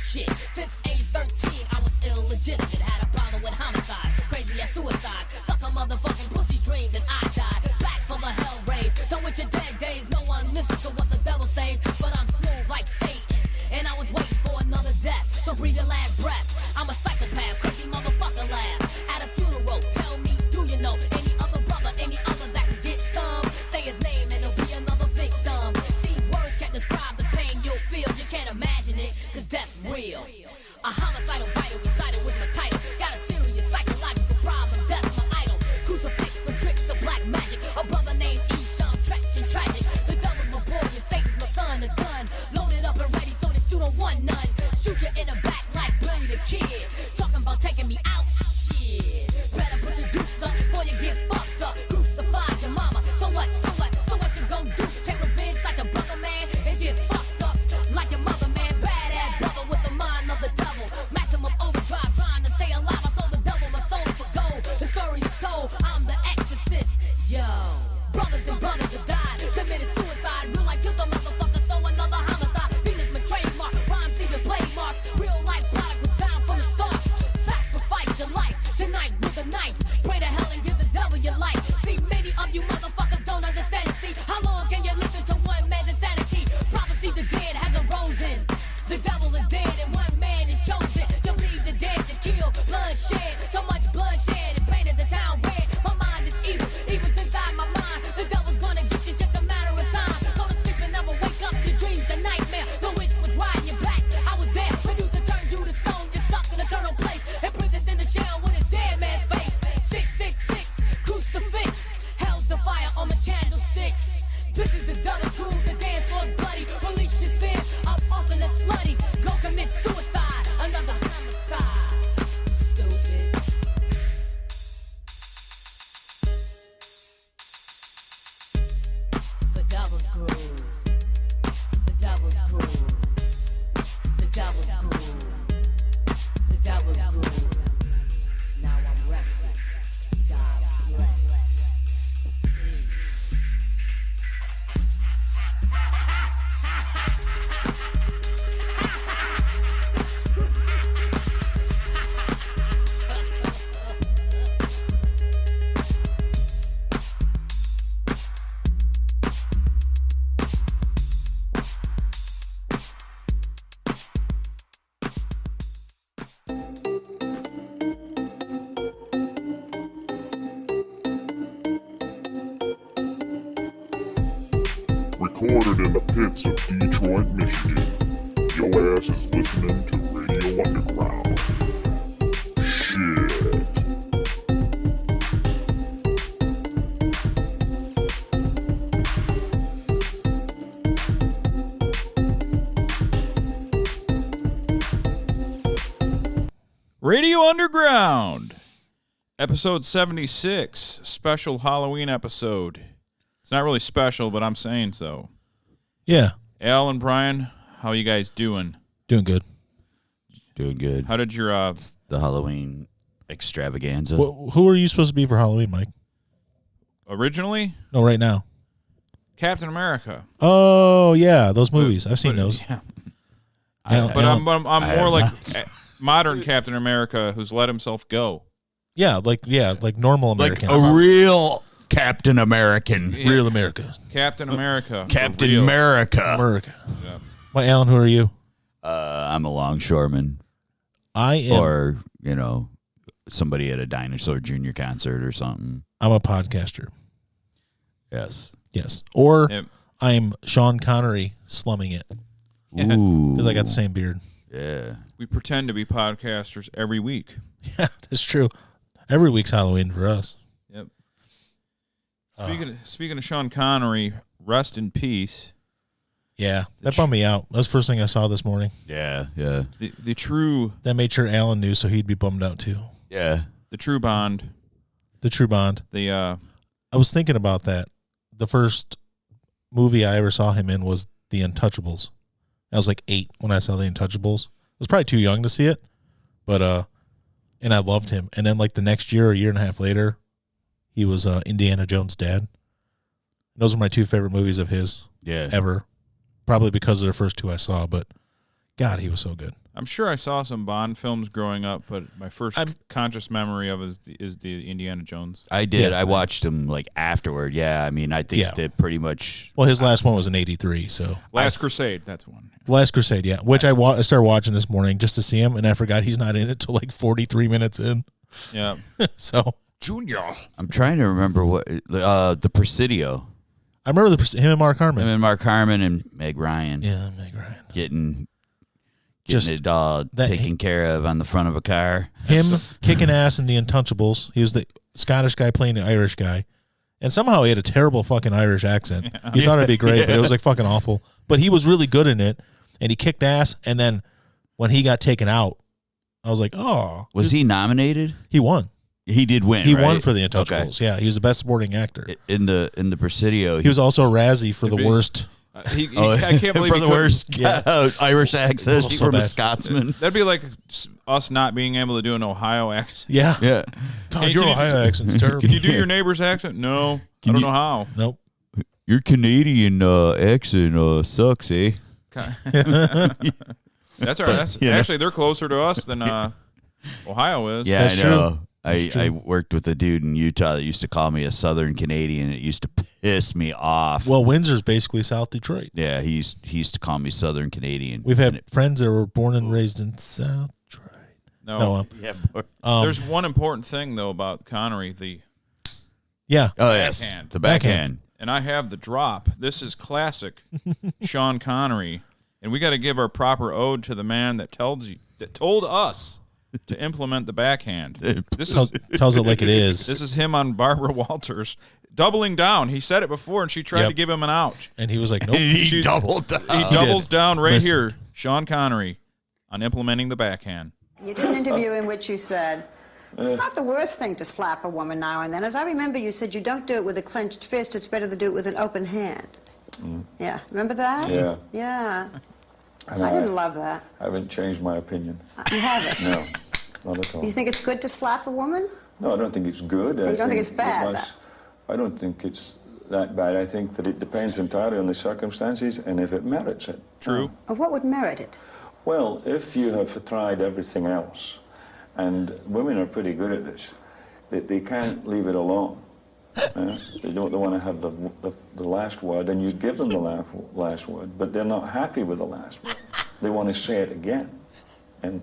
Shit, since age 13, I was illegitimate. Had a problem with homicide, crazy as suicide. Suck a motherfucking pussy's dream that I died. Back for the hell rave. Done with your dead days. No one listens to what the devil says. But I'm smooth like Satan. And I was waiting for another death. So breathe your last breath. I'm a psychopath, crazy motherfucker laugh. At a funeral, tell me, do you know any other brother, any other that can get some? Say his name and it'll be another victim. See, words can't describe the pain you'll feel. You can't imagine it, cause that's real. A homicidal vital, recited with my title. Got a serious psychological problem, that's my idol. Crucifix, some tricks of black magic. A brother named Esham, tragic. The devil's my boy and Satan's my son. A gun, loaded up and ready so that you don't want none. Shoot you in the back like Billy the Kid. Talking about taking me out, shit. Better put the deuce up before you get fucked up. Crucify your mama, so what you gon' do? Take revenge like a brother, man, and get fucked up like your mother, man. Badass brother with the mind of the devil. Maximum overdrive, trying to stay alive. I sold the devil my soul for gold. The story is told, I'm the exorcist. Yo, brothers and brothers have died, committed suicide. Real life killed the motherfucker, so another homicide. Venus my trademark, rhymes even blade marks. Real life product was down from the start. Sacrifice your life tonight with a knife. Pray to hell and give the devil your life. See, many of you motherfuckers don't understand it. See, how long can you listen to one man's insanity? Prophecy the dead has arisen. The devil is dead and one man is chosen. To leave the dead to kill, bloodshed. So much bloodshed, it painted the town red. My mind is evil, evil's inside my mind. The devil's gonna get you, just a matter of time. Go to sleep and never wake up, your dreams a nightmare. The witch was riding your back, I was there. Producer turned you to stone, you're stuck in a turtle place. Imprisoned in the shell with a dead man's face. 666, crucifix. Hell's the fire on the candlesticks. This is the devil's groove, the dance floor's bloody. Release your sins, up off in the slutty. Go commit suicide, another homicide. Stupid. The devil's groove. The devil's groove. The devil's groove. The devil's groove. Now I'm resting. God bless. Recorded in the pits of Detroit, Michigan. Your ass is listening to Radio Underground. Shit. Radio Underground, episode 76, special Halloween episode. It's not really special, but I'm saying so. Yeah. Al and Brian, how you guys doing? Doing good. Doing good. How did your The Halloween extravaganza. Who are you supposed to be for Halloween, Mike? originally? No, right now. Captain America. Oh, yeah, those movies. I've seen those. Yeah. I'm more like modern Captain America who's let himself go. like normal Americans. Like a real Captain American. Yeah. Real America. Captain America. Captain America. Yeah. Well, Alan, who are you? I'm a longshoreman. I am. Or, somebody at a Dinosaur Jr. concert or something. I'm a podcaster. Yes. Yes. Or Yep. I'm Sean Connery slumming it Ooh. because I got the same beard. Yeah. We pretend to be podcasters every week. Yeah, that's true. Every week's Halloween for us. Yep. Speaking of Sean Connery, rest in peace. Yeah, that bummed me out. That's the first thing I saw this morning. Yeah. Yeah. The true That made sure Alan knew, so he'd be bummed out too. Yeah. the true Bond. The true Bond. The I was thinking about that. The first movie I ever saw him in was The Untouchables. I was like 8 when I saw The Untouchables. I was probably too young to see it, but and I loved him. And then like the next year, or a year and a half later, he was Indiana Jones' dad. Those are my two favorite movies of his Yeah. ever. Probably because of the first two I saw, but God, he was so good. I'm sure I saw some Bond films growing up, but my first conscious memory of is the Indiana Jones. I did. Yeah. I watched him like afterward. Yeah, I mean, I think that pretty much. Well, his last one was in '83, so Last Crusade, that's one. Last Crusade, yeah. Which I started watching this morning just to see him, and I forgot he's not in it till like 43 minutes in. Yeah. So Junior. I'm trying to remember what the Presidio. I remember him and Mark Harmon. Him and Mark Harmon and Meg Ryan. Yeah, Meg Ryan. Getting Just it taken care of on the front of a car. Him kicking ass in The Untouchables. He was the Scottish guy playing the Irish guy. And somehow he had a terrible fucking Irish accent. Yeah. You thought it'd be great, but it was like fucking awful. But he was really good in it, and he kicked ass. And then when he got taken out, I was like, oh. Was he nominated? He won. He did win. He right? won for The Untouchables. Okay. Yeah, he was the best supporting actor. In the Presidio. He was also a Razzie for the worst. I can't believe for the worst Irish accent so from a bad. Scotsman. That'd be like us not being able to do an Ohio accent. Yeah. Yeah. God, Hey, your can you- Ohio accent's terrible. Can you do your neighbor's accent? No. I don't know how. Nope. Your Canadian accent sucks, eh? That's all right. That's, actually, they're closer to us than Ohio is. Yeah, That's I know. true. I worked with a dude in Utah that used to call me a Southern Canadian. It used to piss me off. Well, Windsor's basically South Detroit. Yeah, he used to call me Southern Canadian. We've had friends that were born and raised in South Detroit. No. Yeah. There's one important thing though about Connery, the Yeah. Oh yes, backhand. the backhand. And I have the drop. This is classic Sean Connery, and we got to give our proper ode to the man that told us to implement the backhand. This is tells it like it is. This is him on Barbara Walters doubling down. He said it before, and she tried to give him an out. And he was like, nope. He doubled down. He doubles down right Listen. here, Sean Connery, on implementing the backhand. You did an interview in which you said, it's not the worst thing to slap a woman now and then. As I remember, you said you don't do it with a clenched fist. It's better to do it with an open hand. Yeah, remember that? Yeah. Yeah. And I didn't love that. I haven't changed my opinion. You haven't? No, not at all. You think it's good to slap a woman? No, I don't think it's good. You don't think it's bad, I don't think it's that bad. I think that it depends entirely on the circumstances and if it merits it. True. Or what would merit it? Well, if you have tried everything else, and women are pretty good at this, they can't leave it alone. They want to have the last word, and you give them the last word, but they're not happy with the last word. They want to say it again, and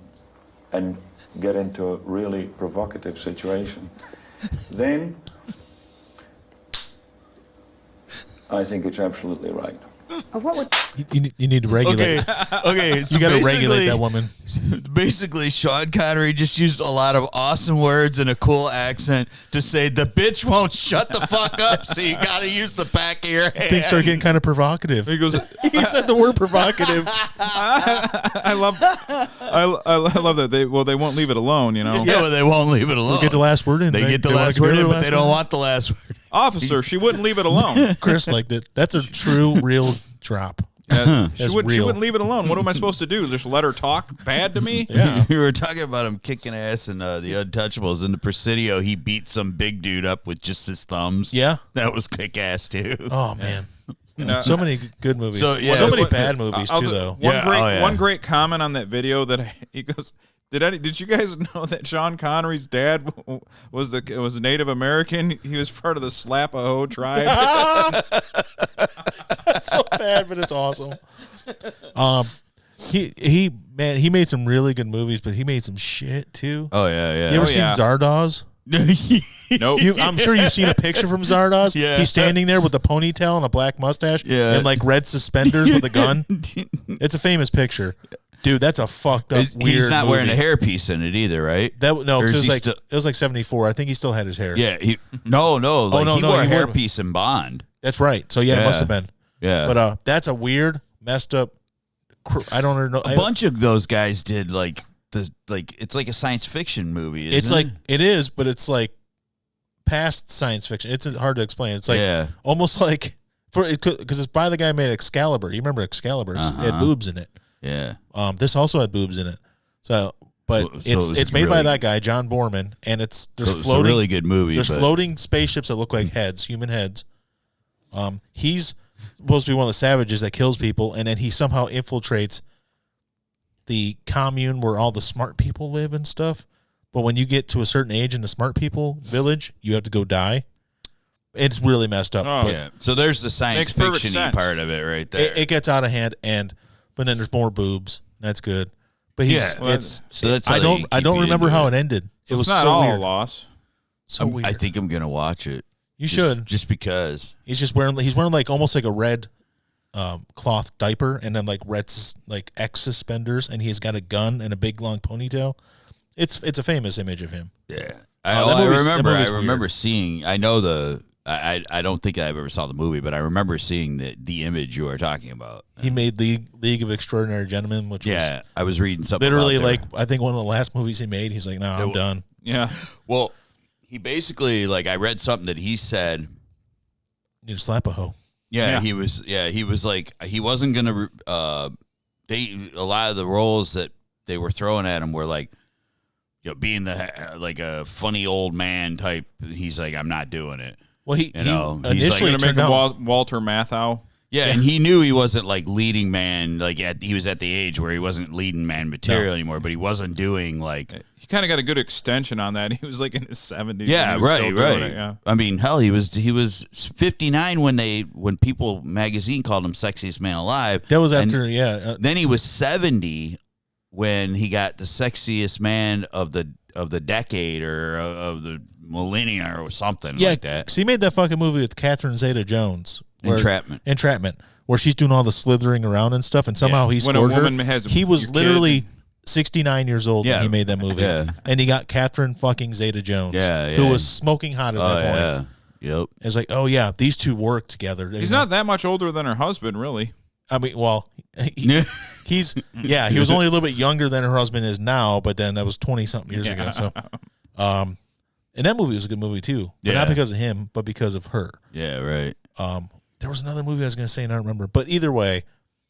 get into a really provocative situation. Then I think it's absolutely right. Or what would... You need to regulate. Okay. So You got to basically- regulate that woman. Basically, Sean Connery just used a lot of awesome words and a cool accent to say the bitch won't shut the fuck up, so you got to use the back of your hand. Things start getting kind of provocative. He goes, He said the word provocative. I love that. They won't leave it alone, you know. Yeah, but they won't leave it alone. We'll get the last word in. They get the wanna last get word rid in, of the but they last don't word? want the last word. Officer, she wouldn't leave it alone. Chris liked it. That's a true, real drop. She That's wouldn't real. leave it alone. What am I supposed to do? Just let her talk bad to me? Yeah. We were talking about him kicking ass in the Untouchables. In the Presidio, he beat some big dude up with just his thumbs. Yeah. That was kick ass, too. Oh, man. know, So many good movies. So, yeah, so many what- bad movies, I'll too, do- though. One great comment on that video that he goes, Did you guys know that Sean Connery's dad was Native American? He was part of the Slapaho tribe. That's so bad, but it's awesome. He made some really good movies, but he made some shit too. Oh, yeah. You ever Oh, seen yeah. Zardoz? Nope. I'm sure you've seen a picture from Zardoz. Yeah. He's standing there with a ponytail and a black mustache Yeah. and like red suspenders with a gun. It's a famous picture. Dude, that's a fucked up weird He's not wearing a movie. hairpiece in it either, right? No, Or it is was he like still- it was like 74. I think he still had his hair. Yeah. No. Like, no, he no, wore a he wore- hairpiece in Bond. That's right. So yeah, it must have been. Yeah. But that's a weird, messed up. I don't know. A bunch of those guys did it's like a science fiction movie. It's isn't like it? it is, but it's like past science fiction. It's hard to explain. It's like almost like because it's by the guy who made Excalibur. You remember Excalibur? It had boobs in it. Yeah. This also had boobs in it. So, but So it was it's made by really- that guy, John Borman, and there's So it's floating a really good movie. There's but floating spaceships that look like heads, human heads. He's supposed to be one of the savages that kills people, and then he somehow infiltrates the commune where all the smart people live and stuff. But when you get to a certain age in the smart people village, you have to go die. It's really messed up. Oh. But Yeah. So there's the science Makes perfect fiction-y sense. part of it right there. it gets out of hand, but then there's more boobs. That's good. But he's Yeah, well, so that's how I they don't keep you remember into how it. it ended. So It was it's not so all weird. loss. So weird. I think I'm gonna watch it. You Just- should. just because. He's wearing like almost like a red cloth diaper and then like red like X suspenders, and he's got a gun and a big long ponytail. It's a famous image of him. Yeah, that I movie's remember weird. seeing. I know I don't think I've ever saw the movie, but I remember seeing the image you are talking about. He made League of Extraordinary Gentlemen, which Yeah, I was reading was something. literally about like I think one of the last movies he made. He's like, no, I'm done. Yeah. well, he basically like I read something that he said. Need to slap a hoe. Yeah. He was like he wasn't gonna. A lot of the roles that they were throwing at him were like, you know, being like a funny old man type. He's like, I'm not doing it. Well, he he's like, initially Gonna make turned him out. Walter Matthau. Yeah, and he knew he wasn't like leading man. Like he was at the age where he wasn't leading man material anymore. But he wasn't doing like. He kind of got a good extension on that. He was like in his 70s. Yeah, and he was still right. doing it, yeah. I mean, hell, he was 59 when People magazine called him sexiest man alive. That was And after, then he was 70 when he got the sexiest man of the decade or of the millennia or something like that. So he made that fucking movie with Catherine Zeta-Jones. Entrapment, where she's doing all the slithering around and stuff, and somehow he When a scored her. woman has He was your kid. literally 69 years old Yeah. when he made that movie. Yeah. And he got Catherine fucking Zeta-Jones, Yeah, yeah. who was smoking hot at Oh that yeah, point. yep. It's like, oh yeah, these two work together. He's not that much older than her husband, really. I mean, well, he was only a little bit younger than her husband is now, but then that was 20-something years ago. So, and that movie was a good movie too, but not Yeah. because of him, but because of her. Yeah, right. There was another movie I was going to say, and I don't remember. But either way,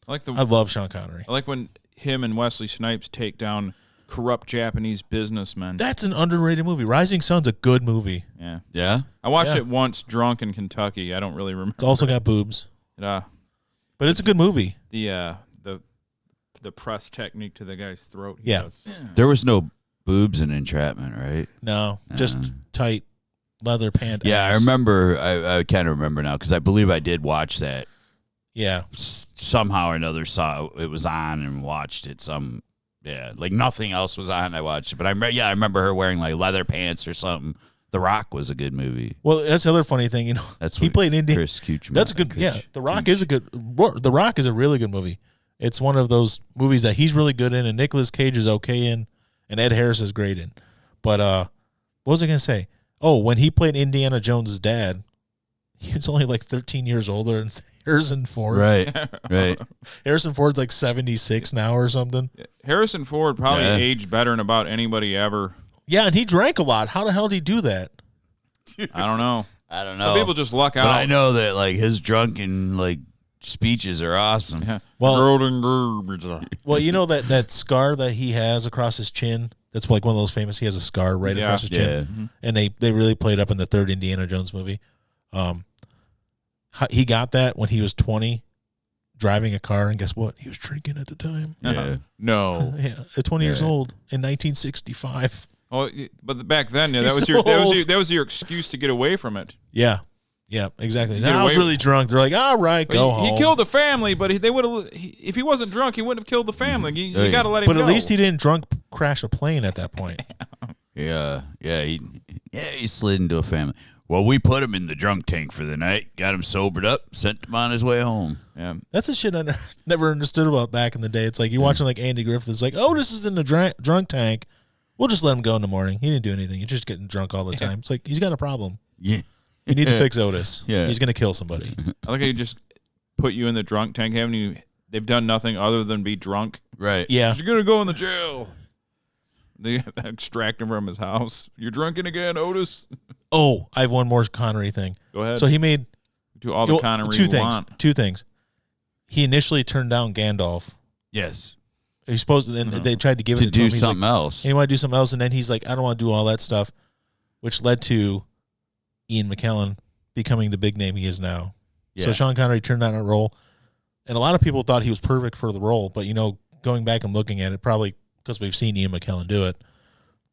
I I love Sean Connery. like when him and Wesley Snipes take down corrupt Japanese businessmen. That's an underrated movie. Rising Sun's a good movie. Yeah. Yeah. I watched Yeah. it once drunk in Kentucky. I don't really remember. It's also got boobs, It, but it's a good movie. the press technique to the guy's throat. Yeah. does. There was no boobs in Entrapment, right? No, just tight leather pant. Yeah, ass. I remember. I kind of remember now because I believe I did watch that. Yeah, Somehow or another saw it was on and watched it. Like nothing else was on. I watched it, but I remember her wearing like leather pants or something. The Rock was a good movie. well, that's the other funny thing. You know, That's he what played Indian. Chris Kuchman. That's a good. Yeah, The Rock is a good. The Rock is a really good movie. It's one of those movies that he's really good in, and Nicolas Cage is okay in, and Ed Harris is great in. But what was I gonna say? Oh, when he played Indiana Jones' dad, he was only like 13 years older than Harrison Ford. Right, right. Harrison Ford's like 76 now or something. Harrison Ford probably Yeah. aged better than about anybody ever. Yeah, and he drank a lot. How the hell did he do that? I don't know. I don't know. Some people just luck out. But I know that like his drunken like speeches are awesome. Yeah. Well- Golden garbage. Well, you know that scar that he has across his chin? That's like one of those famous. He has a scar right Yeah. across his chin. Yeah. And they really played up in the third Indiana Jones movie. He got that when he was 20, driving a car, and guess what? He was drinking at the time. Yeah. No. Yeah, at 20 years Yeah. old in 1965. Oh, but back then, yeah, He's that so old. was your excuse to get away from it. Yeah, exactly. Get I was away- really drunk. They're like, all right, But go he home. killed the family, but they would have. If he wasn't drunk, he wouldn't have killed the family. You Hey. got to let him But go. at least he didn't drunk crash a plane at that point. Yeah. He slid into a family. Well, we put him in the drunk tank for the night, got him sobered up, sent him on his way home. Yeah. That's the shit I never understood about back in the day. It's like you're watching like Andy Griffith. It's like, oh, this is in the drunk tank. We'll just let him go in the morning. He didn't do anything. He's just getting drunk all the time. It's like he's got a problem. Yeah. You need to fix Otis. Yeah. He's going to kill somebody. I like how you just put you in the drunk tank, haven't you? They've done nothing other than be drunk. Right. Yeah. You're gonna go in the jail. They extract him from his house. You're drinking again, Otis. Oh, I have one more Connery thing. Go ahead. So he made Do all the well, Connery two you things. want. Two things. He initially turned down Gandalf. Yes. He's supposed to, and they tried to give it To to do him. He's something like, else. He wanted to do something else, and then he's like, I don't want to do all that stuff, which led to Ian McKellen becoming the big name he is now. So Yeah. Sean Connery turned down a role, and a lot of people thought he was perfect for the role, but going back and looking at it, probably because we've seen Ian McKellen do it,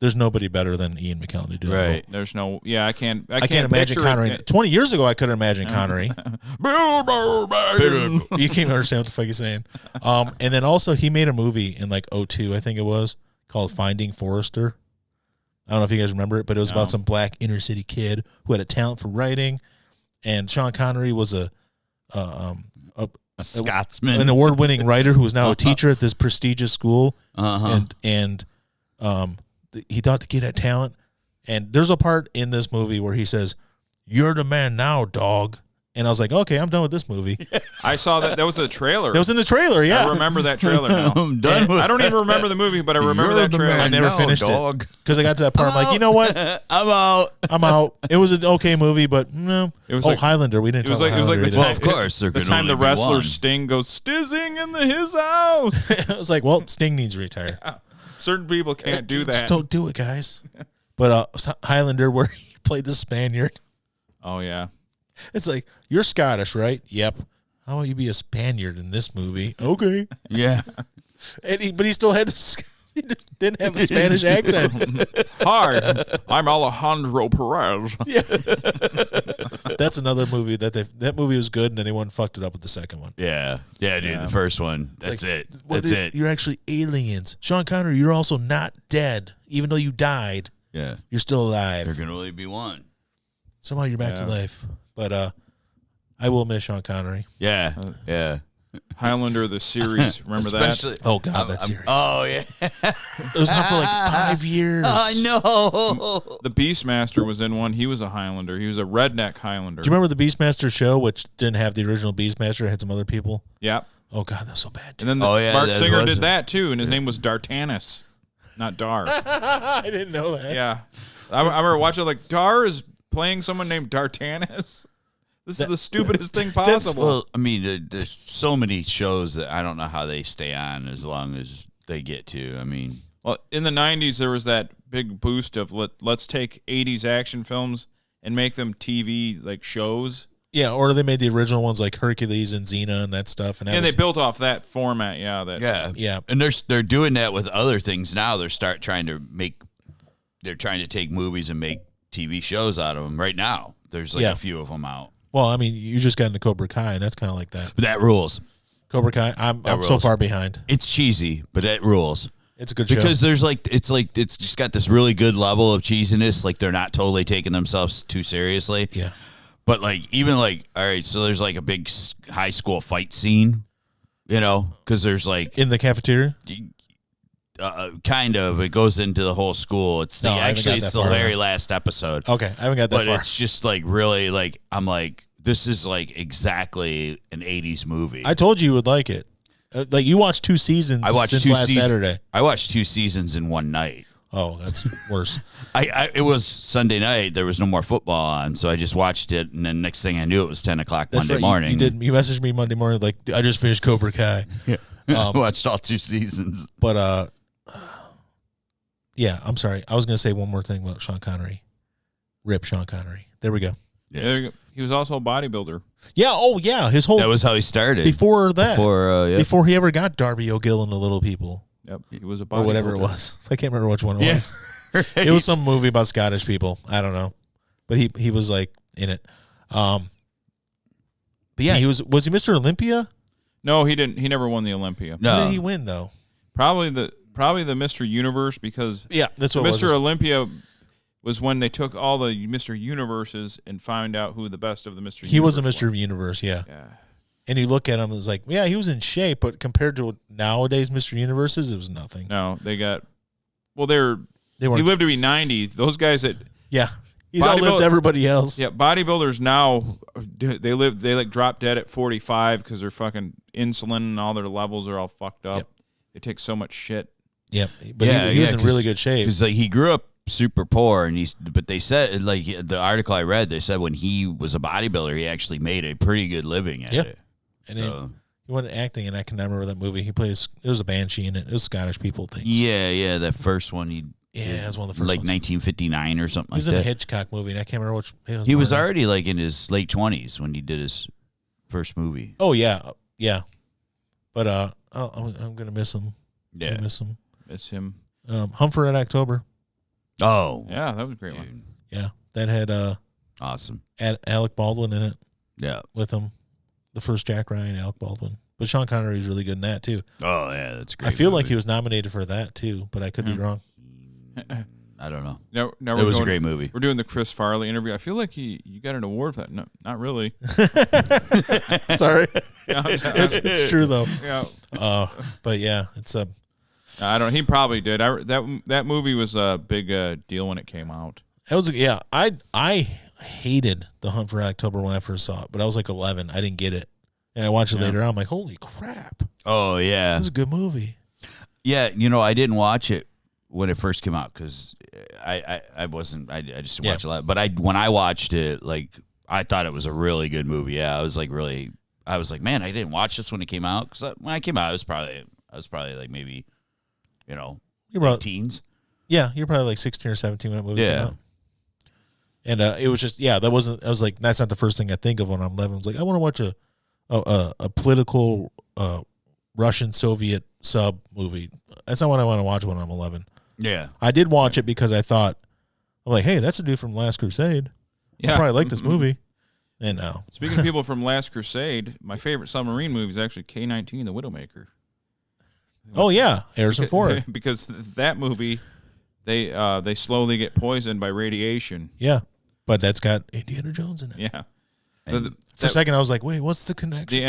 there's nobody better than Ian McKellen to do that. Right. There's no. Yeah, I can't imagine picture Connery. it. 20 years ago, I couldn't imagine Connery. Bilbo Baggins. You can't understand what the fuck he's saying. And then also he made a movie in like 2002, I think it was, called Finding Forrester. I don't know if you guys remember it, but it was about some black inner city kid who had a talent for writing, and Sean Connery was a Scotsman, an award-winning writer who was now a teacher at this prestigious school, and he thought the kid had talent. And there's a part in this movie where he says, "You're the man now, dog." And I was like, okay, I'm done with this movie. I saw that. That was a trailer. It was in the trailer, yeah. I remember that trailer now. I'm done with I don't even remember the movie, but I remember that trailer. I never finished it because I got to that part. I'm like, you know what? I'm out. It was an okay movie, but no. It was Highlander. We didn't. It was talk like about Highlander the either. Well, of course, the time the wrestler Sting goes stizzing in his house. I was like, well, Sting needs to retire. Certain people can't do that. Just don't do it, guys. But Highlander, where he played the Spaniard. Oh yeah. It's like, you're Scottish, right? Yep. How about you be a Spaniard in this movie? Okay. Yeah. But he still had he didn't have a Spanish accent. Hi, I'm Alejandro Perez. Yeah. That's another movie that movie was good, and then they fucked it up with the second one. Yeah, dude. The first one. That's it. That's it. You're actually aliens. Sean Connery, you're also not dead. Even though you died, Yeah. you're still alive. There can only be one. Somehow you're back to life. But I will miss Sean Connery. Yeah. Yeah. Highlander the series. Remember that? Oh God, that series. Oh yeah. It was on for like 5 years. I know. The Beastmaster was in one. He was a Highlander. He was a redneck Highlander. Do you remember the Beastmaster show, which didn't have the original Beastmaster? It had some other people. Yeah. Oh God, that's so bad. And then Mark Singer did that too, and his name was Dartanus, not Dar. I didn't know that. Yeah. I remember watching like Dar is playing someone named Dartanus. This is the stupidest thing possible. Well, I mean, there's so many shows that I don't know how they stay on as long as they get to. I mean, well, in the 90s, there was that big boost of let's take 80s action films and make them TV like shows. Yeah, or they made the original ones like Hercules and Xena and that stuff. And they built off that format, yeah. Yeah. And they're doing that with other things now. They're trying to take movies and make TV shows out of them right now. There's like a few of them out. Well, I mean, you just got into Cobra Kai, and that's kind of like that. But that rules. Cobra Kai, I'm so far behind. It's cheesy, but it rules. It's a good show. Because it's just got this really good level of cheesiness. Like, they're not totally taking themselves too seriously. Yeah. But, like, even, like, all right, so there's, like, a big high school fight scene, you know, because there's, like... In the cafeteria? Kind of. It goes into the whole school. It's the very last episode. Okay, I haven't got that far. But it's just, like, really, like, I'm like, this is, like, exactly an 80s movie. I told you would like it. Like, you watched 2 seasons since last Saturday. I watched 2 seasons in one night. Oh, that's worse. It was Sunday night. There was no more football on, so I just watched it, and then next thing I knew, it was 10 o'clock Monday morning. You messaged me Monday morning like, I just finished Cobra Kai. Yeah. I watched all 2 seasons. But, yeah, I'm sorry. I was going to say one more thing about Sean Connery. Rip Sean Connery. There we go. Yes. There you go. He was also a bodybuilder. Yeah, oh, yeah. His whole... That was how he started. Before that. Before he ever got Darby O'Gill and the Little People. Yep, he was a bodybuilder. Or whatever it was. I can't remember which one it was. Right. It was some movie about Scottish people. I don't know. But he was, like, in it. But, yeah, was he Mr. Olympia? No, he didn't. He never won the Olympia. No. Who did he win, though? Probably the Mr. Universe, because that's what Mr. Olympia was when they took all the Mr. Universes and found out who the best of the Mr. He was a Mr. Universe, yeah. And you look at him, it's like, yeah, he was in shape, but compared to nowadays Mr. Universes, it was nothing. No, they got, well, he lived to be 90. Those guys that, he's outlived everybody else. Yeah, bodybuilders now, they like drop dead at 45 because they're fucking insulin and all their levels are all fucked up. Yep. They take so much shit. Yep, but he was in really good shape. Because like he grew up super poor, but they said, like the article I read, they said when he was a bodybuilder, he actually made a pretty good living at it. And then he went acting, and I can remember that movie. There was a banshee in it. It was Scottish people things. Yeah, that first one. It was one of the first like ones. 1959 or something like that. He was in a Hitchcock movie, and I can't remember which. He was already like in his late 20s when he did his first movie. Oh, yeah. But I'm going to miss him. Yeah. I miss him. It's him. Humphrey Red October. Oh, Yeah, that was a great dude. one. Yeah, that had Awesome. Alec Baldwin in it Yeah. with him. The first Jack Ryan, Alec Baldwin. But Sean Connery is really good in that too. Oh, yeah, that's great. I feel like he was nominated for that too, but I could be wrong. I don't know. Now It was a great movie. We're doing the Chris Farley interview. I feel like you got an award for that. No, not really. Sorry, No, it's true though. yeah. But yeah, it's a. I don't. He probably did. That movie was a big deal when it came out. That was I hated The Hunt for October when I first saw it, but I was like 11. I didn't get it, and I watched it later on. I'm like, holy crap! Oh, yeah. It was a good movie. Yeah, I didn't watch it when it first came out because I just didn't watch a lot. But when I watched it, like, I thought it was a really good movie. Yeah, I was like, man, I didn't watch this when it came out because when I came out, I was probably like maybe, You're about teens. Yeah, you're probably like 16 or 17 when that movie came Yeah. out. And it was just I was like, that's not the first thing I think of when I'm 11. I was like, I want to watch a political Russian Soviet sub movie. That's not what I want to watch when I'm 11. Yeah. I did watch it because I thought, I'm like, hey, that's a dude from Last Crusade. I probably like this movie. And now, Speaking of people from Last Crusade, my favorite submarine movie is actually K-19, The Widowmaker. oh yeah, Harrison Ford. Because that movie, they slowly get poisoned by radiation. Yeah, but that's got Indiana Jones in it. Yeah. For a second, I was like, wait, what's the connection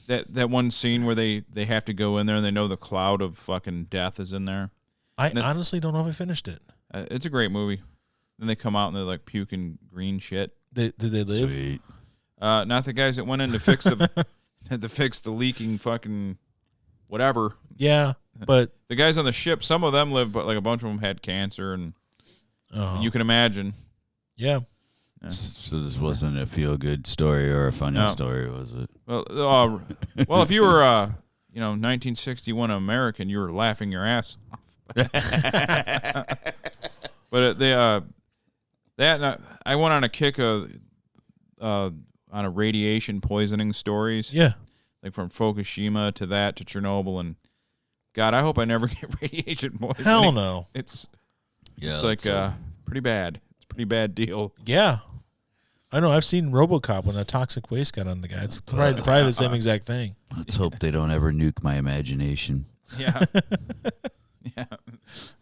there? That one scene where they have to go in there and they know the cloud of fucking death is in there. I honestly don't know if I finished it. It's a great movie. Then they come out and they're like puking green shit. Did they live? Sweet. Not the guys that went in to fix the leaking fucking whatever. Yeah, but The guys on the ship, some of them lived, but like a bunch of them had cancer, and you can imagine. yeah. So this wasn't a feel-good story or a funny story, was it? Well, if you were 1961 American, you were laughing your ass off. But I went on a kick on a radiation poisoning stories. Yeah. Like from Fukushima to Chernobyl, and God, I hope I never get radiation poisoning. Hell no. It's Yeah, like pretty bad. It's a pretty bad deal. Yeah. I know. I've seen RoboCop when the toxic waste got on the guy. It's probably the same exact thing. Let's hope they don't ever nuke my imagination. Yeah. Yeah.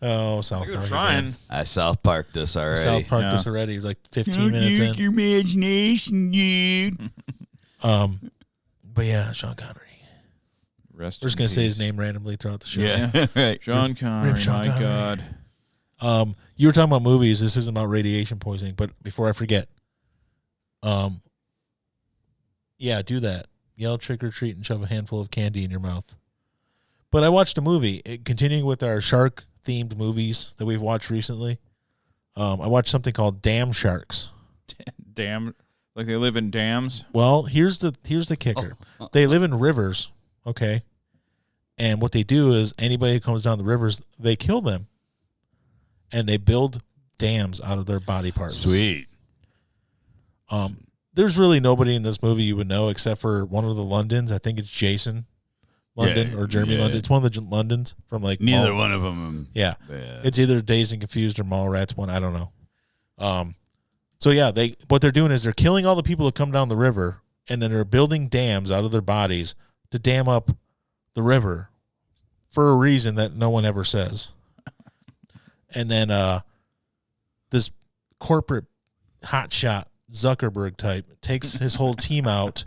Oh, South They're Park. trying. again. I South Parked this already. South Park Yeah. this already, like 15 minutes in. your imagination, dude. But yeah, Sean Connery. We're just gonna say his name randomly throughout the show. Yeah, right. Sean Connery. Sean My Connery. God. You were talking about movies. This isn't about radiation poisoning, but before I forget, yeah, do that. Yell trick or treat and shove a handful of candy in your mouth. But I watched a movie. Continuing with our shark themed movies that we've watched recently. I watched something called Dam Sharks. Dam. Like they live in dams. Well, here's the kicker. They live in rivers, okay? And what they do is anybody who comes down the rivers, they kill them. And they build dams out of their body parts. Sweet. There's really nobody in this movie you would know except for one of the Londons. I think it's Jason London or Jeremy London. It's one of the Londons from like Neither one of them. Yeah. Yeah. It's either Dazed and Confused or Mallrats one. I don't know. So yeah, what they're doing is they're killing all the people that come down the river, and then they're building dams out of their bodies to dam up the river for a reason that no one ever says. And then this corporate hotshot Zuckerberg type takes his whole team out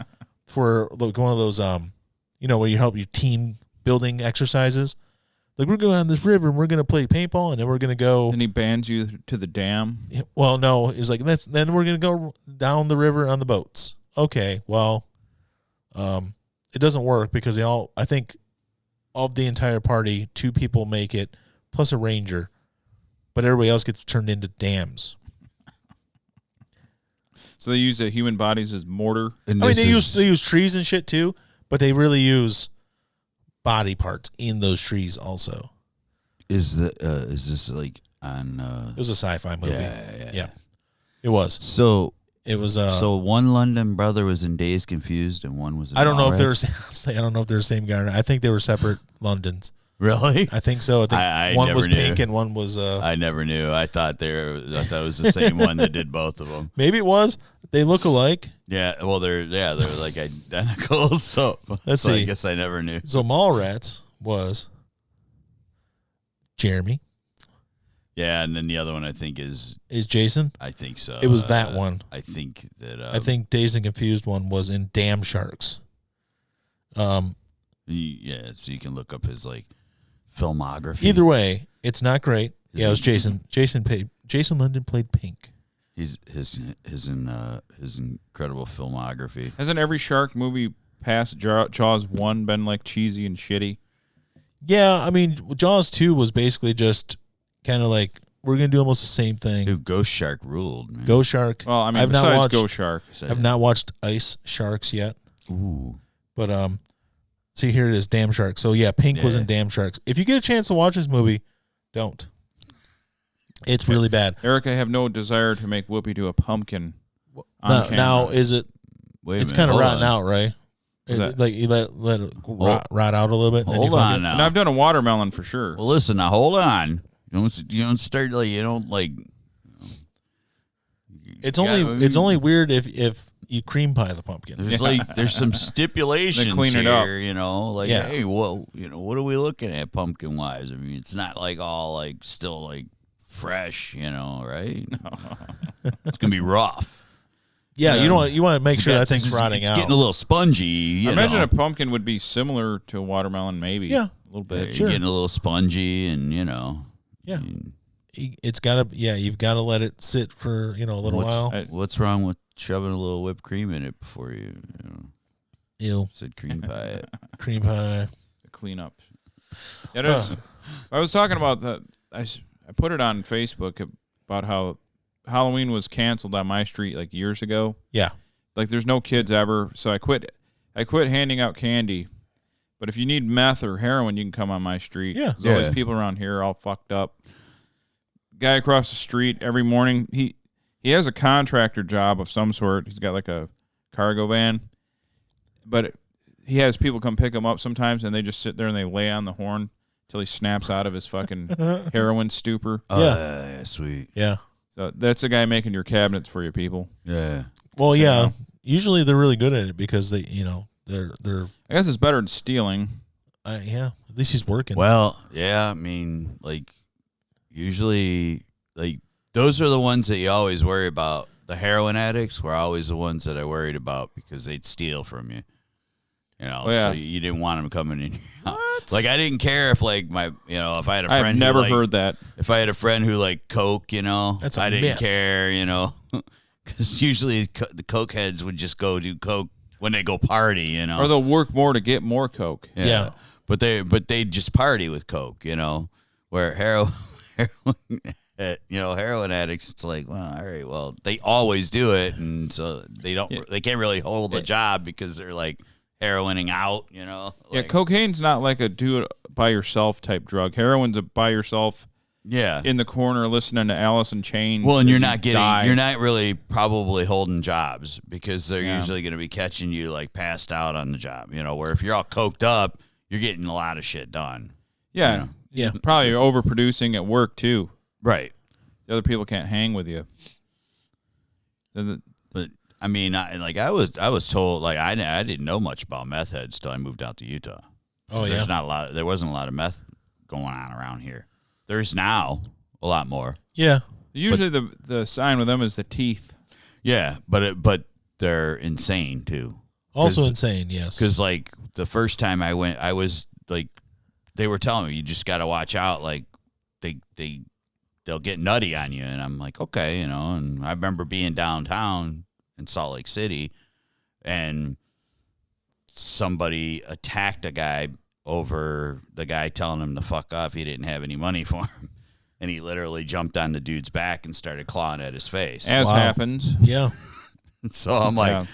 for like one of those where you help you team building exercises. Like, we're going on this river and we're going to play paintball, and then we're going to go. And he bans you to the dam. Well, no, he's like, then we're going to go down the river on the boats. Okay, well, it doesn't work because I think of the entire party, 2 people make it, plus a ranger, but everybody else gets turned into dams. So they use human bodies as mortar. And I mean, they use trees and shit too, but they really use body parts in those trees also. Is this like on? It was a sci-fi movie. Yeah. It was. So It was. so one London brother was in Dazed Confused, and one was. In I don't know if they were. Mallrats? I don't know if they're the same guy or not. I think they were separate Londons. Really? I think so. I think I one never was knew. pink and one was. I never knew. I thought it was the same one that did both of them. Maybe it was. They look alike. Yeah. Well, they're like identical. So Let's I see. guess I never knew. So Mallrats was Jeremy. Yeah, and then the other one I think is Jason. I think so. It was that one. I think that. I think Dazed and Confused one was in Damn Sharks. Yeah, so you can look up his like filmography. Either way, it's not great. Yeah, it was Jason. Jason London played Pink. His incredible filmography. Hasn't every shark movie past Jaws 1 been like cheesy and shitty? Yeah, I mean, Jaws 2 was basically just kind of like, we're going to do almost the same thing. Dude, Ghost Shark ruled, man. Ghost Shark. Well, I mean, I've not besides watched Ghost Shark. I've not watched Ice Sharks yet. Ooh. But see, here it is, Damn Shark. So yeah, Pink was in Damn Sharks. If you get a chance to watch this movie, don't. It's really bad. Eric, I have no desire to make Whoopi do a pumpkin on camera. Now is it? Wait a It's minute, kind of hold rotten on. out, right? Is that- Like you let it rot out a little bit. And then you Hold fucking- on now. And I've done a watermelon for sure. Well, listen now. Hold on. You don't start like you don't like. It's only weird if you cream pie the pumpkin. There's some stipulations They clean it up. here, you know, like Yeah. hey, well, you know, what are we looking at pumpkin wise? I mean, it's not like all like still like fresh, you know, right? It's gonna be rough. Yeah, you want to make sure that thing's rotting it's out. getting a little spongy. You I imagine know. a pumpkin would be similar to a watermelon, maybe. Yeah. A little bit. You're getting a little spongy, and you know. Yeah. It's gotta. Yeah, you've got to let it sit for a little while. What's wrong with shoving a little whipped cream in it before you Ew. said cream pie? Cream pie. The cleanup. Yeah, it is. I was talking about that. I put it on Facebook about how Halloween was canceled on my street like years ago. Yeah. Like there's no kids ever, so I quit handing out candy. But if you need meth or heroin, you can come on my street. Yeah. There's always people around here all fucked up. Guy across the street every morning, he has a contractor job of some sort. He's got like a cargo van. But he has people come pick him up sometimes, and they just sit there and they lay on the horn till he snaps out of his fucking heroin stupor. Yeah, sweet. Yeah. So that's the guy making your cabinets for you people. Yeah. Well, yeah. Usually they're really good at it because they're. I guess it's better than stealing. Yeah. At least he's working. Well, yeah. I mean, like usually, like those are the ones that you always worry about. The heroin addicts were always the ones that I worried about because they'd steal from you. You know, so you didn't want them coming in. Like I didn't care if like if I had a friend. I've never who, heard that. If I had a friend who liked coke, That's a I didn't myth. care, because usually the coke heads would just go do coke when they go party, Or they'll work more to get more coke. Yeah. But they just party with coke, where heroin addicts, it's like, well, all right, well, they always do it, and so they can't really hold the job because they're like heroining out, Yeah, Like, cocaine's not like a do it by yourself type drug. Heroin's a by yourself yeah. in the corner listening to Alice in Chains. Well, and as you're you not die. you're not really probably holding jobs because they're Yeah. usually going to be catching you like passed out on the job, where if you're all coked up, you're getting a lot of shit done. Yeah. Yeah. Probably you're overproducing at work too. Right. The other people can't hang with you. So But I mean, I was told like I didn't know much about meth heads till I moved out to Utah. Oh, yeah. There wasn't a lot of meth going on around here. There's now a lot more. Yeah. usually the sign with them is the teeth. Yeah, but they're insane too. Also insane, yes. Because like the first time I went, I was like, they were telling me you just got to watch out. Like they'll get nutty on you, and I'm like, okay, And I remember being downtown in Salt Lake City, and somebody attacked a guy over the guy telling him to fuck off. He didn't have any money for him, and he literally jumped on the dude's back and started clawing at his face. As Wow. happens. Yeah. So I'm like, Yeah.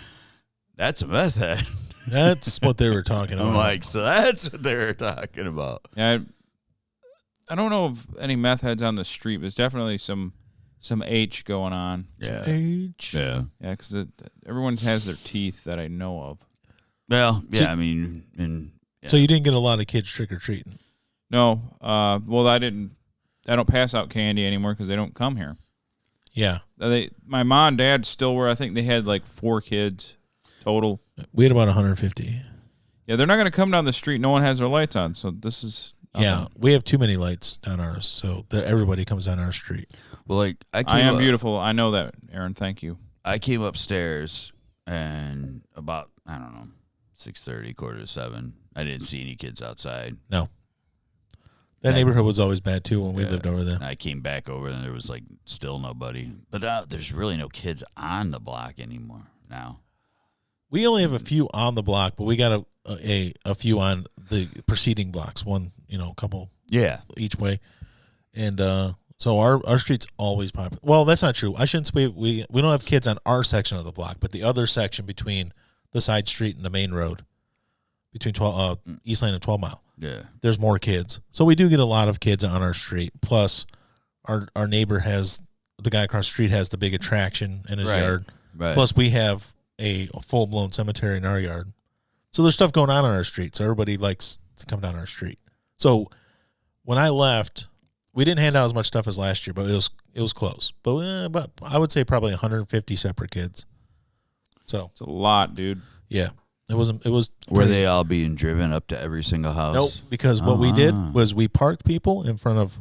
that's a meth head. That's what they were talking about. I'm like, so that's what they were talking about. Yeah, I don't know of any meth heads on the street. There's definitely some H going on. Yeah. H. Yeah. Yeah, because everyone has their teeth that I know of. Well, yeah, So- I mean, and So you didn't get a lot of kids trick or treating. No. Well, I don't pass out candy anymore because they don't come here. Yeah. My mom and dad still were. I think they had like 4 kids total. We had about 150. Yeah, they're not going to come down the street. No one has their lights on, so this is. Yeah, we have too many lights down ours, so everybody comes down our street. Well, like I am beautiful. I know that, Aaron. Thank you. I came upstairs and about 6:30, 6:45. I didn't see any kids outside. No. That neighborhood was always bad too when we lived over there. I came back over and there was like still nobody. But there's really no kids on the block anymore now. We only have a few on the block, but we got a few on the preceding blocks. One, a couple. Yeah. Each way, and so our street's always popular. Well, that's not true. I shouldn't say we don't have kids on our section of the block, but the other section between the side street and the main road, between East Lane and 12 Mile. Yeah. There's more kids. So we do get a lot of kids on our street. Plus, our neighbor the guy across the street has the big attraction in his yard. Right. Plus, we have a full-blown cemetery in our yard. So there's stuff going on our street. So everybody likes to come down our street. So when I left, we didn't hand out as much stuff as last year, but it was close. But I would say probably 150 separate kids. So it's a lot, dude. Yeah. It was. Were they all being driven up to every single house? Nope, because what we did was we parked people in front of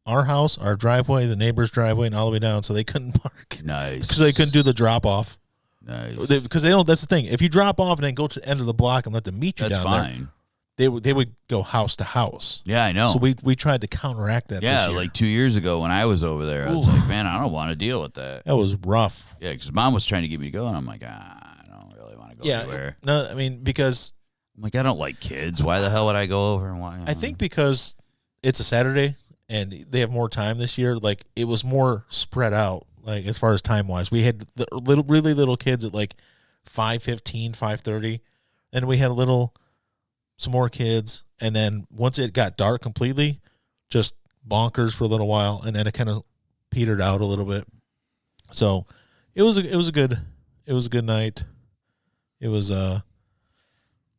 our house, our driveway, the neighbor's driveway, and all the way down, so they couldn't park. Nice. Because they couldn't do the drop off. Nice. Because they don't. That's the thing. If you drop off and then go to the end of the block and let them meet you That's down fine. there, they would go house to house. Yeah, I know. So we tried to counteract that. Yeah, this year. like 2 years ago when I was over there, I was like, man, I don't want to deal with that. That was rough. Yeah, because Mom was trying to get me going. I'm like, I don't really want to go anywhere. No, I mean, because I'm like, I don't like kids. Why the hell would I go over and why? I think because it's a Saturday and they have more time this year. Like it was more spread out. Like as far as time wise, we had the really little kids at like 5:15, 5:30, and we had some more kids, and then once it got dark completely, just bonkers for a little while, and then it kind of petered out a little bit. So it was a good night. It was a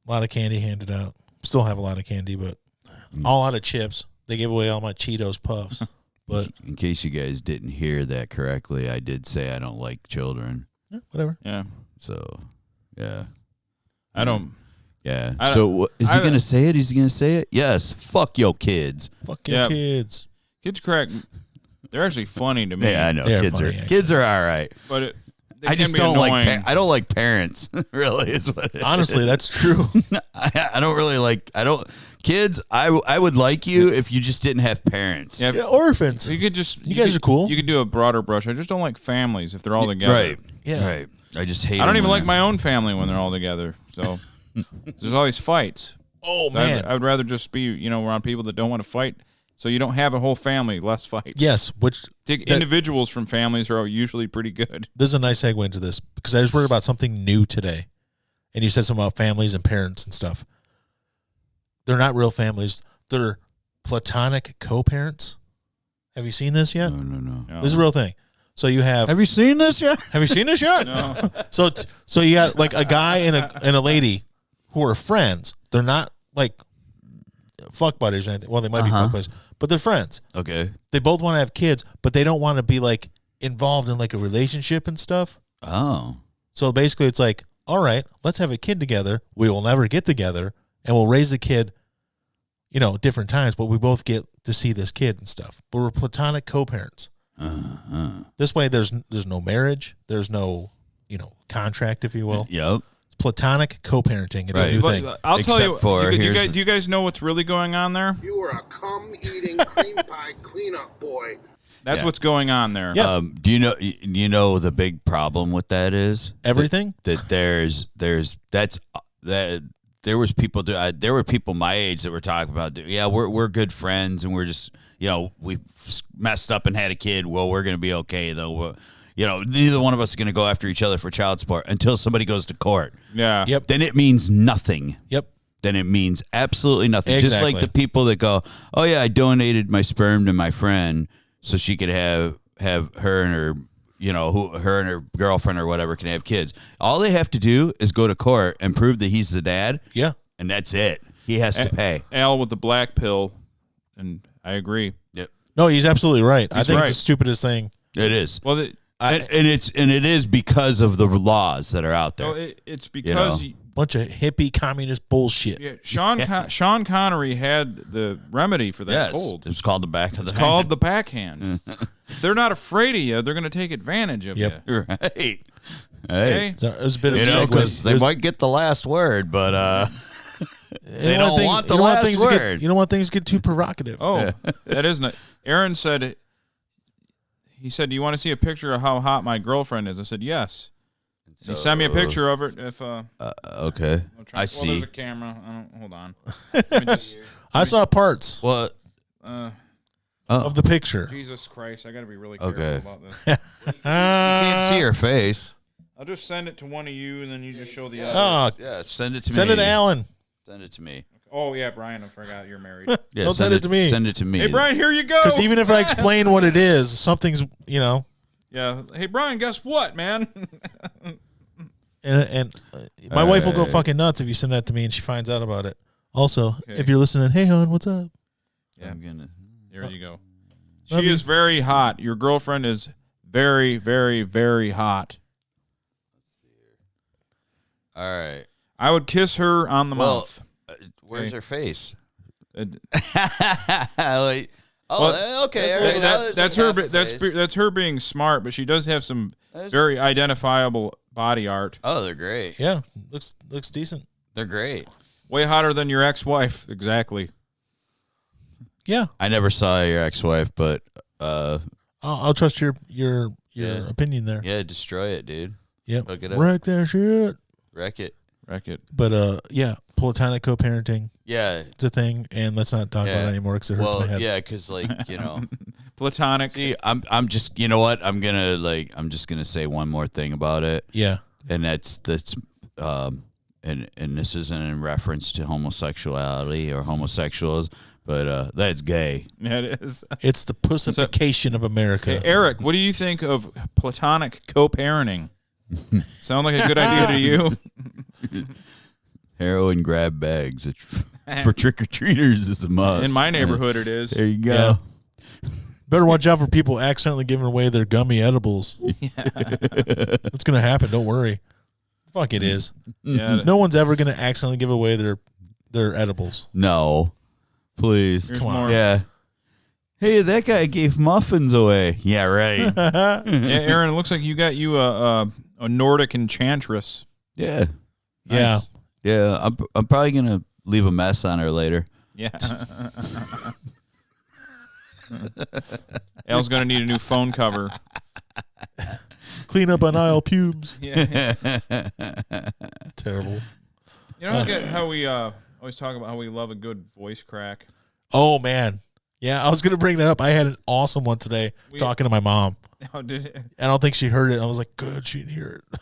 lot of candy handed out. Still have a lot of candy, but all out of chips. They gave away all my Cheetos Puffs. But in case you guys didn't hear that correctly, I did say I don't like children. Whatever. Yeah. So, yeah. I don't. Yeah. I So, is he going to say it? Is he going to say it? Yes. Fuck your kids. Fuck your kids. Kids crack. They're actually funny to me. Yeah, I know. They are Kids funny, are actually. kids are all right. But they I can just be don't annoying. like. I don't like parents. Really, is what. Honestly, that's true. I don't really like. Kids. I would like you if you just didn't have parents. Yeah, Yeah, orphans. you could just. You guys are cool. You could do a broader brush. I just don't like families if they're all together. Right. Yeah. Right. I just hate. I don't them even when like my own family when they're all together. So there's always fights. Oh So man. I would rather just be around people that don't want to fight. So you don't have a whole family, less fights. Yes, Individuals from families are usually pretty good. this is a nice segue into this because I was worried about something new today, and you said something about families and parents and stuff. They're not real families; they're platonic co-parents. Have you seen this yet? No. No. This is a real thing. So you have. Have you seen this yet? Have you seen this yet? No. So you got like a guy and a lady who are friends. They're not like fuck buddies or anything. Well, they might be fuck buddies, but they're friends. Okay. They both want to have kids, but they don't want to be like involved in like a relationship and stuff. Oh. So basically, it's like, all right, let's have a kid together. We will never get together, and we'll raise the kid, different times. But we both get to see this kid and stuff. But we're platonic co-parents. This way, there's no marriage. There's no, contract, if you will. Yep. It's platonic co-parenting. It's Right. a new thing. I'll tell you. Except for do here's you guys know what's really going on there? You are a cum-eating cream pie cleanup boy. That's Yeah. what's going on there. Yeah. Do you know the big problem with that is Everything? that there was people there were people my age that were talking about we're good friends and we're just we messed up and had a kid. Well, we're gonna be okay though. Neither one of us is gonna go after each other for child support until somebody goes to court. Yeah. Yep. Then it means nothing. Yep. Then it means absolutely nothing. Just like Exactly. the people that go, oh yeah, I donated my sperm to my friend so she could have her and her her and her girlfriend or whatever can have kids. All they have to do is go to court and prove that he's the dad, Yeah. and that's it. He has to pay. Al with the black pill and I agree. Yep. No, he's absolutely right. I He's think right. it's the stupidest thing. It is. Well, and it is because of the laws that are out there. it's because Bunch of hippie communist bullshit. yeah, Sean Connery had the remedy for that Yes, cold. it's called the back of the It's hand. called the backhand. If they're not afraid of you, they're going to take advantage of Yep. you. Right. Hey, Okay? So it was a bit of you a know, segue. because they might get the last word, but they don't want the you don't last things to word. you don't want things to get too provocative. Oh, that isn't it. Aaron said, he said, do you want to see a picture of how hot my girlfriend is? I said, yes. And he sent me a picture of it. If okay, I'm trying- I see. Well, there's a camera. Hold on. Let me just, I saw parts What? of the picture. Jesus Christ, I got to be really careful Okay. about this. You can't see her face. I'll just send it to one of you, and then you just show the other. Oh, Yeah, send it to me. send it to Alan. Send it to me. Oh, yeah, Brian, I forgot you're married. Yeah, Don't send it to me. Send it to me. Hey, Brian, here you go. Because even if I explain what it is, something's Yeah. Hey, Brian, guess what, man? and my wife will go fucking nuts if you send that to me and she finds out about it. Also, Okay. if you're listening, hey hon, what's up? Yeah. I'm gonna. There you go. Love She you. is very hot. Your girlfriend is very, very, very hot. All right. I would kiss her on the Well, mouth. Where's Okay. her face? Uh, Like, Well, okay. that- all right, now there's that's like her. half a face. That's her being smart, but she does have some That's- very identifiable body art. Oh, they're great. Yeah, looks decent. They're great. Way hotter than your ex-wife. Exactly. Yeah, I never saw your ex-wife, but I'll trust your Yeah. opinion there. yeah, destroy it, dude. Yep, Look it up. wreck that shit. Wreck it. Wreck it. But yeah, platonic co-parenting. Yeah. It's a thing, and let's not talk about it anymore because it hurts my Well, head. yeah, because like Platonic. see, I'm just you know what I'm just gonna say one more thing about it, Yeah. and that's and this isn't in reference to homosexuality or homosexuals, but that's gay. Yeah, it is. It's the pussification of America. Hey, Eric, what do you think of platonic co-parenting? Sound like a good idea to you? Heroin grab bags for trick or treaters is a must. In my neighborhood, it is. There you go. Yeah. Better watch out for people accidentally giving away their gummy edibles. That's gonna happen. Don't worry. Fuck, it is. Yeah. No one's ever gonna accidentally give away their edibles. No, please. There's Come on. more. Yeah. Hey, that guy gave muffins away. Yeah, right. Yeah, Aaron, it looks like you got a Nordic enchantress. Yeah. Yeah. Yeah, I'm probably gonna leave a mess on her later. Yeah. Al's gonna need a new phone cover. Clean up on aisle pubes. Yeah. Terrible. You know how we always talk about how we love a good voice crack. Oh man. Yeah, I was gonna bring that up. I had an awesome one today talking to my mom. Oh, did it? I don't think she heard it. I was like, good, she didn't hear it.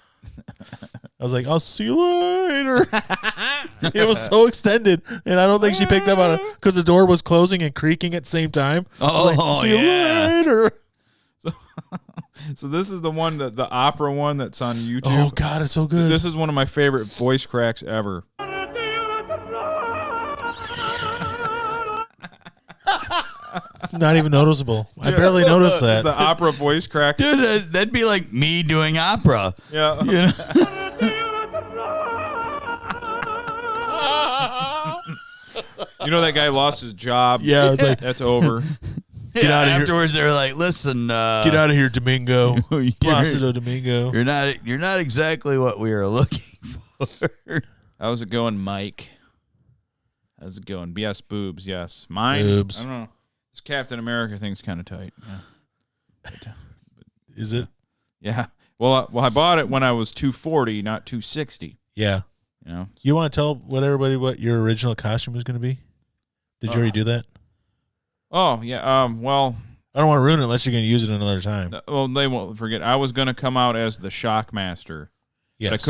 I was like, I'll see you later. It was so extended, and I don't think she picked up on it because the door was closing and creaking at the same time. I was like, see you later. So this is the one the opera one that's on YouTube. Oh God, it's so good. This is one of my favorite voice cracks ever. Not even noticeable. I barely noticed that. The opera voice crack. Dude, that'd be like me doing opera. Yeah. You know? You know that guy lost his job. Yeah, it's like, That's over. Get out of here. Afterwards, they're like, "Listen, get out of here, Domingo. You're- Placido Domingo. You're not exactly what we were looking for." How's it going, Mike? How's it going? Yes, boobs. Yes, mine. Boobs. I don't know. This Captain America thing's kind of tight. Yeah. Is it? Yeah. Well, I bought it when I was 240, not 260. Yeah. You know. You want to tell everybody what your original costume was going to be? Did you already do that? Oh yeah. Well. I don't want to ruin it unless you're going to use it another time. Well, they won't forget. I was going to come out as the Shockmaster. Yes. But I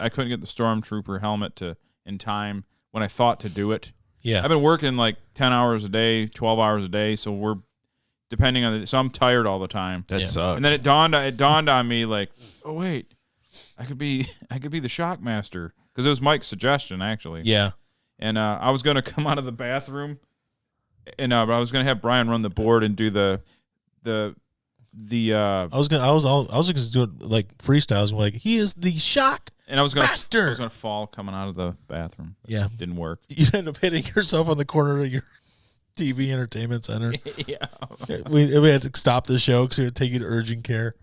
couldn't get the Stormtrooper helmet in time when I thought to do it. Yeah. I've been working like 10 hours a day, 12 hours a day, so we're depending on so I'm tired all the time. That sucks. And then it dawned on me like, oh wait, I could be the Shockmaster because it was Mike's suggestion actually. Yeah. And I was going to come out of the bathroom And but I was gonna have Brian run the board and do the I was gonna do it like freestyles. Like he is the Shockmaster. and I was gonna fall coming out of the bathroom. Yeah, didn't work. You end up hitting yourself on the corner of your TV entertainment center. Yeah, we had to stop the show because we had to take you to urgent care.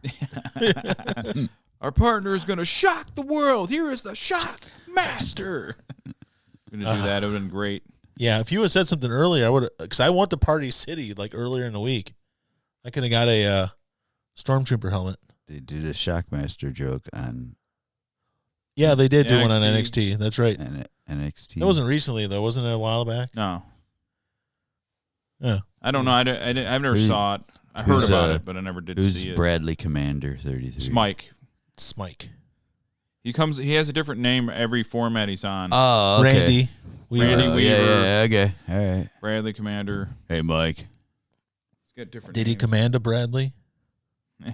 Our partner is gonna shock the world. Here is the Shockmaster. I'm gonna do that. It would have been great. Yeah, if you had said something earlier, I would, because I want the Party City like earlier in the week. I could have got a Stormtrooper helmet. They did a Shockmaster joke on. Yeah, they did do NXT. one on NXT. That's right. NXT. That wasn't recently though, wasn't it? A while back. No. Yeah. I don't know. I never saw it. I heard about it, but I never did see it. Who's Bradley Commander 33? Smike. Smike. He has a different name every format he's on. Oh, okay. Randy. Randy Weaver. Yeah, okay. All right. Bradley Commander. Hey, Mike. He's got different Did he names. command a Bradley? Yeah.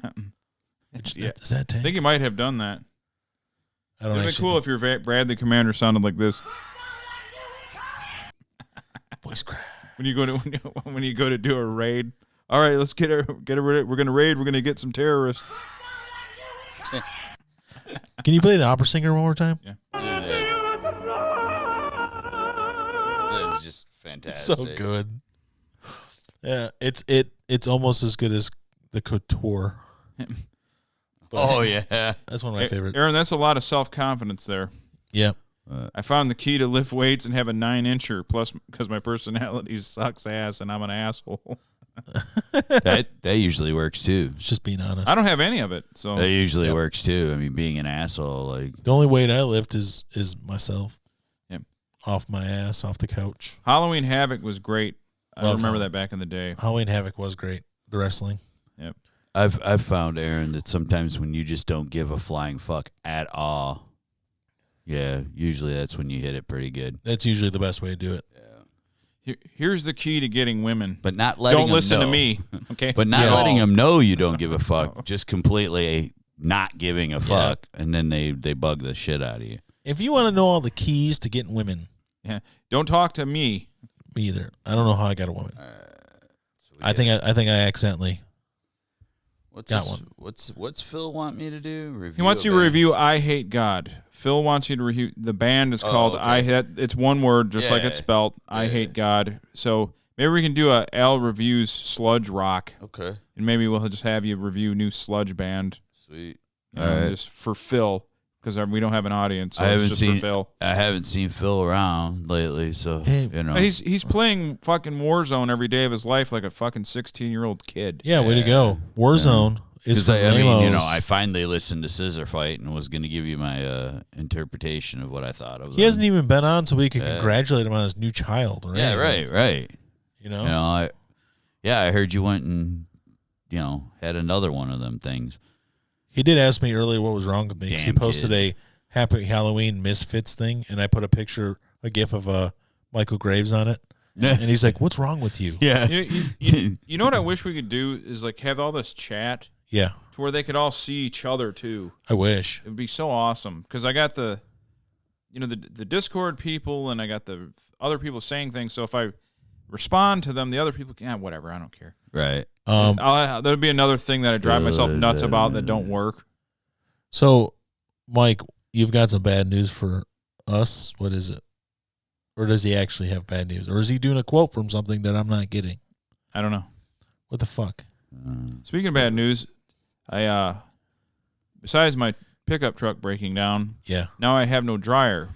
Yeah. Is that I tank? think he might have done that. I don't It would actually be cool if your Bradley Commander sounded like this. voice crack. When you go to do a raid. All right, let's get a we're gonna raid. We're gonna get some terrorists. Can you play the opera singer one more time? Yeah. That's just fantastic. It's so good. Yeah, it's almost as good as the Couture. Oh yeah. That's one of my favorite. Aaron, that's a lot of self-confidence there. Yep. I found the key to lift weights and have a 9-incher. Plus, because my personality sucks ass and I'm an asshole. that usually works too. It's just being honest. I don't have any of it, so That usually works too. I mean, being an asshole, like The only weight I lift is myself. Yep. Off my ass, off the couch. Halloween Havoc was great. I Loved remember Halloween. that back in the day. Halloween Havoc was great. The wrestling. Yep. I've found, Aaron, that sometimes when you just don't give a flying fuck at all, yeah, usually that's when you hit it pretty good. That's usually the best way to do it. Here's the key to getting women. But not letting Don't them listen know. to me, okay? But not Yeah. letting them know you don't give a fuck. Just completely not giving a fuck, and then they bug the shit out of you. If you want to know all the keys to getting women, Yeah. Don't talk to me. me either. I don't know how I got a woman. I think I accidentally. Got one. What's Phil want me to do? Review He wants a you to band? review I Hate God. Phil wants you to review. The band is called okay. I Hate. It's one word, just like Yeah. it's spelled. I Yeah. Hate God. So maybe we can do a Al reviews sludge rock, Okay, and maybe we'll just have you review new sludge band. sweet. You All know, right. just for Phil, because we don't have an audience. So I it's haven't just seen for Phil. I haven't seen Phil around lately, so Hey, you know. He's playing fucking Warzone every day of his life like a fucking 16-year-old kid. Yeah, way to go. Warzone is Because for I mean, you know, lamos. I finally listened to Scissor Fight and was going to give you my interpretation of what I thought of. He hasn't even been on, so we can Yeah. congratulate him on his new child. Or Yeah, anything, right. You know, You know, I heard you went and had another one of them things. he did ask me earlier what was wrong with me. 'Cause he Damn posted kids. a Happy Halloween Misfits thing, and I put a gif of Michael Graves on it, and he's like, "What's wrong with you?" Yeah, You know what I wish we could do is like have all this chat Yeah, to where they could all see each other too. I wish. It would be so awesome because I got the Discord people and I got the other people saying things. So if I respond to them, the other people can whatever. I don't care. right. That'll be another thing that I drive myself nuts about that don't work. So, Mike, you've got some bad news for us. What is it? Or does he actually have bad news? Or is he doing a quote from something that I'm not getting? I don't know. What the fuck? Speaking of bad news, I besides my pickup truck breaking down, Yeah. now I have no dryer.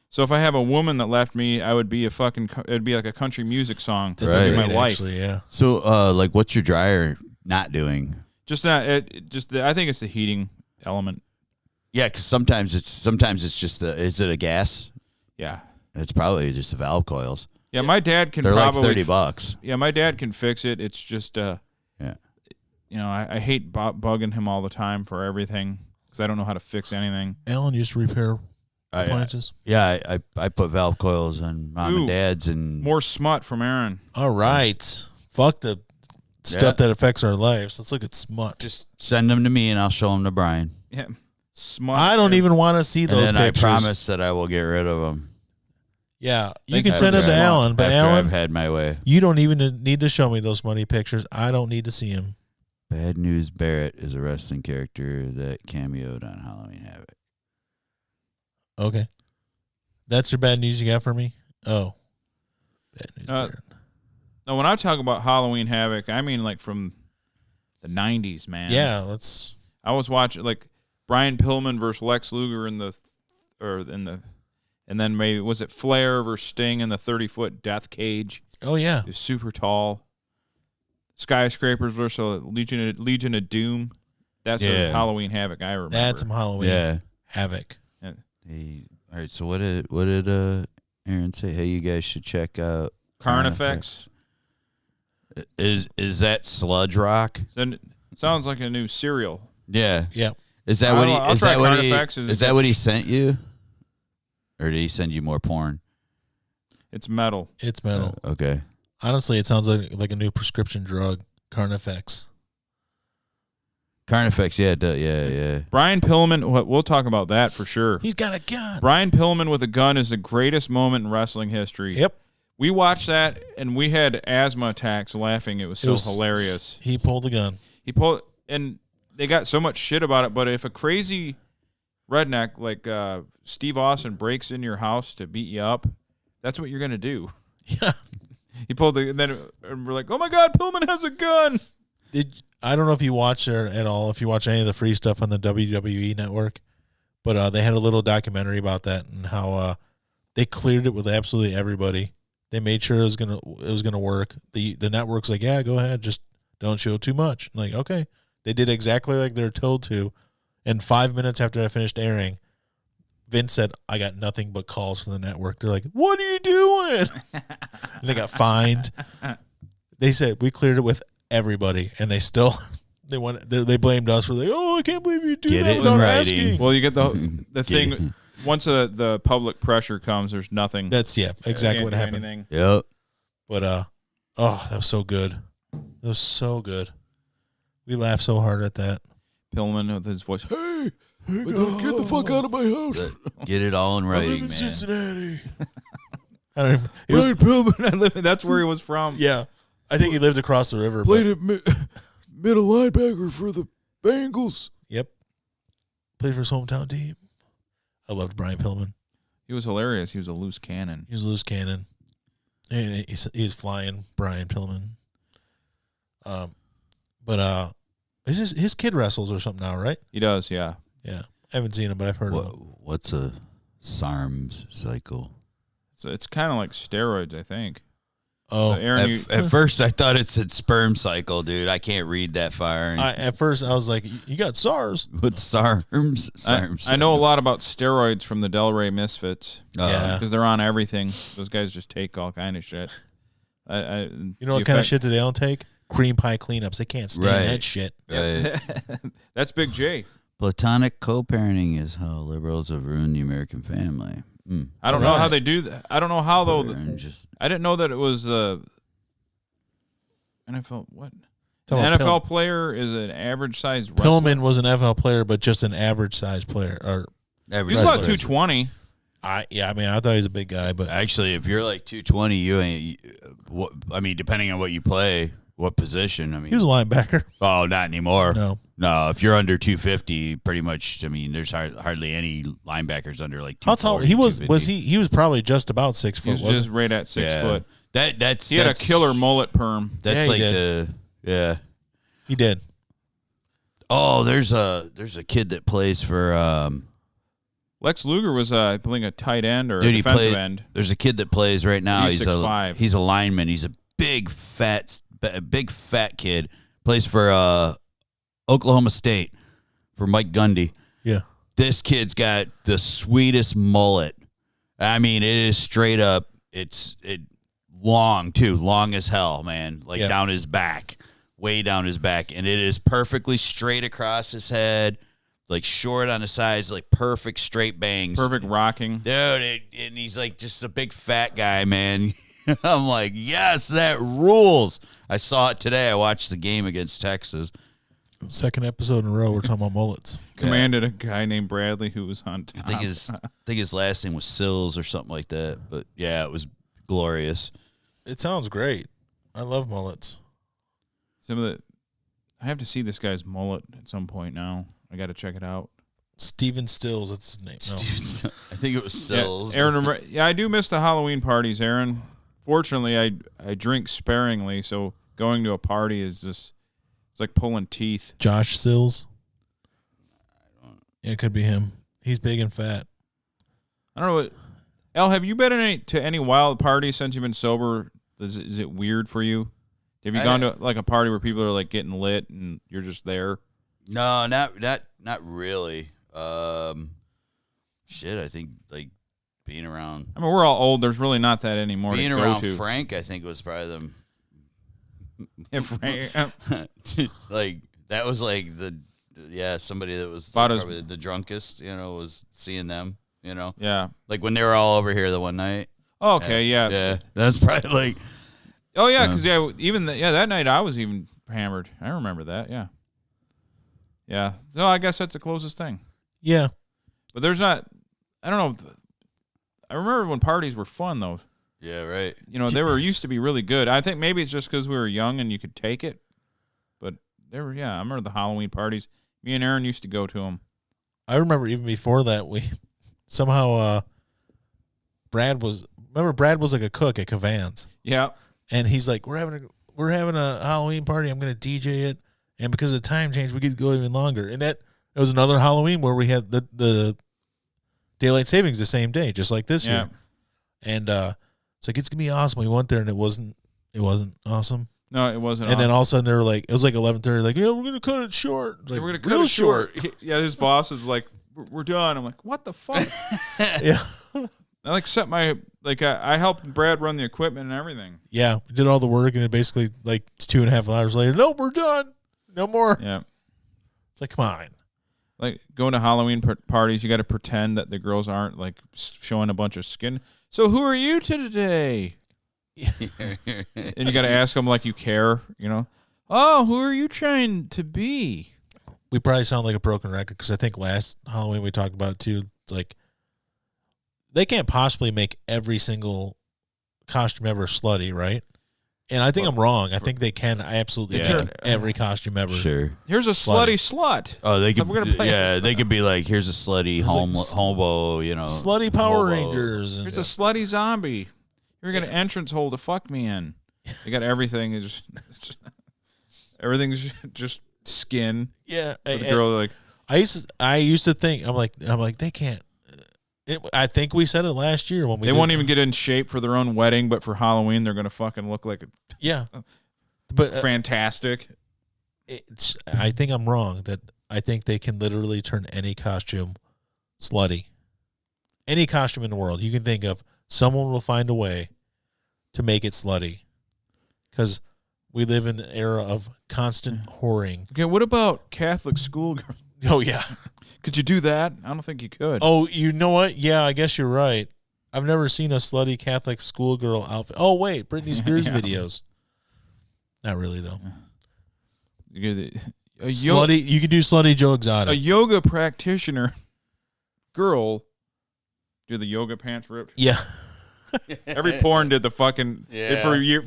So if I have a woman that left me, I would be it'd be like a country music song. That'd That'd be be my great, life. actually, yeah. So, like, what's your dryer not doing? Just that. I think it's the heating element. Yeah, because sometimes it's just is it a gas? Yeah. It's probably just the valve coils. Yeah, my dad can They're probably like $30. Yeah, my dad can fix it. It's just Yeah. I hate bugging him all the time for everything because I don't know how to fix anything. Alan used to repair appliances. Yeah, I put valve coils on mom Ooh, and dad's and More smut from Aaron. All right. Fuck the stuff that affects our lives. Let's look at smut. just send them to me and I'll show them to Brian. Yeah, smut. I don't even want to see And those then pictures. I promise that I will get rid of them. Yeah, you Thank can you. send them to After- Alan, but After I've Alan, had my way. you don't even need to show me those money pictures. I don't need to see them. Bad News Barrett is a wrestling character that cameoed on Halloween Havoc. Okay. That's your bad news you got for me? Oh. Bad news. Barrett. No, when I talk about Halloween Havoc, I mean like from the 90s, man. Yeah, let's. I was watching like Brian Pillman versus Lex Luger and then maybe was it Flair versus Sting in the 30-foot death cage? Oh, yeah. He was super tall. Skyscrapers versus Legion of Doom. That's a Halloween Havoc I remember. That's some Halloween Havoc. Yeah. Hey, all right. So what did Aaron say? Hey, you guys should check out Carnifex. Is that Sludge Rock? Sounds like a new cereal. Yeah. Yeah. Is that what he? I'll Is try that what he? Carnifex. Is that what he sent you? Or did he send you more porn? It's metal. It's metal. Okay. Honestly, it sounds like a new prescription drug, Carnifex. Carnifex, yeah. Brian Pillman, we'll talk about that for sure. He's got a gun. Brian Pillman with a gun is the greatest moment in wrestling history. Yep. We watched that, and we had asthma attacks laughing. It was hilarious. He pulled the gun. And they got so much shit about it, but if a crazy redneck like Steve Austin breaks in your house to beat you up, that's what you're going to do. Yeah. He pulled and we're like, oh my God, Pillman has a gun. I don't know if you watch there at all, if you watch any of the free stuff on the WWE network, but they had a little documentary about that and how they cleared it with absolutely everybody. They made sure it was gonna work. The network's like, yeah, go ahead, just don't show too much. I'm like, okay. They did exactly like they're told to. And 5 minutes after I finished airing, Vince said, I got nothing but calls from the network. They're like, what are you doing? And they got fined. They said, we cleared it with everybody. And they still, they blamed us for like, oh, I can't believe you do that without asking. Well, you get the thing, once the public pressure comes, there's nothing. That's, exactly what happened. Anything. Yep. But, that was so good. It was so good. We laughed so hard at that. Pillman with his voice, hey, get the fuck out of my house. Get it all in writing, man. Cincinnati. That's where he was from. Yeah. I think he lived across the river. Played at middle linebacker for the Bengals. Yep. Played for his hometown team. I loved Brian Pillman. He was hilarious. He was a loose cannon. He was a loose cannon. And he's flying Brian Pillman. But his kid wrestles or something now, right? He does, yeah. Yeah. I haven't seen him, but I've heard of him. What's a SARMs cycle? So it's kind of like steroids, I think. Oh, so Aaron, at first I thought it said sperm cycle, dude. I can't read that far. At first I was like, you got SARS. What's SARMs? I know a lot about steroids from the Delray Misfits. Yeah. Because they're on everything. Those guys just take all kind of shit. You know what kind of shit do they don't take? Cream pie cleanups. They can't stand that shit. That's Big J. Platonic co-parenting is how liberals have ruined the American family. I don't know how they do that. I don't know how, though. I didn't know that it was NFL. What? An NFL player is an average-sized wrestler. Pillman was an NFL player, but just an average-sized player. He's about 220. I thought he was a big guy, but actually, if you're like 220, you ain't. Depending on what you play, what position? He was a linebacker. Oh, not anymore. No. If you're under 250, pretty much. There's hardly any linebackers under like 240. How tall he was? Was he? He was probably just about 6 foot. He was just right at 6 foot. He had a killer mullet perm. That's He did. Oh, there's a kid that plays for. Lex Luger was, I believe, a tight end or a defensive end. There's a kid that plays right now. He's 6'5". He's a lineman. He's a big fat kid. Plays for Oklahoma State for Mike Gundy. Yeah. This kid's got the sweetest mullet. It is straight up. It's long too, long as hell, man. Down his back, way down his back, and it is perfectly straight across his head. Like short on the sides, like perfect straight bangs. Perfect rocking. Dude, and he's like just a big fat guy, man. I'm like, yes, that rules. I saw it today. I watched the game against Texas. Second episode in a row, we're talking about mullets. Commanded a guy named Bradley who was on top. I think his last name was Sills or something like that. But yeah, it was glorious. It sounds great. I love mullets. I have to see this guy's mullet at some point now. I got to check it out. Steven Stills, that's his name. I think it was Sills. Yeah, Aaron, I do miss the Halloween parties, Aaron. Fortunately, I drink sparingly, so going to a party is just it's like pulling teeth. Josh Sills. Yeah, it could be him. He's big and fat. I don't know what. Al, have you been to any wild parties since you've been sober? Is it weird for you? Have you gone to like a party where people are like getting lit and you're just there? No, not really. Shit, I think like being around. I mean, we're all old. There's really not that anymore. Being to go around to. Frank, I think was probably the. Yeah, Frank, like that was like somebody that was About probably the drunkest. Was seeing them. Yeah, like when they were all over here the one night. Oh, okay, yeah, that's probably like. Oh yeah, because that night I was even hammered. I remember that. Yeah. So I guess that's the closest thing. Yeah, but there's not. I don't know. I remember when parties were fun though. Yeah, right. They were used to be really good. I think maybe it's just because we were young and you could take it. But they were. Yeah, I remember the Halloween parties. Me and Aaron used to go to them. I remember even before that we somehow Brad was like a cook at Cavan's. Yeah. And he's like, we're having a Halloween party. I'm going to DJ it, and because of the time change, we could go even longer. And it was another Halloween where we had the daylight savings the same day, just like this year. And it's like it's gonna be awesome. We went there, and it wasn't awesome. No, it wasn't. And then all of a sudden, they were like, it was like 11:30. Like, yeah, we're gonna cut it short. Like, we're gonna cut it short. Yeah, his boss is like, we're done. I'm like, what the fuck? Yeah. I set my I helped Brad run the equipment and everything. Yeah, we did all the work, and it basically like 2.5 hours later. No, we're done. No more. Yeah, it's like, come on. Like going to Halloween parties, you got to pretend that the girls aren't like showing a bunch of skin. So who are you today? And you got to ask them like you care. Oh, who are you trying to be? We probably sound like a broken record because I think last Halloween we talked about it too. It's like, they can't possibly make every single costume ever slutty, right? And I think I'm wrong. I think they can absolutely make every costume ever. Sure. Here's a slutty slut. Oh, they could. We're gonna play they could be like, here's a slutty hobo. Slutty Power Rangers. Here's a slutty zombie. You're gonna entrance hole to fuck me in. They got everything. It's just everything's just skin. Yeah. The girl like. I used to think I'm like they can't. I think we said it last year when we. They won't even get in shape for their own wedding, but for Halloween they're gonna fucking look like but fantastic. I think I'm wrong. That I think they can literally turn any costume slutty. Any costume in the world you can think of, someone will find a way to make it slutty. Because we live in an era of constant whoring. Okay, what about Catholic schoolgirls? Oh yeah. Could you do that? I don't think you could. Oh, you know what? Yeah, I guess you're right. I've never seen a slutty Catholic schoolgirl outfit. Oh, wait, Britney Spears videos. Not really, though. You could do slutty Joe Exotic. A yoga practitioner girl do the yoga pants rip. Yeah. Every porn did the fucking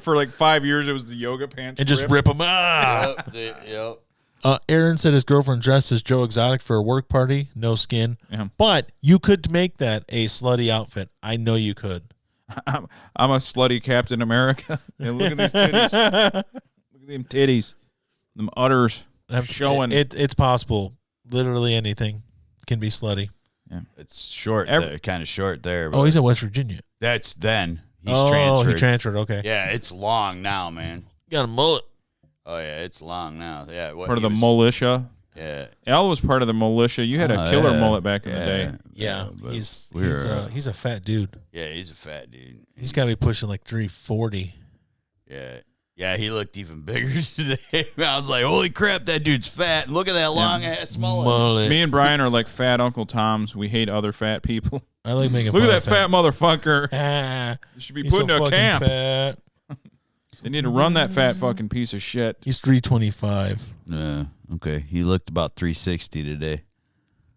for like 5 years it was the yoga pants and just rip them. Yep. Aaron said his girlfriend dressed as Joe Exotic for a work party, no skin. Yeah. But you could make that a slutty outfit. I know you could. I'm a slutty Captain America. Yeah, look at these titties. Look at them titties. Them udders showing. It's possible. Literally anything can be slutty. Yeah. It's short, kind of short there. Oh, he's in West Virginia. That's then. He's transferred. Oh, he transferred. Okay. Yeah, it's long now, man. Got a mullet. Oh, yeah, it's long now. Yeah, part of the militia. Yeah. Al was part of the militia. You had a killer mullet back in the day. Yeah, he's a fat dude. Yeah, he's a fat dude. He's got to be pushing like 340. Yeah. Yeah, he looked even bigger today. I was like, holy crap, that dude's fat. Look at that long-ass mullet. Me and Brian are like fat Uncle Toms. We hate other fat people. I like making Look at that fat motherfucker. You should be put in a camp. Fat. They need to run that fat fucking piece of shit. He's 325. Okay. He looked about 360 today.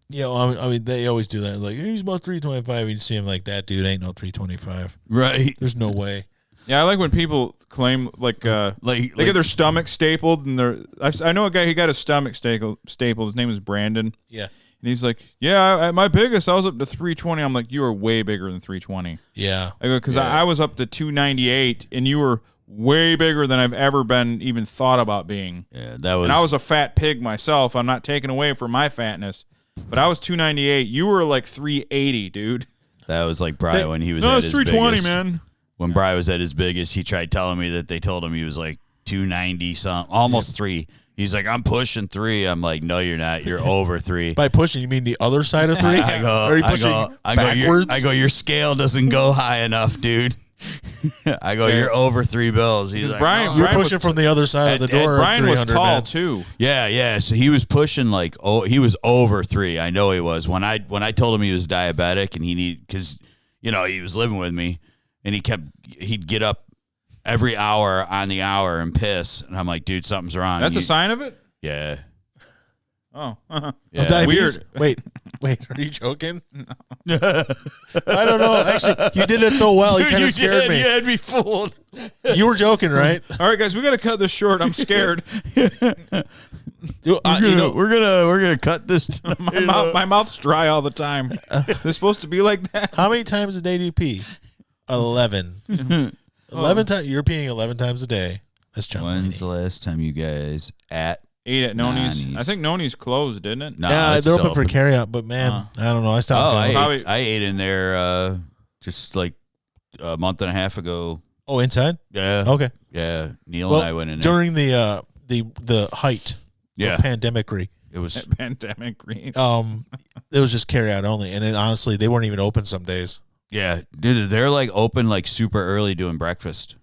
Yeah, well, I mean, they always do that. Like, he's about 325. You see him like, that dude ain't no 325. Right. There's no way. Yeah, I like when people claim they get their stomach stapled, and I know a guy who got his stomach stapled. His name is Brandon. Yeah. And he's like, yeah, at my biggest, I was up to 320. I'm like, you are way bigger than 320. Yeah. I go, because I was up to 298, and you were way bigger than I've ever been even thought about being. Yeah, that was. And I was a fat pig myself. I'm not taking away from my fatness, but I was 298. You were like 380, dude. That was like Bri when he was at his 320, biggest. man. When Bri was at his biggest, he tried telling me that they told him he was like 290 something, almost 3. He's like, I'm pushing 3. I'm like, no, you're not. You're over 3. By pushing, you mean the other side of 3? I go, Or are you pushing backwards? I go, your scale doesn't go high enough, dude. I go, you're over 3 bills. He's like, Brian, You're Brian pushing from the other side of the door. Brian was 300, tall man. too. yeah. So he was pushing he was over 3. I know he was. When I told him he was diabetic and because he was living with me, and he'd get up every hour on the hour and piss, and I'm like, dude, something's wrong. That's a sign of it? Yeah. Oh. Yeah. Diabetes? Weird. Wait, are you joking? No. I don't know. Actually, you did it so well. Dude, you kind of scared me. You had me fooled. You were joking, right? All right, guys, we got to cut this short. I'm scared. Dude, we're gonna cut this. My mouth's dry all the time. They're supposed to be like that. How many times a day do you pee? 11. 11 times. You're peeing 11 times a day. That's John. When's the last time you guys ate at Noni's? Noni's? I think Noni's closed, didn't it? No, Yeah, it's they're still open for carryout, but man, I don't know. I stopped. going. I ate in there just like a month and a half ago. Oh, inside? Yeah. Okay. Yeah. Neil and I went in there. During the height of pandemic-ry. It was pandemic. It was just carryout only, and then honestly, they weren't even open some days. Yeah, dude, they're like open like super early doing breakfast,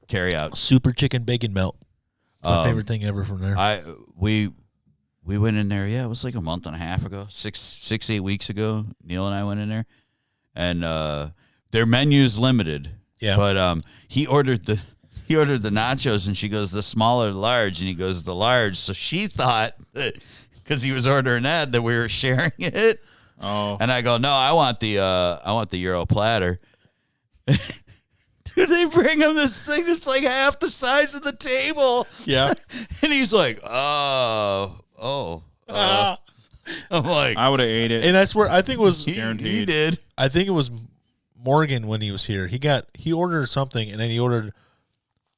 carry out. Super chicken bacon melt. My favorite thing ever from there. We went in there. Yeah, it was like a month and a half ago, 8 weeks ago. Neil and I went in there, and their menu's limited. Yeah, but he ordered the nachos, and she goes, the small or the large, and he goes, the large. So she thought that because he was ordering that we were sharing it. Oh, and I go, no, I want the Euro platter. Dude, they bring him this thing that's like half the size of the table. Yeah, and he's like, I'm like, I would have ate it. And I swear, I think it was guaranteed. He did. I think it was Morgan when he was here. He ordered something, and then he ordered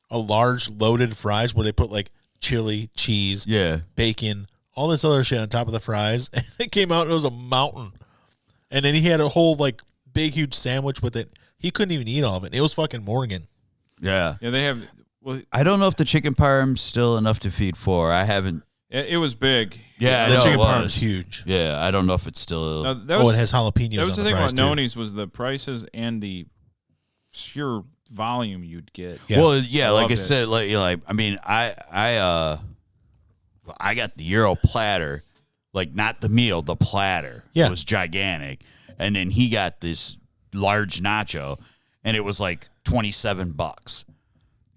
a large loaded fries where they put like chili, cheese, bacon, all this other shit on top of the fries, and it came out and it was a mountain. And then he had a whole like big huge sandwich with it. He couldn't even eat all of it. It was fucking Morgan. Yeah. Yeah, they have. Well, I don't know if the chicken parm's still enough to feed 4. I haven't. It was big. Yeah, the chicken parm's huge. Yeah, I don't know if it's still. It has jalapenos. That was on the thing fries about Noni's was the prices and the sheer volume you'd get. Yeah. Well, yeah, like I Loved it. said, I mean, I got the Euro platter, like not the meal, the platter. Yeah. It was gigantic, and then he got this large nacho, and it was like $27.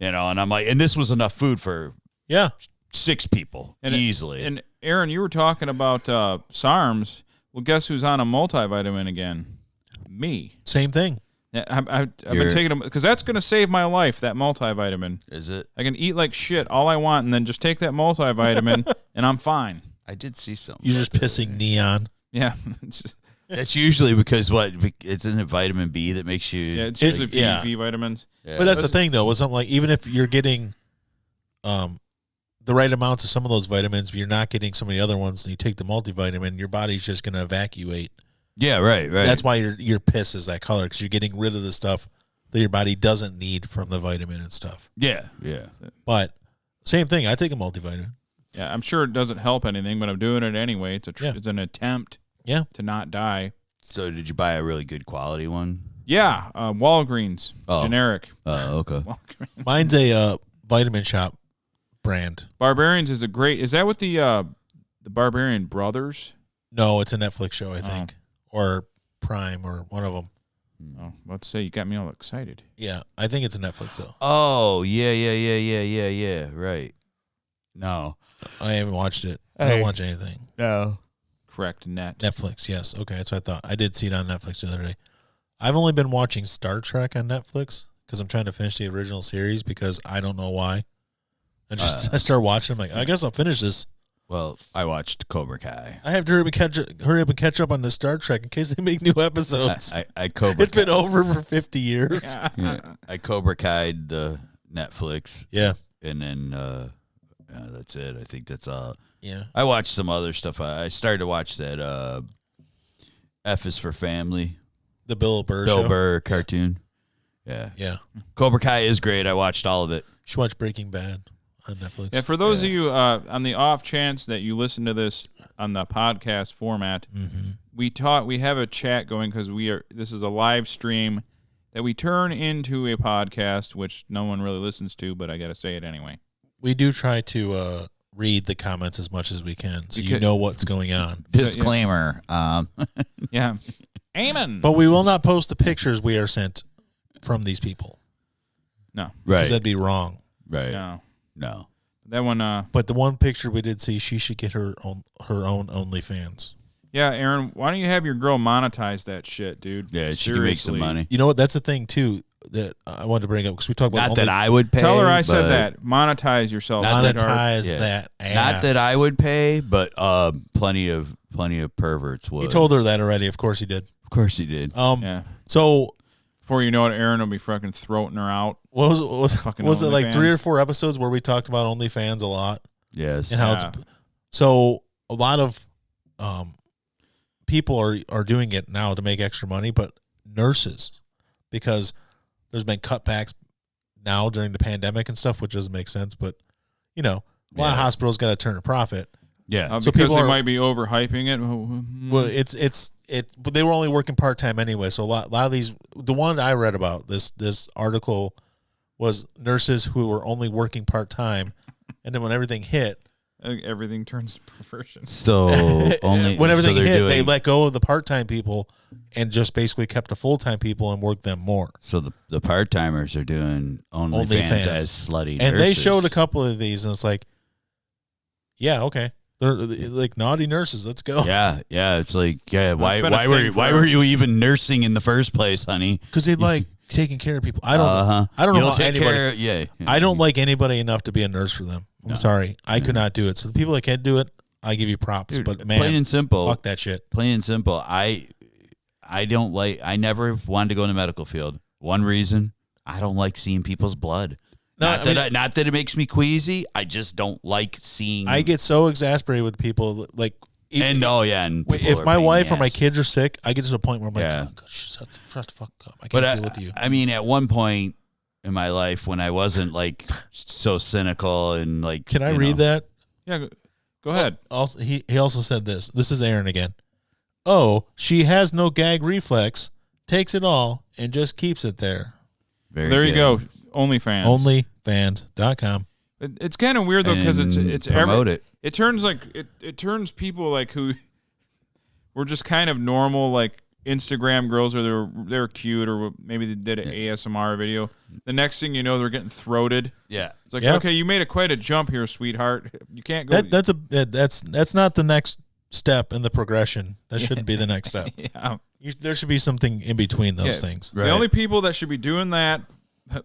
And I'm like, and this was enough food for 6 people easily. And Aaron, you were talking about SARMs. Well, guess who's on a multivitamin again? Me. Same thing. Yeah, I've been taking them because that's going to save my life. That multivitamin. Is it? I can eat like shit all I want, and then just take that multivitamin, and I'm fine. I did see something. You're just pissing neon. Yeah, it's just, That's usually because it's in a vitamin B that makes you. yeah, it's usually B vitamins. Yeah. But that's the thing, though. With something like, even if you're getting the right amounts of some of those vitamins, but you're not getting some of the other ones, and you take the multivitamin, your body's just going to evacuate. Yeah, right. That's why your piss is that color, because you're getting rid of the stuff that your body doesn't need from the vitamin and stuff. Yeah. But same thing. I take a multivitamin. Yeah, I'm sure it doesn't help anything, but I'm doing it anyway. It's an attempt. Yeah. To not die. So did you buy a really good quality one? Yeah, Walgreens, generic. Oh, okay. Walgreens. Mine's a Vitamin Shop brand. Barbarians is a great. Is that what the Barbarian Brothers? No, it's a Netflix show, I think, or Prime, or one of them. Oh, let's say you got me all excited. Yeah, I think it's a Netflix though. Oh, yeah. Right. No. I haven't watched it. I don't watch anything. No. Correct, net. Netflix, yes. Okay, that's what I thought. I did see it on Netflix the other day. I've only been watching Star Trek on Netflix because I'm trying to finish the original series because I don't know why. I start watching. I'm like, I guess I'll finish this. Well, I watched Cobra Kai. I have to hurry up and catch up on the Star Trek in case they make new episodes. I Cobra It's been over for 50 years. Yeah. I Cobra Kai'd the Netflix. Yeah. And then that's it. I think that's all. Yeah. I watched some other stuff. I started to watch that F is for Family. The Bill Burr Bill show. Burr cartoon. Yeah. Yeah. Cobra Kai is great. I watched all of it. You should watch Breaking Bad on Netflix. Yeah, for those of you on the off chance that you listen to this on the podcast format, we have a chat going because this is a live stream that we turn into a podcast, which no one really listens to, but I got to say it anyway. We do try to read the comments as much as we can so you know what's going on. Disclaimer. Yeah. Amen. But we will not post the pictures we are sent from these people. No. Right. Because that'd be wrong. Right. No. That one. But the one picture we did see, she should get her own OnlyFans. Yeah, Aaron, why don't you have your girl monetize that shit, dude? Yeah, she can make some money. You know what? That's the thing, too, that I wanted to bring up because we talked about Not that I would pay. Tell her I said that. Monetize yourself. Monetize that ass. Not that I would pay, but plenty of perverts would. He told her that already. Of course he did. Of course he did. Yeah. So before you know it, Aaron will be fucking throating her out. What was it like OnlyFans. 3 or 4 episodes where we talked about OnlyFans a lot? Yes. And how it's so a lot of people are doing it now to make extra money, but nurses, because there's been cutbacks now during the pandemic and stuff, which doesn't make sense. But a lot of hospitals got to turn a profit. Yeah. So because they might be overhyping it. Well, but they were only working part time anyway. So a lot of these, the one I read about this article was nurses who were only working part time, and then when everything hit, everything turns to perversion. So only when everything hit, they doing, let go of the part time people and just basically kept the full time people and worked them more. So the part timers are doing OnlyFans as slutty and nurses. they showed a couple of these, and it's like, yeah, okay. They're like naughty nurses. Let's go. Yeah. It's like, why were you even nursing in the first place, honey? Because they like taking care of people. I don't know how anybody. I don't like anybody enough to be a nurse for them. I'm sorry, I could not do it. So the people that can do it, I give you props. Dude, but man, plain and simple, fuck that shit. Plain and simple. I don't like. I never wanted to go in the medical field. One reason, I don't like seeing people's blood. Not that it makes me queasy. I just don't like seeing. I get so exasperated with people like. And if my wife or my kids are sick, I get to the point where I'm like, oh, God, shut the fuck up. I can't deal with you. I mean, at one point in my life when I wasn't like so cynical and like. Can I read that? Yeah, go ahead. Also, he also said this. This is Aaron again. Oh, she has no gag reflex, takes it all, and just keeps it there. There you go. OnlyFans. OnlyFans.com. It's kind of weird though because it's promote it. It turns like it turns people like who were just kind of normal like Instagram girls, or they're cute, or maybe they did an ASMR video. The next thing you know, they're getting throated. Yeah, it's like okay, you made quite a jump here, sweetheart. You can't go. That's not the next step in the progression. That shouldn't be the next step. Yeah, there should be something in between those things. Right. The only people that should be doing that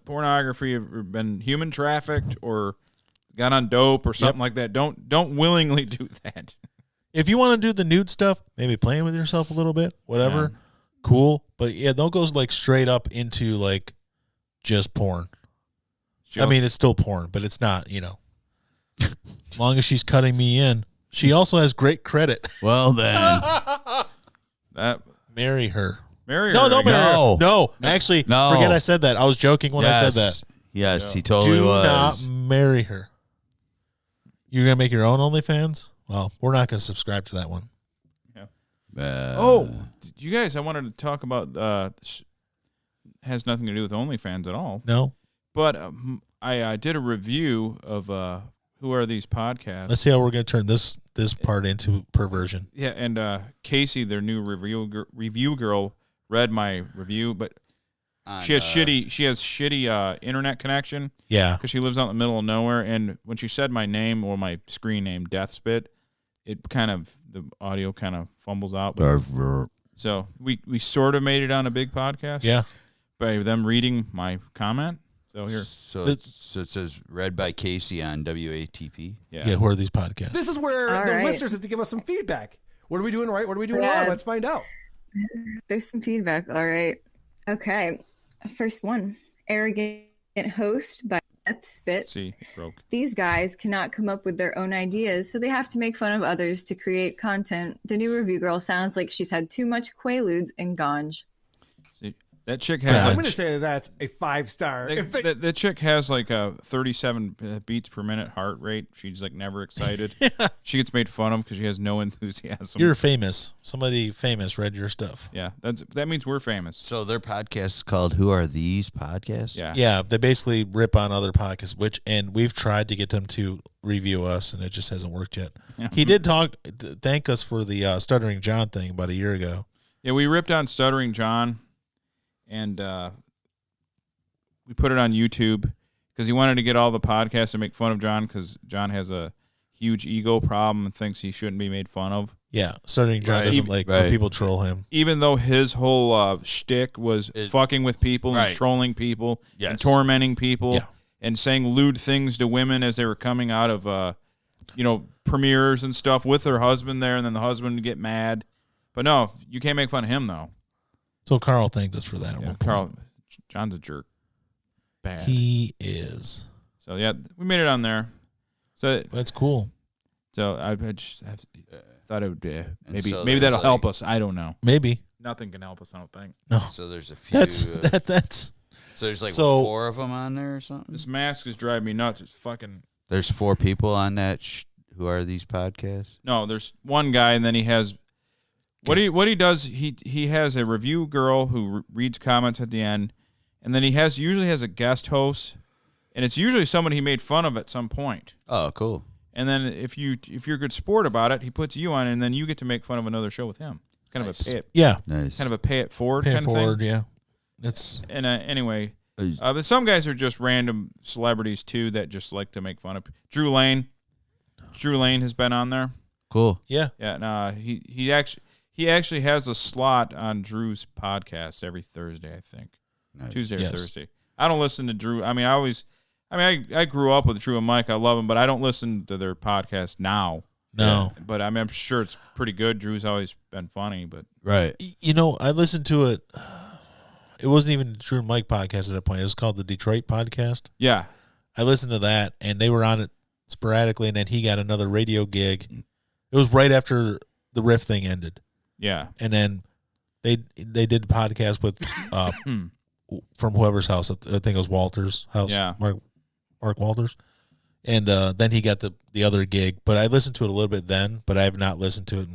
pornography have been human trafficked or got on dope or something like that. Don't willingly do that. If you want to do the nude stuff, maybe playing with yourself a little bit, whatever, cool. But yeah, don't go like straight up into like just porn. I mean, it's still porn, but it's not, As long as she's cutting me in. She also has great credit. Well then. Marry her. Marry her. No, don't marry her. No, actually, no. Forget I said that. I was joking when I said that. Yes, he totally was. Do not marry her. You're going to make your own OnlyFans? Well, we're not going to subscribe to that one. Yeah. You guys, I wanted to talk about, has nothing to do with OnlyFans at all. No. But I did a review of Who Are These Podcasts. Let's see how we're going to turn this part into perversion. Yeah, and Casey, their new review girl, read my review, but she has shitty internet connection. Yeah. Because she lives out in the middle of nowhere, and when she said my name or my screen name, Deathspit, the audio kind of fumbles out. But, so we sort of made it on a big podcast. Yeah. By them reading my comment. So here. So it says read by Casey on WATP. Yeah. Who are these podcasts? This is where the listeners have to give us some feedback. What are we doing right? What are we doing wrong? Let's find out. There's some feedback. All right. Okay. First one. Arrogant host by Deathspit. See, it broke. These guys cannot come up with their own ideas, so they have to make fun of others to create content. The new review girl sounds like she's had too much Quaaludes and ganj. See, that chick has I'm going to say that's a 5-star. The chick has like a 37 beats per minute heart rate. She's like never excited. She gets made fun of because she has no enthusiasm. You're famous. Somebody famous read your stuff. Yeah, that means we're famous. So their podcast is called Who Are These Podcasts? Yeah. Yeah, they basically rip on other podcasts, and we've tried to get them to review us, and it just hasn't worked yet. Yeah. He did thank us for the Stuttering John thing about a year ago. Yeah, we ripped on Stuttering John, and we put it on YouTube because he wanted to get all the podcasts to make fun of John because John has a huge ego problem and thinks he shouldn't be made fun of. Yeah, Stuttering John doesn't like when people troll him. Even though his whole shtick was fucking with people and trolling people and tormenting people and saying lewd things to women as they were coming out of, premieres and stuff with their husband there, and then the husband would get mad. But no, you can't make fun of him, though. So Carl thanked us for that. At one point. Carl, John's a jerk. Bad. He is. So, yeah, we made it on there. So that's cool. So I thought it would be maybe that'll help us. I don't know. Maybe nothing can help us. I don't think. No. So there's a few. That's. So there's like 4 of them on there or something. This mask is driving me nuts. It's fucking. There's 4 people on that. Who are these podcasts? No, there's one guy, and then he has. What he does, he has a review girl who reads comments at the end, and then he usually has a guest host, and it's usually someone he made fun of at some point. Oh, cool. And then if you're a good sport about it, he puts you on, and then you get to make fun of another show with him. It's kind of a pay it. Yeah. Nice. Kind of a pay it forward Pay it kind forward, of thing. yeah. It's anyway. But some guys are just random celebrities too that just like to make fun of. Drew Lane has been on there. Cool. Yeah. Yeah. No, he actually has a slot on Drew's podcast every Thursday, I think. Nice. Tuesday or Thursday. I don't listen to Drew. I grew up with Drew and Mike. I love them, but I don't listen to their podcast now. No. Yeah, but I'm sure it's pretty good. Drew's always been funny, but right. I listened to it. It wasn't even the Drew and Mike podcast at that point. It was called the Detroit podcast. Yeah. I listened to that, and they were on it sporadically, and then he got another radio gig. It was right after the Riff thing ended. Yeah. And then they did the podcast with from whoever's house. I think it was Walter's house. Yeah. Mark Walters. And then he got the other gig. But I listened to it a little bit then, but I have not listened to it.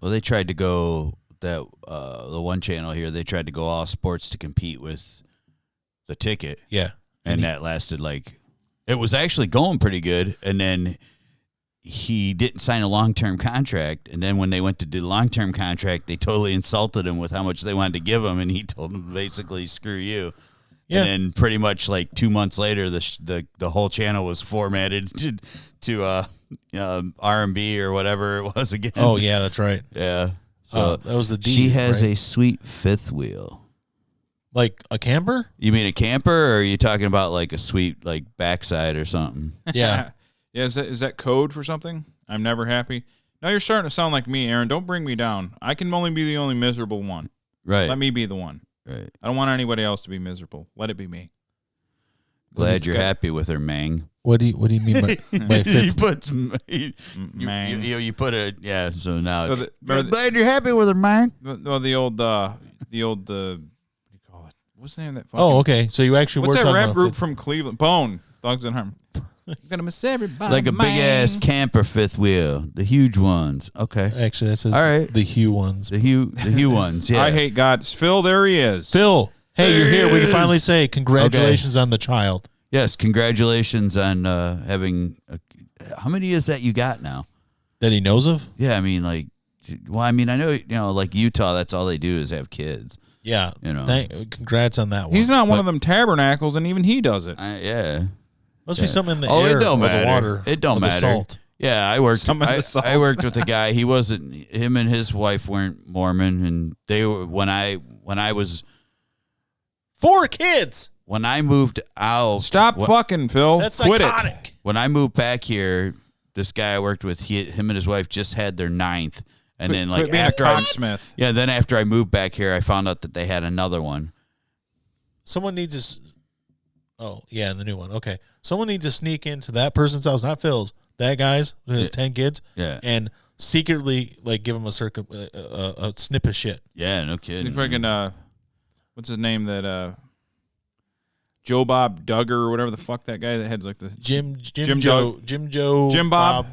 Well, they tried to go that the one channel here. They tried to go all sports to compete with the ticket. Yeah. And that lasted it was actually going pretty good. And then he didn't sign a long-term contract. And then when they went to do the long-term contract, they totally insulted him with how much they wanted to give him. And he told them basically, screw you. Yeah. And then pretty much 2 months later, the whole channel was formatted to R&B or whatever it was again. Oh, yeah, that's right. Yeah. So that was the D. She has a sweet fifth wheel. Like a camper? You mean a camper, or are you talking about a sweet backside or something? Yeah. Yeah, is that code for something? I'm never happy. Now you're starting to sound like me, Aaron. Don't bring me down. I can only be the only miserable one. Right. Let me be the one. Right. I don't want anybody else to be miserable. Let it be me. Glad you're happy with her, Mang. What do you mean by fifth? You put Mang. You put a so now it's So glad you're happy with her, Mang. Well, the old what do you call it? What's the name of that? Oh, okay. So you actually what's were that talking rap about group fifth. from Cleveland? Bone Thugs and Harmony. Gonna miss everybody. Like a big ass camper fifth wheel, the huge ones. Okay. Actually, that says all right. The Hue ones. The Hue ones. Yeah. I hate God. Phil, there he is. Phil, hey, you're here. We can finally say congratulations on the child. Yes, congratulations on having. How many is that you got now? That he knows of? Yeah, I mean Well, I mean, I know, like Utah, that's all they do is have kids. Yeah. You know. Congrats on that one. He's not one of them tabernacles, and even he does it. Yeah. Must be something in the Oh, air it don't or matter. the water. It don't or the matter. salt. Yeah, I worked. I worked with a guy. He wasn't. Him and his wife weren't Mormon, and they were when I was 4 kids. When I moved out. Stop fucking, Phil. That's Quit psychotic. it. When I moved back here, this guy I worked with, him and his wife just had their 9th, and then like Quit being after a cocksmith. yeah, then after I moved back here, I found out that they had another one. Someone needs to. Oh yeah, the new one. Okay, someone needs to sneak into that person's house, not Phil's. That guy's who has 10 kids. Yeah. And secretly like give him a snip of shit. Yeah, no kidding. Freaking what's his name? That Joe Bob Duggar or whatever the fuck that guy that had like the Jim Bob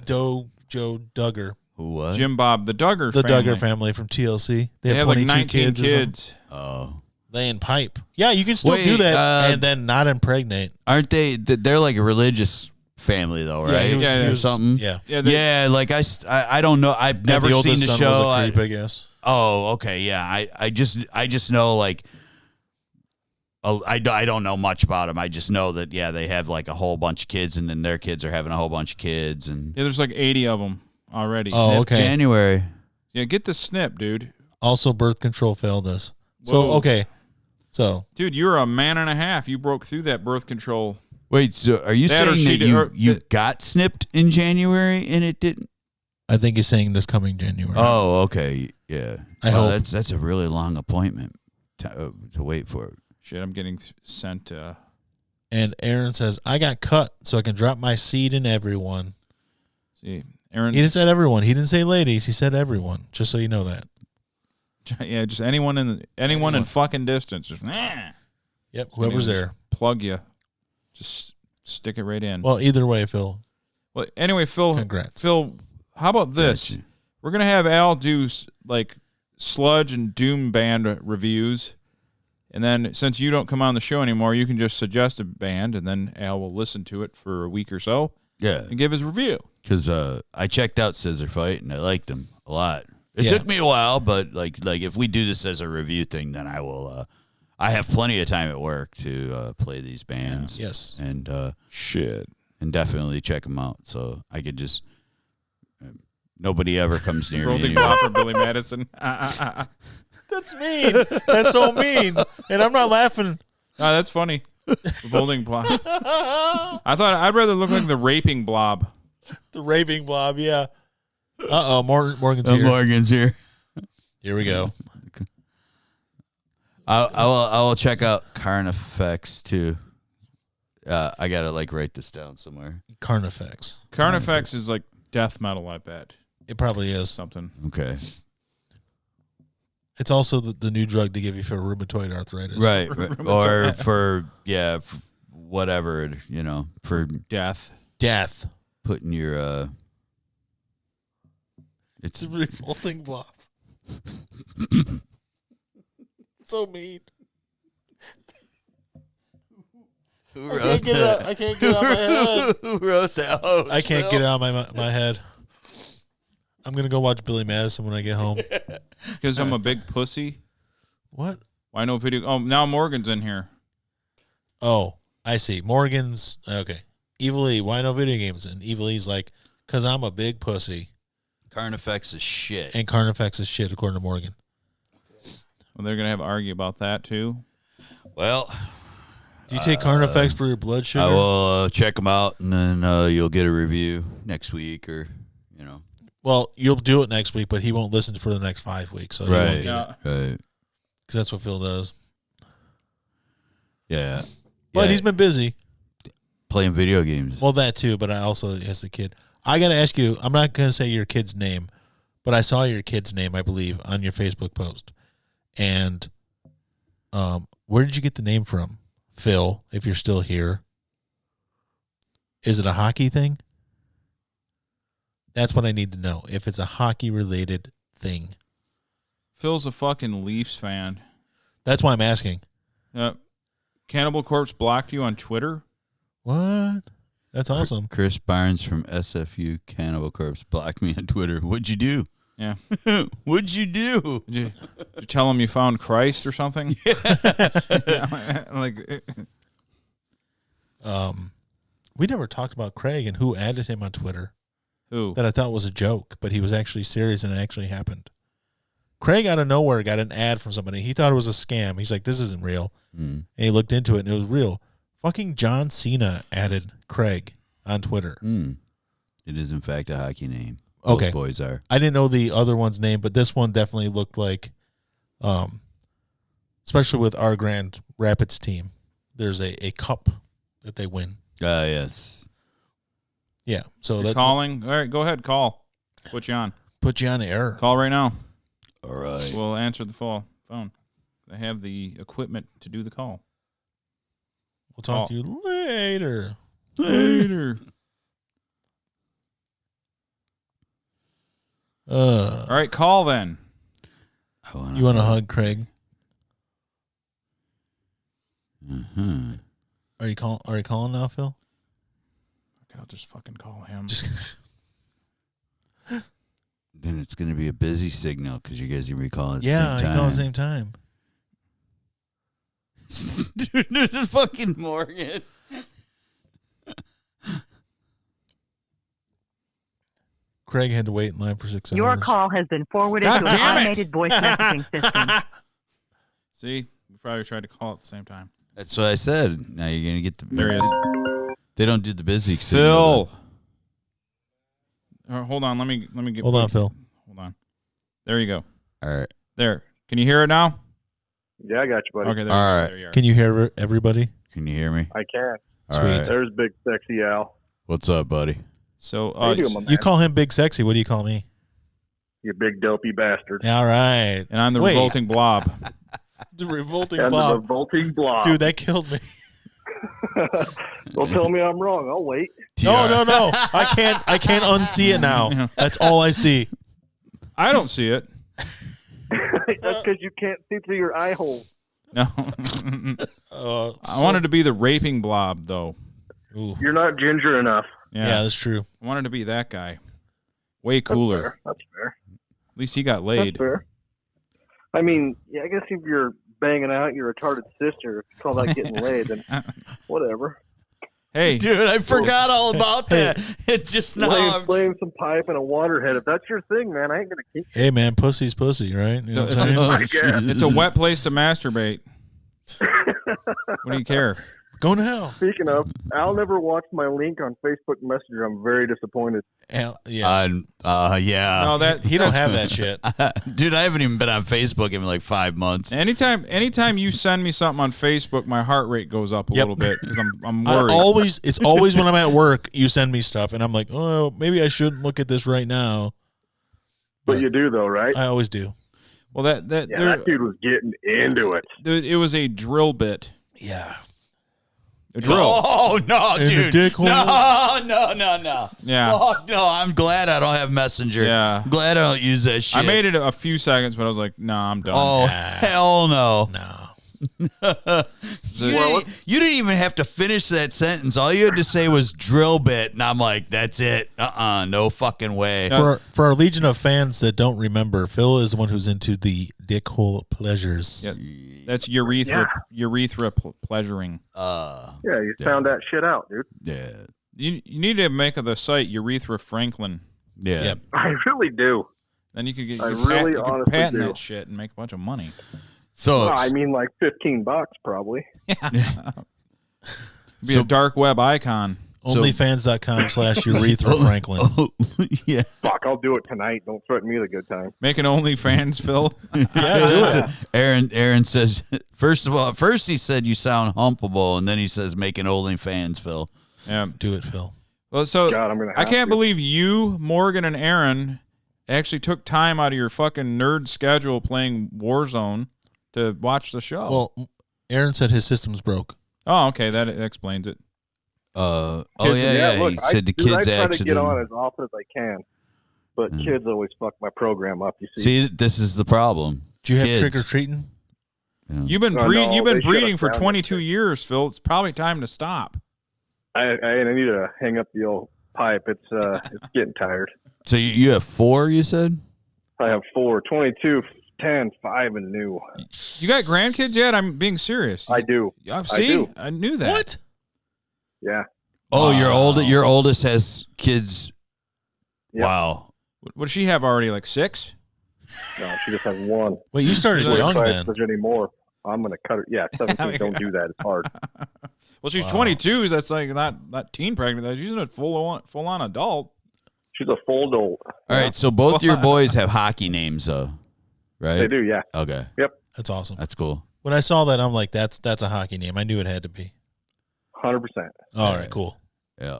Joe Duggar. Who was? Jim Bob the Duggar The family. Duggar family from TLC. They have had like 22 19 kids. kids. Oh. Laying pipe. Yeah, you can still Wait, do that and then not impregnate. Aren't they? They're like a religious family, though, right? he was- or something. Yeah. Yeah, Like I don't know. I've never the seen oldest the son show. was a creep, I guess. Oh, okay, yeah. I just know like. I don't know much about them. I just know that they have like a whole bunch of kids, and then their kids are having a whole bunch of kids, and Yeah, there's like 80 of them already. Oh, okay. January. Yeah, get the snip, dude. Also, birth control failed us. So Whoa. okay, so Dude, you're a man and a half. You broke through that birth control. Wait, so are you That or saying she that did- or- you got snipped in January and it didn't? I think he's saying this coming January. Oh, okay, yeah. I hope. that's a really long appointment to wait for. Shit, I'm getting sent. And Aaron says, I got cut so I can drop my seed in everyone. See, Aaron. He didn't say everyone. He didn't say ladies. He said everyone. Just so you know that. Yeah, just anyone in fucking distance. Just, Yep, whoever's just there. Plug you. Just stick it right in. Well, either way, Phil. Well, anyway, Phil. Congrats. Phil, how about this? Gotcha. We're gonna have Al do like sludge and doom band reviews, and then since you don't come on the show anymore, you can just suggest a band, and then Al will listen to it for a week or so. Yeah, and give his review. Because I checked out Scissor Fight and I liked them a lot. It Yeah. took me a while, but like if we do this as a review thing, then I will. I have plenty of time at work to play these bands. Yeah. Yes. And shit, and definitely check them out. So I could just. Nobody ever comes near me. Revolting anymore. Blob for Billy Madison. That's mean. That's so mean. And I'm not laughing. Oh, that's funny. Revolting Blob. I thought I'd rather look like the raping blob. The raving blob, yeah. Uh-oh, Morgan's here. Morgan's here. Here we go. I will check out Carnifex too. I gotta like write this down somewhere. Carnifex. Carnifex is like death metal, I bet. It probably is. Something. Okay. It's also the new drug to give you for rheumatoid arthritis. Right. Or for whatever, for death. Putting your It's a revolting blob. So mean. I can't get it out of my head. Who wrote that? Oh, I can't get it out of my head. I'm gonna go watch Billy Madison when I get home. Because I'm a big pussy. What? Why no video? Oh, now Morgan's in here. Oh, I see. Morgan's okay. Evil E, why no video games? And Evil E's like, because I'm a big pussy. Carnifex is shit. And Carnifex is shit, according to Morgan. Well, they're gonna have to argue about that too. Well, do you take Carnifex for your blood sugar? I will check them out, and then you'll get a review next week, or Well, you'll do it next week, but he won't listen for the next 5 weeks. So right, Yeah. right, because that's what Phil does. yeah. But Yeah, he's been busy. playing video games. Well, that too, but I also, as a kid, I got to ask you, I'm not going to say your kid's name, but I saw your kid's name, I believe, on your Facebook post. And where did you get the name from? Phil, if you're still here. Is it a hockey thing? That's what I need to know. If it's a hockey-related thing. Phil's a fucking Leafs fan. That's why I'm asking. Cannibal Corpse blocked you on Twitter? What? That's awesome. Chris Barnes from SFU Cannibal Corpse blocked me on Twitter. What'd you do? Yeah. What'd you do? Did you tell him you found Christ or something? Like, we never talked about Craig and who added him on Twitter. who? That I thought was a joke, but he was actually serious and it actually happened. Craig out of nowhere got an ad from somebody. He thought it was a scam. He's like, this isn't real. And he looked into it and it was real. Fucking John Cena added Craig on Twitter. It is, in fact, a hockey name. Okay. Both boys are. I didn't know the other one's name, but this one definitely looked like, especially with our Grand Rapids team, there's a cup that they win. Yes. Yeah. So You're that calling? All right, go ahead. Call. Put you on. put you on air. Call right now. All right. We'll answer the phone. I have the equipment to do the call. We'll talk to you later. Later. All right, call then. You want to hug Craig? Are you calling now, Phil? Okay, I'll just fucking call him. Then it's going to be a busy signal because you guys can recall at the Yeah, same you time. call at the same time. Dude, there's fucking Morgan. Craig had to wait in line for 6 hours. Your call has been forwarded God to an damn it. automated voice messaging system. See, we probably tried to call at the same time. That's what I said. Now you're going to get the... There he is. They don't do the busy Phil. signal. Hold on, let me get. Hold on, Phil. Hold on. There you go. All right. There. Can you hear it now? Yeah, I got you, buddy. Okay. There, All right. there you are. Can you hear everybody? Can you hear me? I can. All Sweet. right. There's big sexy Al. What's up, buddy? So How you doing, my man? You call him Big Sexy. What do you call me? You big dopey bastard. All right. And I'm the Wait. revolting blob. The revolting And the blob. revolting blob. Dude, that killed me. Well, tell me I'm wrong. I'll wait. No. I can't unsee it now. That's all I see. I don't see it. That's because you can't see through your eye hole. No. I wanted to be the raping blob, though. Ooh. You're not ginger enough. Yeah, that's true. I wanted to be that guy. Way cooler. That's fair. At least he got laid. That's fair. I mean, yeah, I guess if you're banging out your retarded sister, if you call that getting laid, then whatever. Hey, Dude, I forgot all about that. It just now. Playing some pipe and a waterhead. If that's your thing, man, I ain't gonna keep. Hey, man, pussy's pussy, right? You know what I'm saying? I guess. it's a wet place to masturbate. What do you care? Go to hell. Speaking of, Al never watched my link on Facebook Messenger. I'm very disappointed. Yeah. Yeah. No, that He don't have that shit. Dude, I haven't even been on Facebook in like 5 months. Anytime you send me something on Facebook, my heart rate goes up a Yep. little bit because I'm worried. It's always when I'm at work, you send me stuff, and I'm like, oh, maybe I shouldn't look at this right now. But you do, though, right? I always do. Well, that dude was getting into it. It was a drill bit. Yeah. A drill. Oh, no, In the dude. dick hole? No. Yeah. Oh, no, I'm glad I don't have Messenger. Yeah. I'm glad I don't use that shit. I made it a few seconds, but I was like, nah, I'm done. Oh, hell no. No. You didn't even have to finish that sentence. All you had to say was drill bit, and I'm like, that's it. No fucking way. For our legion of fans that don't remember, Phil is the one who's into the dick hole pleasures. Yeah, that's urethra pleasuring. Yeah, you found that shit out, dude. Yeah. You need to make the site Urethra Franklin. Yeah. Yep. I really do. Then you could get I you could really patent honestly do. that shit and make a bunch of money. So Well, I mean, like $15 probably. Be a dark web icon. Onlyfans.com/urethra Franklin. Yeah. Fuck, I'll do it tonight. Don't threaten me with a good time. Make an OnlyFans, Phil. Yeah, Aaron says, first he said you sound humpable, and then he says make an OnlyFans, Phil. Yeah. do it, Phil. Well, so God, I'm gonna I have can't to. believe you, Morgan, and Aaron actually took time out of your fucking nerd schedule playing Warzone to watch the show. Well, Aaron said his system's broke. Oh, okay, that explains it. Look, He said the kids I try actually. to get on as often as I can, but kids always fuck my program up. You see? See, this is the problem. Do you have Kids. trick or treating? Yeah. You've been Oh, breeding. no, You've been they shut breeding us for down. 22 years, Phil. It's probably time to stop. I need to hang up the old pipe. It's getting tired. So you have 4, you said? I have 4, 22, 10, 5, and new. You got grandkids yet? I'm being serious. I do. See, I knew that. What? Yeah. Oh, your oldest has kids. Yep. Wow. What does she have already? Like 6? No, she just has 1. Well, you started young then. Anymore. I'm gonna cut her. Yeah, 17. Don't do that. It's hard. Well, she's 22. That's like not teen pregnant. She's a full on adult. She's a full adult. All right, so both your boys have hockey names, though, right? They do, yeah. Okay. Yep. That's awesome. That's cool. When I saw that, I'm like, that's a hockey name. I knew it had to be. 100%. All right, cool. Yeah.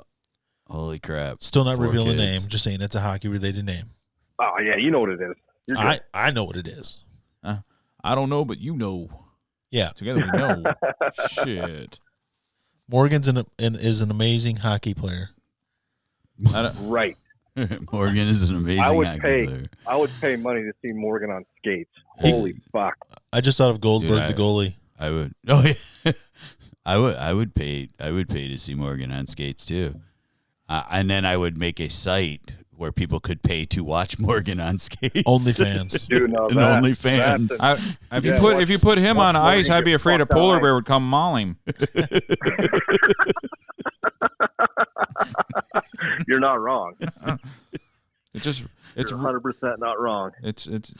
Holy crap. Still not 4 revealing the kids. name. Just saying it's a hockey related name. Oh yeah, you know what it is. You're good. I know what it is. I don't know, but you know. Yeah. Together we know. Shit. Morgan's is an amazing hockey player. Right. Morgan is an amazing hockey player. I would pay money to see Morgan on skates. Holy fuck. I just thought of Goldberg, Dude, the goalie. I would. Oh yeah. I would pay to see Morgan on skates too. And then I would make a site where people could pay to watch Morgan on skates. OnlyFans. Dude, no, and OnlyFans. If you put him on ice, I'd be afraid a polar bear would come maul him. You're not wrong. It's You're 100% not wrong. It's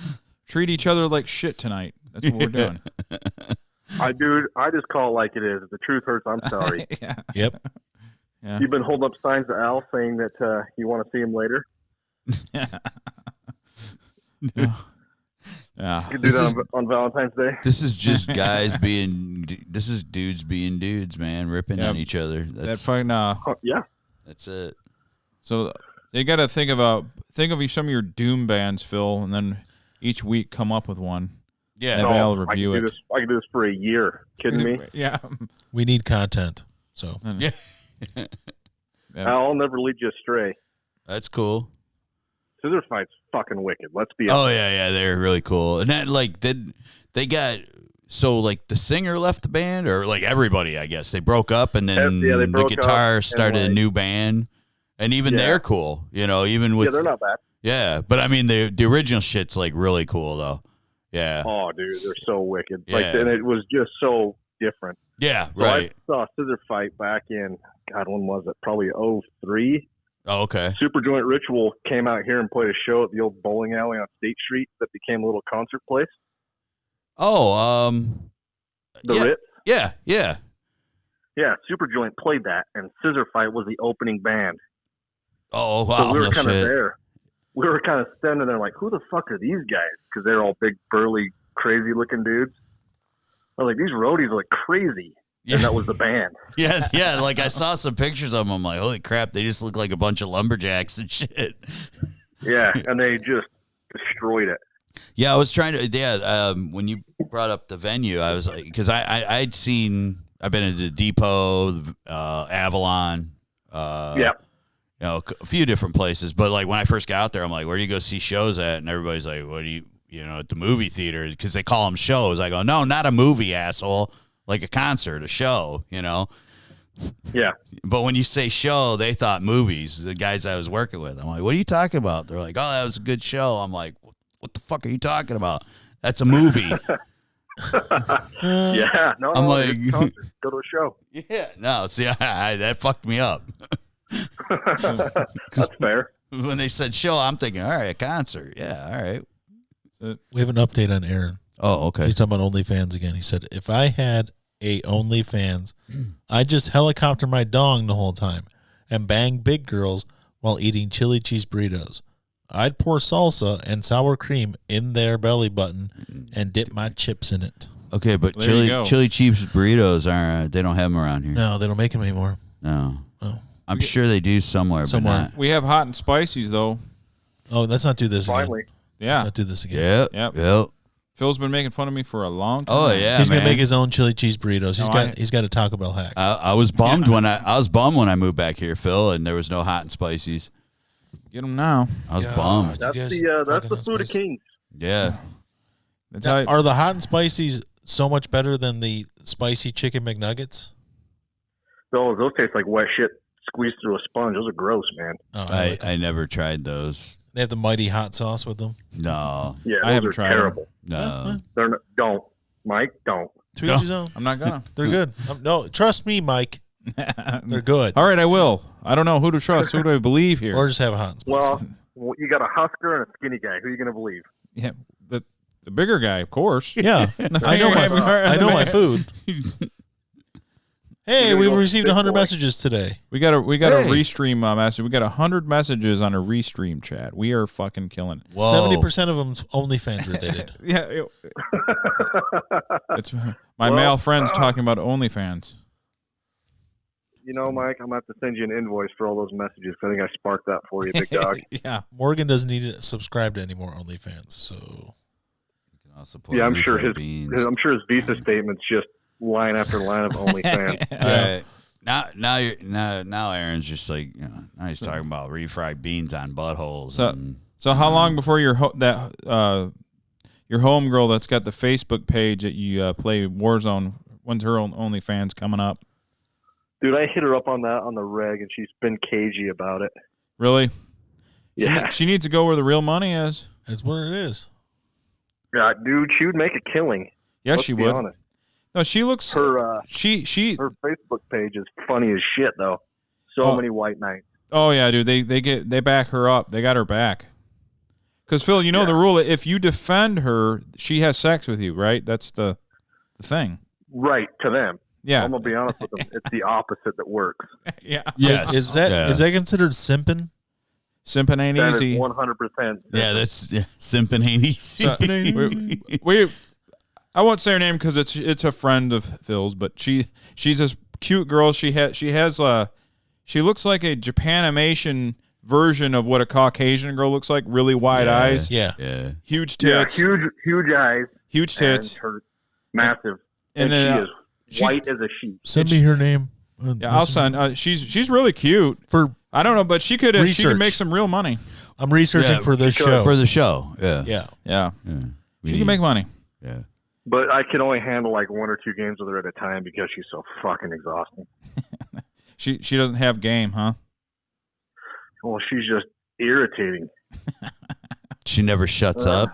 treat each other like shit tonight. That's what we're doing. I just call it like it is. If the truth hurts, I'm sorry. Yeah. Yep. Yeah. You've been holding up signs to Al saying that you want to see him later. Yeah. You can do that on Valentine's Day. This is just this is dudes being dudes, man, ripping on each other. That's fine. Yeah. That's it. So you got to think of some of your doom bands, Phil, and then each week come up with one. Yeah. And I'll review it. I can do this for a year. Kidding me? Yeah. We need content. So yeah. I'll never lead you astray. That's cool. Scissor Fight's fucking wicked. Let's be Oh honest. yeah, they're really cool. And that they got the singer left the band, or like everybody, I guess they broke up, and then they the broke guitar up started a new band, and even they're cool. Even with they're not bad. Yeah, but I mean the original shit's like really cool though. Yeah. Oh, dude, they're so wicked. Yeah. And it was just so different. Yeah, So right. I saw Scissor Fight back in, God, when was it? Probably 03. Oh, okay. Superjoint Ritual came out here and played a show at the old bowling alley on State Street that became a little concert place. Oh, The yeah, Ritz? Yeah, yeah. Yeah, Superjoint played that, and Scissor Fight was the opening band. Oh, wow. So we were no kind of shit. there. We were kind of standing there like, who the fuck are these guys? Because they're all big, burly, crazy-looking dudes. I was like, these roadies are like crazy. And that was the band. Yeah. Like I saw some pictures of them. I'm like, holy crap, they just look like a bunch of lumberjacks and shit. Yeah, and they just destroyed it. Yeah, I was trying to. Yeah, when you brought up the venue, I was like, because I've been into Depot, Avalon. Yeah. A few different places, but like when I first got out there, I'm like, where do you go see shows at? And everybody's like, what do you at the movie theater? Because they call them shows. I go, no, not a movie, asshole. Like a concert, a show, Yeah. But when you say show, they thought movies, the guys I was working with. I'm like, what are you talking about? They're like, oh, that was a good show. I'm like, what the fuck are you talking about? That's a movie. Yeah. No, I'm like, it's a concert. Go to a show. Yeah. No, see, that fucked me up. That's fair. When they said show, I'm thinking, all right, a concert. Yeah, all right. we have an update on Aaron. Oh, okay. He's talking about OnlyFans again. He said, if I had a OnlyFans, I'd just helicopter my dong the whole time and bang big girls while eating chili cheese burritos. I'd pour salsa and sour cream in their belly button and dip my chips in it. Okay, but There you go. chili cheese burritos they don't have them around here. No, they don't make them anymore. No. No. I'm sure they do somewhere. But not. We have hot and spices though. Oh, let's not do this Finally. again. Yeah. Let's not do this again. Yep. Phil's been making fun of me for a long time. Oh yeah, He's man. gonna make his own chili cheese burritos. No, He's got a Taco Bell hack. I was bummed when I was bummed when I moved back here, Phil, and there was no hot and spices. Get them now. I was bummed. That's guys the talking food of kings. Yeah. That's Now, how are the hot and spices so much better than the spicy chicken McNuggets? Those taste like wet shit squeezed through a sponge. Those are gross, man. Oh, I never tried those. They have the mighty hot sauce with them. No. Yeah, I those haven't are tried terrible. No. They're not, don't, Mike, don't. To each his own. I'm not gonna. They're good. No, trust me, Mike. They're good. All right, I will. I don't know who to trust. Who do I believe here? Or just have a hot sauce. Well, you got a Husker and a skinny guy. Who are you going to believe? Yeah, the bigger guy, of course. Yeah, I know my food. Hey, we've received 100 messages today. We got a restream message. We got 100 messages on a restream chat. We are fucking killing it. 70% of them's OnlyFans related. Yeah, it's my male friends talking about OnlyFans. You know, Mike, I'm going to have to send you an invoice for all those messages. I think I sparked that for you, big dog. Yeah. Morgan doesn't need to subscribe to any more OnlyFans, so. Yeah, I'm sure his Visa statement's just line after line of OnlyFans. Now Aaron's just like, now he's talking about refried beans on buttholes. So how long before your homegirl that's got the Facebook page that you play Warzone, when's her OnlyFans coming up? Dude, I hit her up on that on the reg, and she's been cagey about it. Really? Yeah. She needs to go where the real money is. That's where it is. Yeah, dude, she would make a killing. Yeah, Let's she be would. honest. No, she looks. Her her Facebook page is funny as shit though. So many white knights. Oh yeah, dude. They back her up. They got her back. Because Phil, you know the rule: if you defend her, she has sex with you, right? That's the thing. Right to them. Yeah. I'm gonna be honest with them. It's the opposite that works. Yeah. Yes. Is that considered simping? Simping ain't That easy. is 100%. Yeah, that's simping ain't easy. I won't say her name because it's a friend of Phil's, but she's this cute girl. She looks like a Japanimation version of what a Caucasian girl looks like. Really wide eyes. Yeah. Huge tits. Yeah, huge eyes. Huge tits. And her massive. And And then she is white as a sheet. Send me her name. Yeah, I'll send. She's really cute. I don't know, but she could make some real money. I'm researching for this show. For the show. Yeah. Yeah. She can make money. Yeah. But I can only handle like 1 or 2 games with her at a time because she's so fucking exhausting. She doesn't have game, huh? Well, she's just irritating. She never shuts up.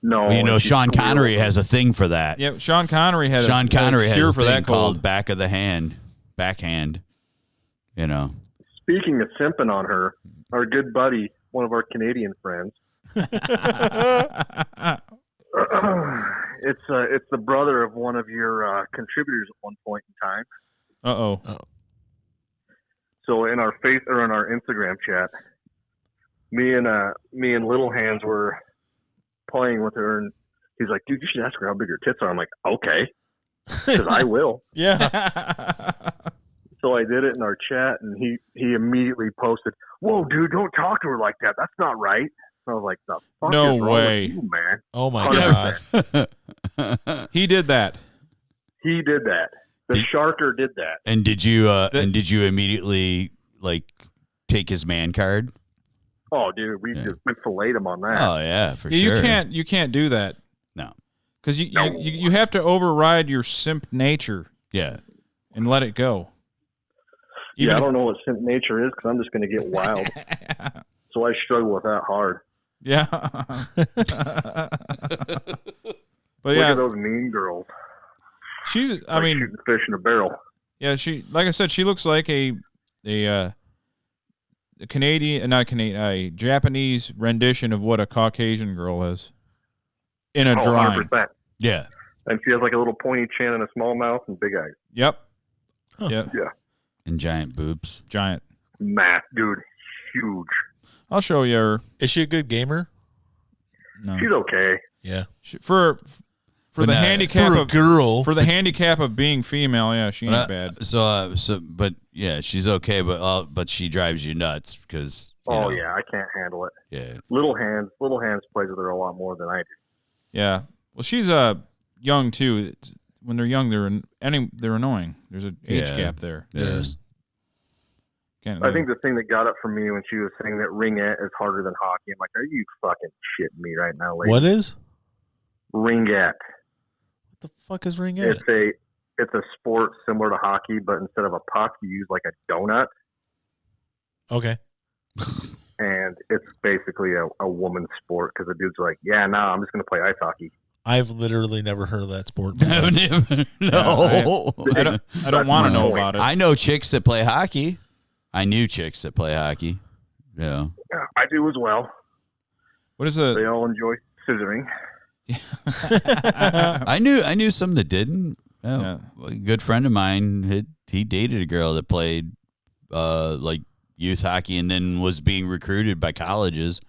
No. Well, you know, she's Sean so Connery real. has a thing for that. Yeah, Sean Connery had Sean Connery a has cure a for thing that called cold. back of the hand, backhand. You know. Speaking of simping on her, our good buddy, one of our Canadian friends. It's the brother of one of your contributors at one point in time. Uh-oh. So in our in our Instagram chat, me and Little Hands were playing with her, and he's like, "Dude, you should ask her how big her tits are." I'm like, "Okay," because I will. Yeah. So I did it in our chat, and he immediately posted, "Whoa, dude, don't talk to her like that. That's not right." I was like, "The fuck No is wrong way. with you, man?" Oh my 100%. God. He did that. He did that. The Sharker did that. And did you immediately like take his man card? Oh, dude, we filleted him on that. Oh yeah, for Yeah, sure. You can't do that. No. Because you have to override your simp nature. Yeah. And let it go. Yeah, I don't know what simp nature is because I'm just going to get wild. So I struggle with that hard. Yeah. But Look yeah, at those mean girls. she's. I Like mean, shooting fish in a barrel. yeah. She, like I said, she looks like a Canadian, not Canadian, a Japanese rendition of what a Caucasian girl is in a drawing. 100%. Yeah. And she has like a little pointy chin and a small mouth and big eyes. Yep. Huh. Yeah. And giant boobs. Giant. Matt, dude, huge. I'll show you her. Is she a good gamer? No. She's okay. Yeah. For But the not- handicap for a of girl. For the handicap of being female, yeah, she ain't bad. But yeah, she's okay, but she drives you nuts because. Oh yeah, I can't handle it. Yeah. Little Hands plays with her a lot more than I do. Yeah. Well, she's young too. When they're young, they're annoying. There's an age gap there. There's. I think the thing that got it for me when she was saying that ringette is harder than hockey, I'm like, are you fucking shitting me right now, lady? What is? Ringette. What the fuck is ringette? It's a sport similar to hockey, but instead of a puck, you use like a donut. Okay. and it's basically a woman's sport because the dude's like, yeah, no, I'm just going to play ice hockey. I've literally never heard of that sport. No. I don't want to know about it. I know chicks that play hockey. I knew chicks that play hockey. Yeah. Yeah, I do as well. What is They all enjoy scissoring. I knew some that didn't. Yeah. A good friend of mine, he dated a girl that played like youth hockey and then was being recruited by colleges.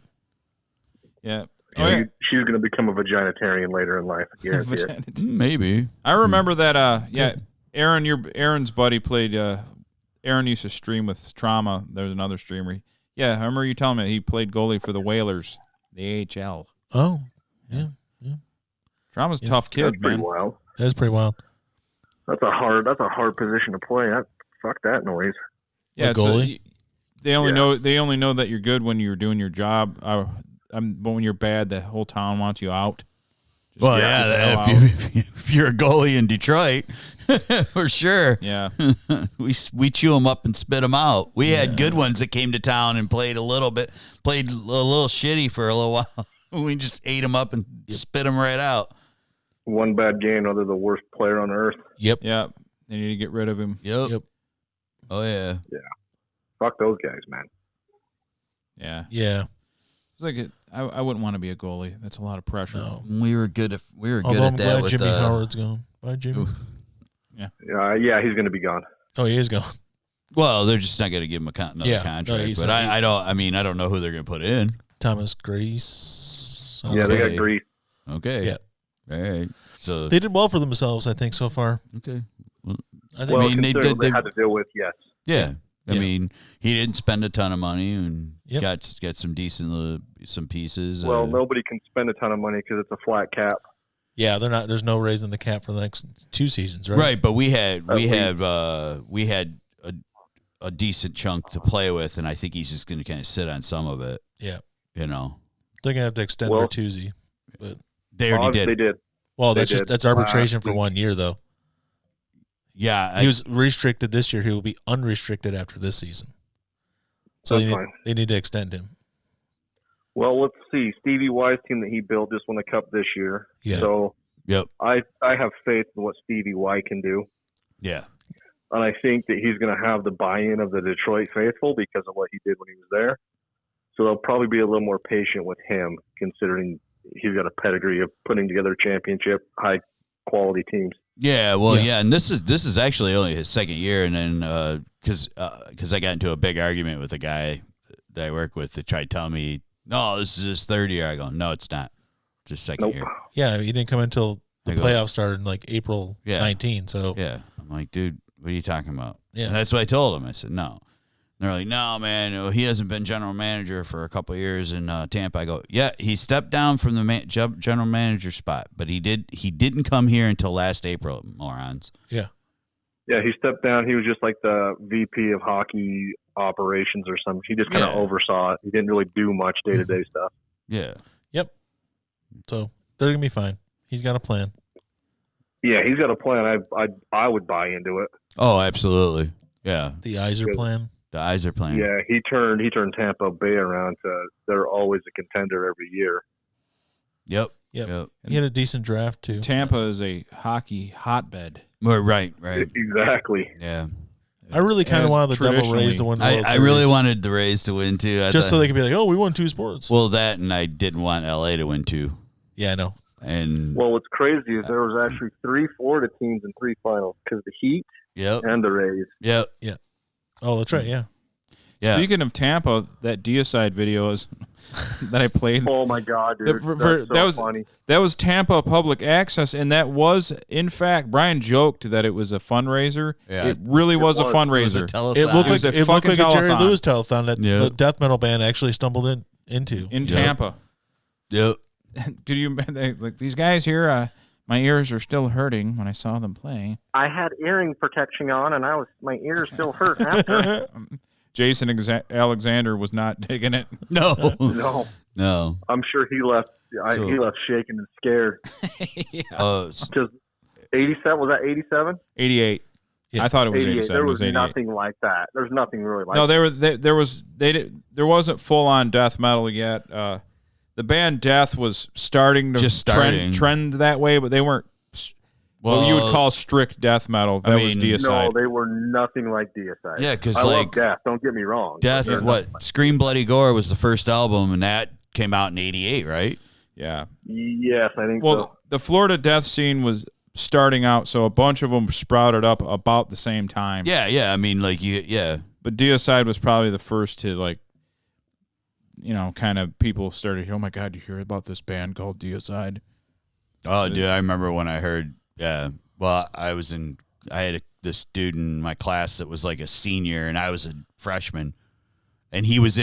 Yeah. She's going to become a vaginitarian later in life. I guarantee it. Maybe. I remember that. Aaron's buddy played. Aaron used to stream with Trauma. There's another streamer. Yeah, I remember you telling me he played goalie for the Whalers, the AHL. Oh, yeah. Trauma's a tough kid, That's pretty man. wild. That's pretty wild. That's a hard position to play. Fuck that noise. Yeah, goalie. They only know that you're good when you're doing your job. But when you're bad, the whole town wants you out. Well, if you're a goalie in Detroit, for sure. Yeah. we chew them up and spit them out. We had good ones that came to town and played a little shitty for a little while. We just ate them up and spit them right out. One bad game, they're the worst player on earth. Yep. Yep. They need to get rid of him. Yep. Oh, yeah. Yeah. Fuck those guys, man. Yeah. Yeah. It's like I wouldn't want to be a goalie. That's a lot of pressure. No. We were good at I'm that. glad With Jimmy Howard's gone. Bye, Jimmy. Yeah, he's going to be gone. Oh, he is gone. Well, they're just not going to give him another contract. No, but I don't know who they're going to put in. Thomas Grace. Yeah, they got Grease. Okay. Yeah. All right. So they did well for themselves, I think, so far. Okay. I think they had to deal with, yes. Yeah. I mean, he didn't spend a ton of money and got some decent some pieces. Well, nobody can spend a ton of money because it's a flat cap. Yeah, they're not. There's no raising the cap for the next 2 seasons, right? Right, but we had a decent chunk to play with, and I think he's just going to kind of sit on some of it. Yeah. You know, they're gonna have to extend Bertuzzi, but they already did. They did. Well, that's arbitration for 1 year, though. Yeah, he was restricted this year. He will be unrestricted after this season. So they need to extend him. Well, let's see. Stevie Y's team that he built just won the cup this year. Yeah. So yep. I have faith in what Stevie Y can do. Yeah. And I think that he's going to have the buy-in of the Detroit faithful because of what he did when he was there. So they'll probably be a little more patient with him, considering he's got a pedigree of putting together championship, high-quality teams. Yeah, well, and this is actually only his second year, and then because I got into a big argument with a guy that I work with that tried telling me, no, this is his third year. I go, no, it's not. It's his second year. Yeah, he didn't come until the playoffs started in like April 19. So I'm like, dude, what are you talking about? Yeah, and that's what I told him. I said, no. And they're like, no, man, he hasn't been general manager for a couple of years in Tampa. I go, yeah, he stepped down from the general manager spot, but he didn't come here until last April, morons. Yeah. Yeah, he stepped down. He was just like the VP of hockey operations or something. He just kind of oversaw it. He didn't really do much day-to-day stuff. Yeah. Yep. So they're going to be fine. He's got a plan. Yeah, he's got a plan. I would buy into it. Oh, absolutely. Yeah. The Iser plan. The Iser plan. Yeah, he turned Tampa Bay around to they're always a contender every year. Yep. He had a decent draft too. Tampa is a hockey hotbed. Right. Exactly. Yeah. I really kind of wanted the Devil Rays to win the World I Series. really wanted the Rays to win too. So they could be like, oh, we won 2 sports. Well, that and I didn't want LA to win 2. Yeah, I know. And well, what's crazy is there was actually 3 Florida teams in 3 finals because the Heat and the Rays. Yep. Yeah. Oh, that's right. Yeah. Yeah. Speaking of Tampa, that Deicide video is that I played. Oh my God, dude! That's so funny. That was Tampa Public Access, and that was, in fact, Brian joked that it was a fundraiser. Yeah. It really was a fundraiser. It looked like a Jerry Lewis telethon that the death metal band actually stumbled into in Tampa. Yep. Could you like these guys here? My ears are still hurting when I saw them play. I had earring protection on, and my ears still hurt after. Jason Alexander was not digging it. No. I'm sure he left. He left shaking and scared. Yeah. Because 87 was that 87? 88. I thought it was 88. 87. There It was was 88. nothing like that. There's nothing really like No, that. there wasn't full on death metal yet. The band Death was starting to Just starting. trend that way, but they weren't what you would call strict death metal. That was Deicide. No, they were nothing like Deicide. Yeah, 'cause, I like, love Death. Don't get me wrong. Death, Scream Bloody Gore was the first album, and that came out in 88, right? Yeah. Yes, I think Well, so. the Florida death scene was starting out, so a bunch of them sprouted up about the same time. Yeah. I mean, like, But Deicide was probably the first to, like, kind of people started, oh my God, you hear about this band called Deicide? Oh, dude, I remember when I heard, well, I had this dude in my class that was like a senior, and I was a freshman, and he was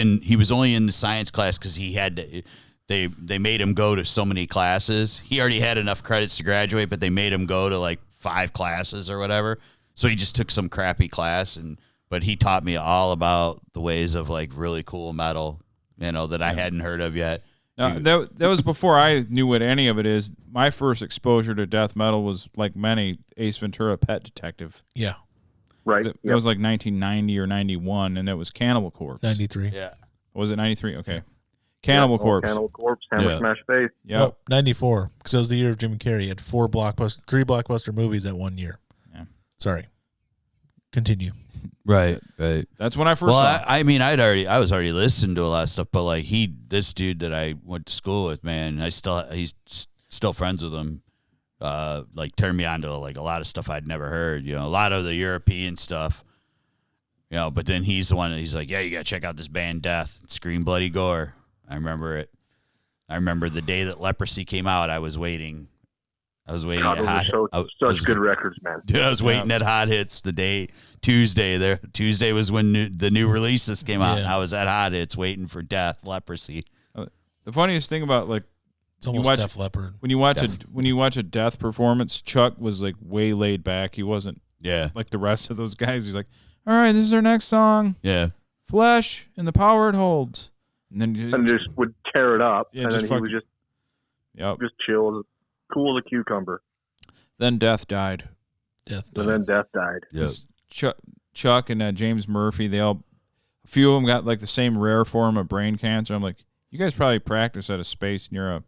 only in the science class because he had to, they made him go to so many classes. He already had enough credits to graduate, but they made him go to like 5 classes or whatever. So he just took some crappy class, but he taught me all about the ways of like really cool metal, that I hadn't heard of yet. No, that was before I knew what any of it is. My first exposure to death metal was, like many, Ace Ventura: Pet Detective. Yeah. Right. That was like 1990 or 91, and that was Cannibal Corpse. 93. Yeah. Was it 93? Okay. Cannibal Corpse. Cannibal Corpse, Hammer Smash Face. Yep. Oh, 94, because that was the year of Jim Carrey. He had 3 blockbuster movies that one year. Yeah. Sorry. Continue. Right. That's when I first Well, saw it. I mean, I was already listening to a lot of stuff, but like this dude that I went to school with, man, he's still friends with him. Like turned me on to like a lot of stuff I'd never heard, a lot of the European stuff, but then he's the one that he's like, yeah, you gotta check out this band Death, Scream Bloody Gore. I remember it. I remember the day that Leprosy came out, I was waiting. God, those are such good records, man. Dude, I was waiting at Hot Hits the day Tuesday. Tuesday was when the new releases came out. Yeah. And I was at Hot Hits waiting for Death, Leprosy. The funniest thing about, like, It's almost Def Leppard. when you watch a Death performance, Chuck was like way laid back. He wasn't like the rest of those guys. He's like, all right, this is our next song. Yeah. Flesh and the power it holds. And then just would tear it up. Yeah, and just then he was just chill, cool as a cucumber. Then Death died. And then Death died. Yep. Chuck and James Murphy, a few of them got like the same rare form of brain cancer. I'm like, you guys probably practice at a space near a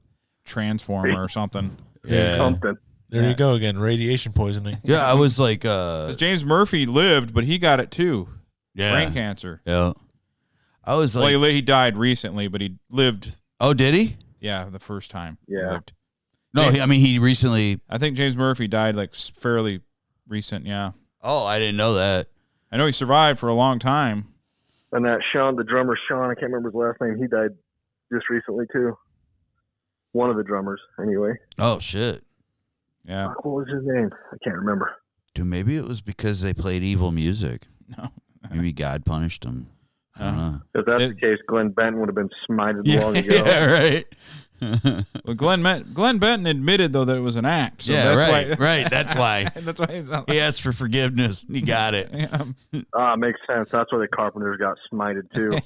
transformer or something. Yeah. Something. There you go again, radiation poisoning. Yeah, I was like, 'cause James Murphy lived, but he got it too. Yeah. Brain cancer. Yeah. I was like, well, he died recently, but he lived. Oh, did he? Yeah, the first time. Yeah. He lived. No, he recently. I think James Murphy died like fairly recent. Yeah. Oh, I didn't know that. I know he survived for a long time. And that Sean, the drummer Sean, I can't remember his last name. He died just recently too. One of the drummers, anyway. Oh shit. Yeah. What was his name? I can't remember. Dude, maybe it was because they played evil music. No. Maybe God punished them. I don't know. If that's the case, Glenn Benton would have been smited long ago. Yeah, right. Well, Glenn Benton admitted though that it was an act. So yeah, that's right. why, Right. That's why. That's why he's not. He asked for forgiveness. He got it. Makes sense. That's why the Carpenters got smited too.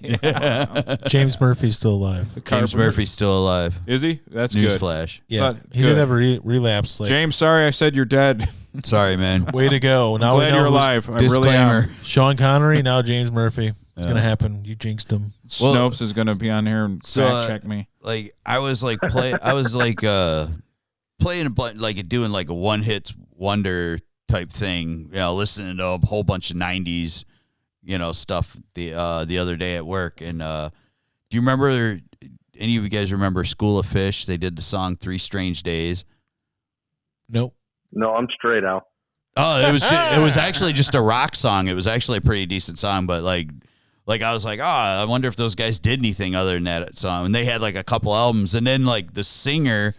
James Murphy's still alive. James Murphy's still alive. Is he? That's good. Newsflash. Yeah, But he did have a relapse. Like, James, sorry I said you're dead. Sorry, man. way to go! Now we Glad know you're who's- alive. I really am. Sean Connery, now James Murphy. It's gonna happen. You jinxed him. Snopes is gonna be on here and fact check me. Like I was like playing a bunch, like doing like a one hit wonder type thing, listening to a whole bunch of 90s, stuff the other day at work. And do you remember any of you guys remember School of Fish? They did the song 3 Strange Days. Nope. No, I'm straight out. Oh, it was actually just a rock song. It was actually a pretty decent song, but like I was like, I wonder if those guys did anything other than that song. And they had like a couple albums, and then like the singer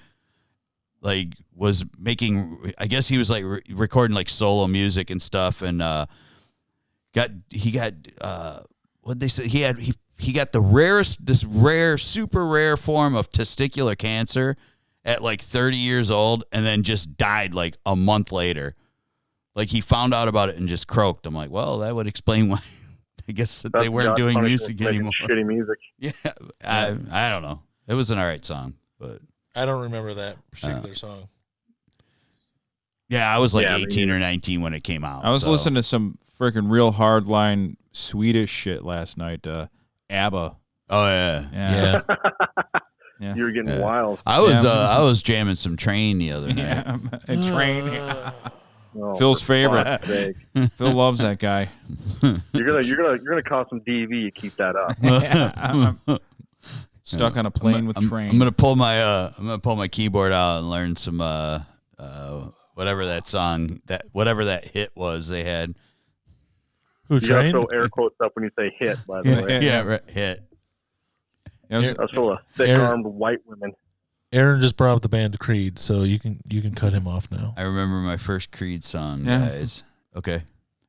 like was making, I guess he was like recording like solo music and stuff, and he got what they said he got this super rare form of testicular cancer at like 30 years old, and then just died like a month later. Like he found out about it and just croaked. I'm like, well, that would explain why. I guess that they weren't doing music anymore. Shitty music. Yeah, I don't know. It was an all right song, but I don't remember that particular song. Yeah, I was like 18 or 19 when it came out. I was listening to some freaking real hardline Swedish shit last night. ABBA. Oh yeah. Yeah. You were getting wild. I was jamming some Train the other night. Yeah, a Train. Oh, Phil's for favorite. fuck's sake. Phil loves that guy. You're gonna cause some DV. You keep that up. I'm stuck on a plane with Train. I'm gonna pull my keyboard out and learn some whatever that song whatever that hit was they had. Who, You gotta Train? throw air quotes up when you say hit. By the way, Yeah, right, hit. That's full of thick-armed white women. Aaron just brought up the band Creed, so you can cut him off now. I remember my first Creed song, Yeah. guys. Okay.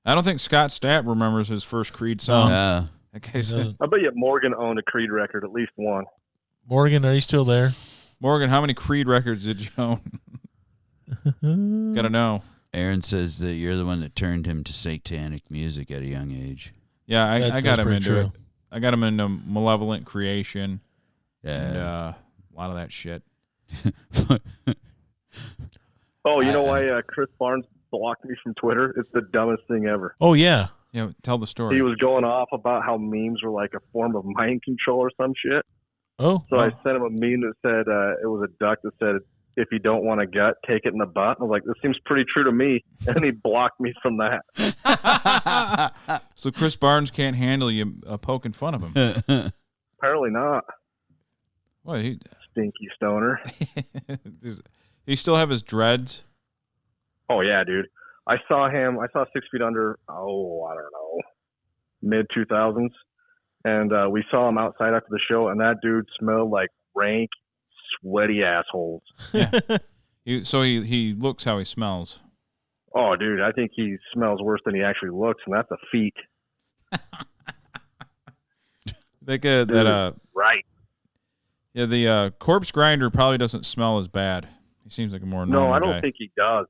I don't think Scott Stapp remembers his first Creed song. Yeah. Okay, so I bet you Morgan owned a Creed record, at least one. Morgan, are you still there? Morgan, how many Creed records did you own? Gotta know. Aaron says that you're the one that turned him to satanic music at a young age. Yeah, I got him into true. it. I got him into Malevolent Creation. Yeah. And a lot of that shit. Oh, you know why Chris Barnes blocked me from Twitter? It's the dumbest thing ever. Oh, yeah. Yeah, tell the story. He was going off about how memes were like a form of mind control or some shit. Oh. So I sent him a meme that said, it was a duck that said, if you don't want a gut, take it in the butt. I was like, this seems pretty true to me. And he blocked me from that. So Chris Barnes can't handle you poking fun of him. Apparently not. What? Stinky stoner. Does he still have his dreads? Oh, yeah, dude. I saw 6 Feet Under, I don't know, mid-2000s. And we saw him outside after the show, and that dude smelled like rank, sweaty assholes. Yeah. So he looks how he smells. Oh, dude, I think he smells worse than he actually looks, and that's a feat. Right. Yeah, the corpse grinder probably doesn't smell as bad. He seems like a more normal No, I don't guy. think he does.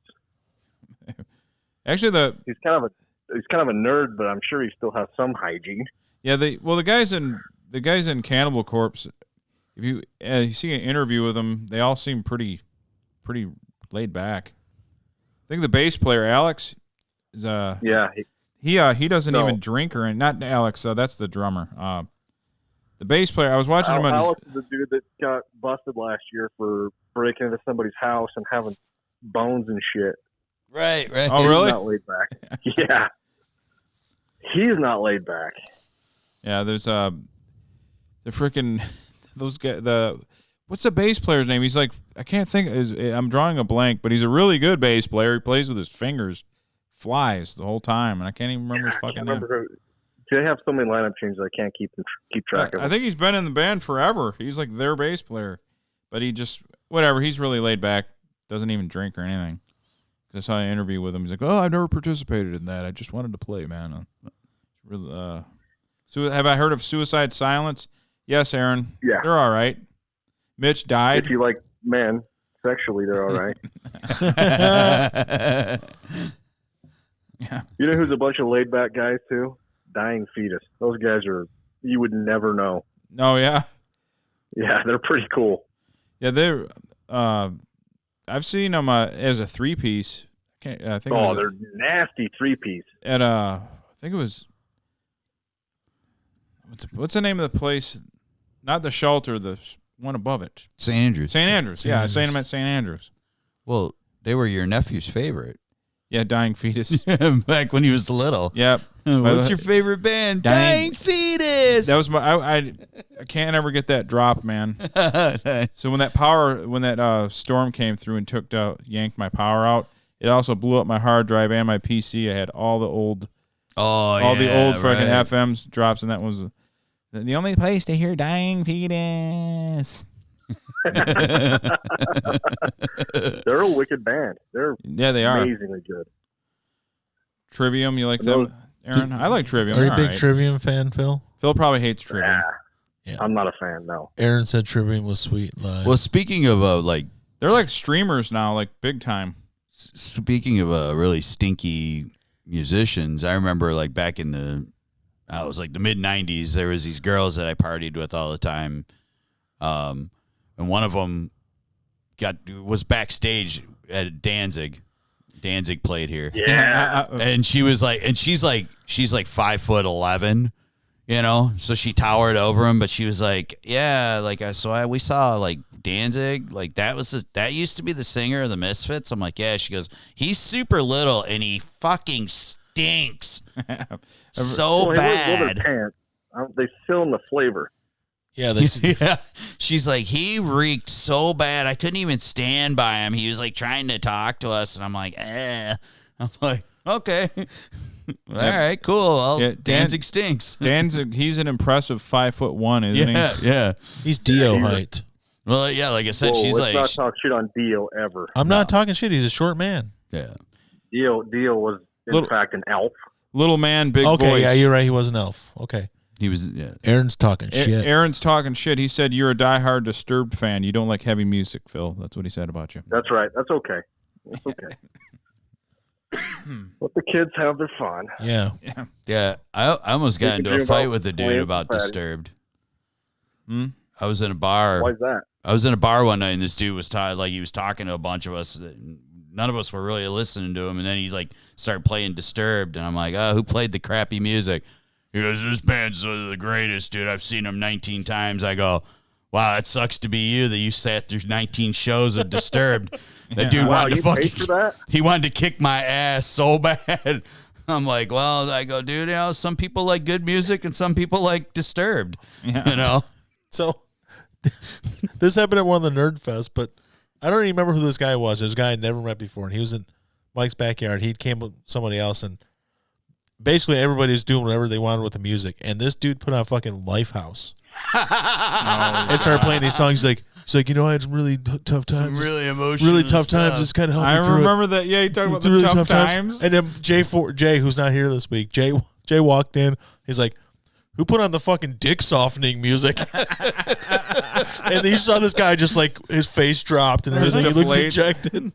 Actually, he's kind of a nerd, but I'm sure he still has some hygiene. Yeah, the guys in Cannibal Corpse, if you see an interview with them, they all seem pretty laid back. I think the bass player Alex is he doesn't even drink or not Alex. That's the drummer. The bass player. I was watching him on. Alex is the dude that got busted last year for breaking into somebody's house and having bones and shit. Right. Oh, really? He's not laid back. Yeah, he's not laid back. Yeah, there's the freaking those guys. What's the bass player's name? He's like, I can't think. I'm drawing a blank, but he's a really good bass player. He plays with his fingers, flies the whole time, and I can't even remember his fucking name. They have so many lineup changes, I can't keep track of. I think he's been in the band forever. He's like their bass player, but he just whatever. He's really laid back. Doesn't even drink or anything. I saw an interview with him. He's like, "Oh, I've never participated in that. I just wanted to play, man." Really, so have I heard of Suicide Silence? Yes, Aaron. Yeah, they're all right. Mitch died. If you like men sexually, they're all right. Yeah. You know who's a bunch of laid back guys too? Dying Fetus. Those guys are, you would never know. Oh yeah. Yeah, they're pretty cool. Yeah, they're. I've seen them as a 3-piece. I think. They're nasty 3-piece. At I think it was. What's the name of the place? Not the Shelter, the one above it. St. Andrews. St. Andrews. Yeah, I seen them at St. Andrews. Well, they were your nephew's favorite. Yeah, Dying Fetus. Back when he was little. Yep. What's your favorite band? Dying Fetus. That was my. I can't ever get that drop, man. So when that storm came through and yanked my power out, it also blew up my hard drive and my PC. I had all the old. The old fucking FMs drops, and that was the only place to hear Dying Fetus. They're a wicked band. They are amazingly good. Trivium, you like them, Aaron? I like Trivium. Are you a big right. Trivium fan, Phil? Phil probably hates Trivium. Yeah. I'm not a fan, no. Aaron said Trivium was sweet live. Well, speaking of they're like streamers now, like big time. Speaking of really stinky musicians, I remember like back in the mid 90s, there was these girls that I partied with all the time. And one of them was backstage at Danzig Danzig played here. Yeah. And she was like, and she's like 5'11", you know, so she towered over him. But she was like, yeah, like we saw like Danzig, like that used to be the singer of the Misfits. I'm like, yeah. She goes, he's super little and he fucking stinks so bad. They film the flavor. Yeah, they. Yeah, she's like, he reeked so bad. I couldn't even stand by him. He was like trying to talk to us, and I'm like, I'm like, okay, all right, cool. Well, Danzig stinks. Danzig, he's an impressive 5'1", isn't he? Yeah. He's Dio height. Well, yeah, like I said, she's let's like, not talk shit on Dio ever. I'm not talking shit. He's a short man. Yeah. Dio was in fact an elf. Little man, big Okay, voice. yeah, you're right. He was an elf. Okay. He was, yeah. Aaron's talking shit. Aaron's talking shit. He said you're a diehard Disturbed fan. You don't like heavy music, Phil. That's what he said about you. That's right. That's okay. That's okay. Let the kids have their fun. Yeah. Yeah. I almost got into a fight with a dude about Patty. Disturbed. I was in a bar. Why's that? I was in a bar one night, and this dude was he was talking to a bunch of us. None of us were really listening to him, and then he like started playing Disturbed, and I'm like, oh, who played the crappy music? He goes, this band's the greatest, dude. I've seen them 19 times. I go, wow, it sucks to be you that you sat through 19 shows of Disturbed. That dude wanted to he wanted to kick my ass so bad. I'm like, well, I go, dude, you know, some people like good music and some people like Disturbed, you know? So this happened at one of the Nerd Fest, but I don't even remember who this guy was. There's a guy I'd never met before, and he was in Mike's backyard. He came with somebody else, and basically everybody was doing whatever they wanted with the music. And this dude put on fucking Lifehouse. And started playing these songs. He's like, you know, I had some really tough times. Some really emotional Really tough times. It's kind of helped me through remember that. Yeah, he talked about the really tough times. And then Jay, who's not here this week, Jay walked in. He's like, who put on the fucking dick softening music? And he saw this guy just like his face dropped and everything. He looked dejected.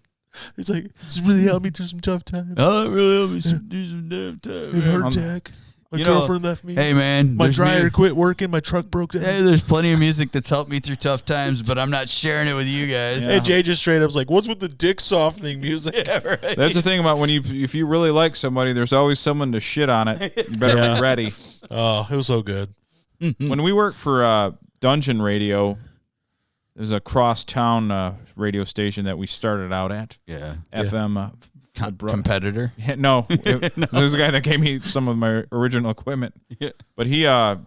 He's like, this really helped me through some tough times. Oh, it really helped me through some tough times. It heart attack. My girlfriend left me. Hey, man. My dryer quit working. My truck broke down. Hey, there's plenty of music that's helped me through tough times, but I'm not sharing it with you guys. Yeah. Hey, Jay just straight up was like, what's with the dick softening music? Yeah, right. That's the thing about if you really like somebody, there's always someone to shit on it. You better be ready. Oh, it was so good. When we worked for Dungeon Radio, there's a cross-town radio station that we started out at. Yeah. FM. Competitor? Yeah, no. There's a guy that gave me some of my original equipment. Yeah. But he had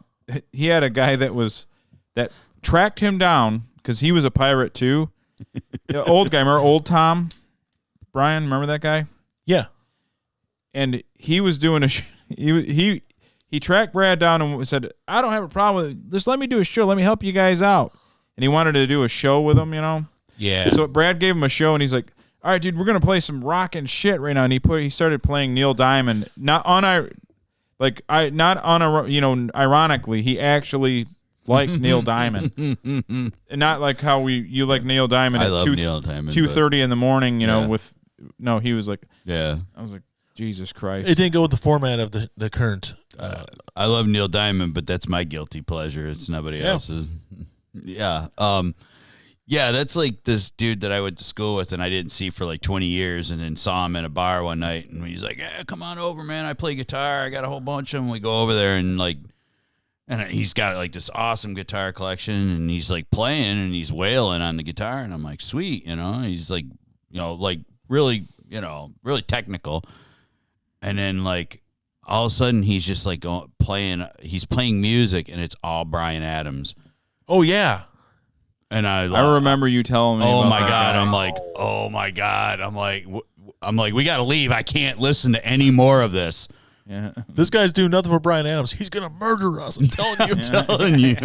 a guy that tracked him down because he was a pirate too. The old guy, remember Old Tom? Brian, remember that guy? Yeah. And he was doing he tracked Brad down and said, I don't have a problem with it. Just let me do a show. Let me help you guys out. And he wanted to do a show with him, you know? Yeah. So Brad gave him a show, and he's like, all right, dude, we're going to play some rockin' shit right now. And he started playing Neil Diamond. Ironically, he actually liked Neil Diamond. And not like how you like Neil Diamond I at love Neil Diamond, 2:30 in the morning, you know, yeah. he was like, yeah. I was like, Jesus Christ. It didn't go with the format of the current. I love Neil Diamond, but that's my guilty pleasure. It's nobody else's. Yeah. Yeah, that's like this dude that I went to school with and I didn't see for like 20 years and then saw him in a bar one night and he's like, yeah, come on over, man. I play guitar. I got a whole bunch of them. We go over there and he's got like this awesome guitar collection and he's like playing and he's wailing on the guitar and I'm like, sweet, you know, he's like, you know, like really, you know, really technical. And then like all of a sudden he's just like he's playing music and it's all Bryan Adams. Oh yeah. And I remember you telling me. Oh about my that God! guy. I'm like, oh my God! I'm like, we got to leave. I can't listen to any more of this. Yeah, this guy's doing nothing for Bryan Adams. He's gonna murder us. I'm telling you. I'm telling you.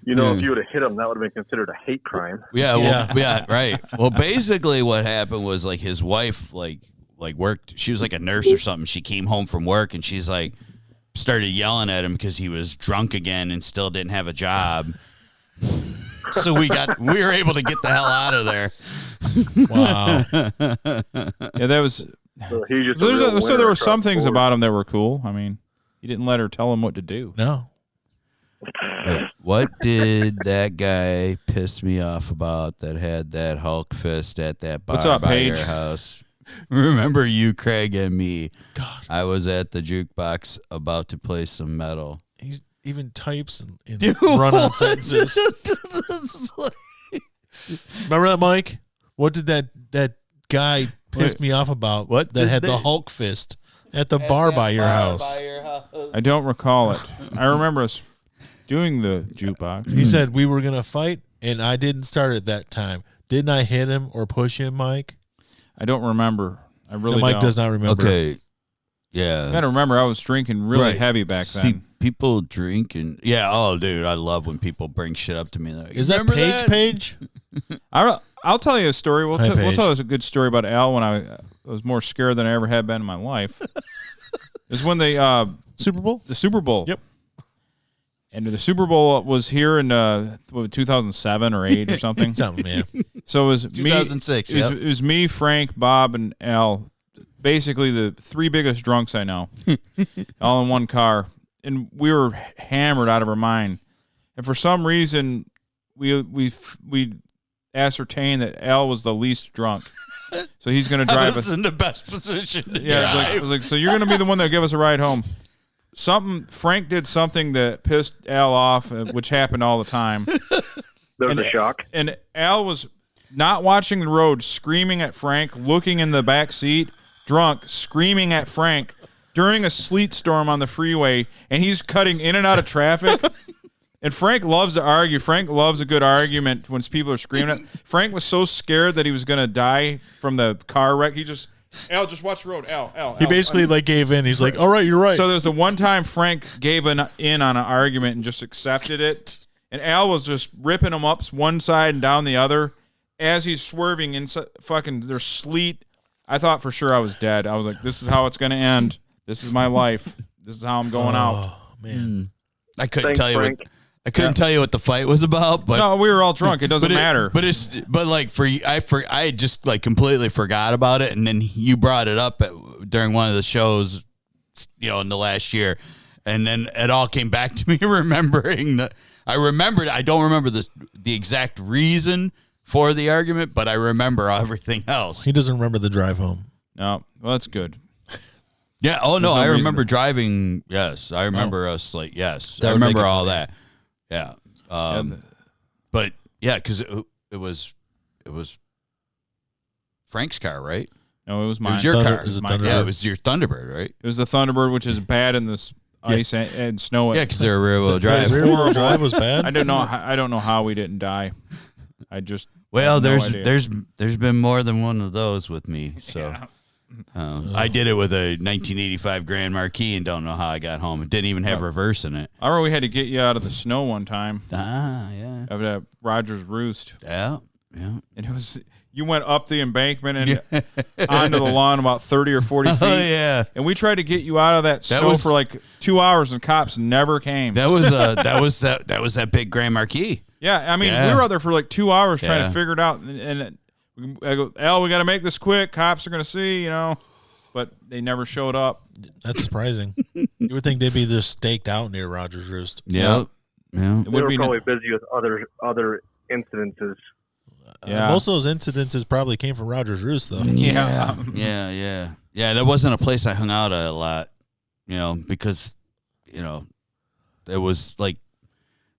You know, if you would have hit him, that would have been considered a hate crime. Yeah, yeah, right. Well, basically, what happened was like his wife like worked. She was like a nurse or something. She came home from work and she's like started yelling at him because he was drunk again and still didn't have a job. So we were able to get the hell out of there. Wow. Yeah, that was. So there were some things about him that were cool. I mean, he didn't let her tell him what to do. No. What did that guy piss me off about that had that Hulk fist at that bar What's up, by Paige? your house? Remember you, Craig, and me. God. I was at the jukebox about to play some metal. He even types and Dude, run-on sentences. Remember that, Mike? What did that guy piss me off about? What that did had they- the Hulk fist at the bar by your house? I don't recall it. I remember us doing the jukebox. He said we were gonna fight, and I didn't start at that time. Didn't I hit him or push him, Mike? I don't remember. I really Mike don't. does not remember. Okay. Yeah. I gotta remember I was drinking really Right. heavy back See, then. people drink and oh, dude, I love when people bring shit up to me. Like, Is that "Remember Paige? I'll tell you a story. We'll Hi, we'll Paige. tell us a good story about Al when I was more scared than I ever had been in my life. Is when they Super Bowl? the Super Bowl. Yep. And the Super Bowl was here in 2007 or 8 or something. Something, man. So it was 2006, Me, yep. it was me, Frank, Bob, and Al. Basically, the three biggest drunks I know, all in one car, and we were hammered out of our mind. And for some reason, we ascertained that Al was the least drunk, so he's going to I drive was us. in the best position to Yeah, drive. it was like, so you're going to be the one that give us a ride home. Frank did something that pissed Al off, which happened all the time. There was a shock. And Al was not watching the road, screaming at Frank, looking in the back seat, drunk, screaming at Frank during a sleet storm on the freeway, and he's cutting in and out of traffic. And Frank loves to argue. Frank loves a good argument when people are screaming at. Frank was so scared that he was going to die from the car wreck. Al, just watch the road. Al. He basically like gave in. He's like, "All right, you're right." So there was the one time Frank gave in on an argument and just accepted it, and Al was just ripping him up one side and down the other as he's swerving in fucking there's sleet. I thought for sure I was dead. I was like, "This is how it's going to end. This is my life. This is how I'm going out." Oh man, I couldn't Thanks, tell you Frank. what I couldn't tell you what the fight was about, but No, we were all drunk. It doesn't matter. But like I had just like completely forgot about it, and then you brought it up during one of the shows, in the last year, and then it all came back to me remembering that I remembered. I don't remember the exact reason for the argument, but I remember everything else. he doesn't remember the drive home. No, well, that's good. Yeah. Oh no, There's no I reason remember to- driving. Yes, I remember us. Like yes, That I would make remember it all funny. that. Yeah. But yeah, because it was Frank's car, right? No, it was It mine. was your Thunder- car. it was a Yeah, Thunderbird. it was your Thunderbird, right? It was the Thunderbird, which is bad in this ice and snow. Yeah, because they're rear wheel The drive. rear wheel drive was bad. I don't know how we didn't die. I just Well, have no there's idea. there's been more than one of those with me. So I did it with a 1985 Grand Marquis and don't know how I got home. It didn't even have reverse in it. I remember we had to get you out of the snow one time. Yeah. Of that Rogers Roost. Yeah. And it was you went up the embankment and onto the lawn about 30 or 40 feet. Oh yeah. And we tried to get you out of that snow for like 2 hours and cops never came. That was that big Grand Marquis. Yeah, I mean, Yeah. we were out there for like 2 hours trying Yeah. to figure it out. And I go, Al, we got to make this quick. Cops are going to see, But they never showed up. That's surprising. You would think they'd be just staked out near Rogers Roost. Yeah. Yeah. It They would were be probably busy with other incidences. Yeah. Most of those incidences probably came from Rogers Roost, though. Yeah. Yeah, that wasn't a place I hung out at a lot, because, it was like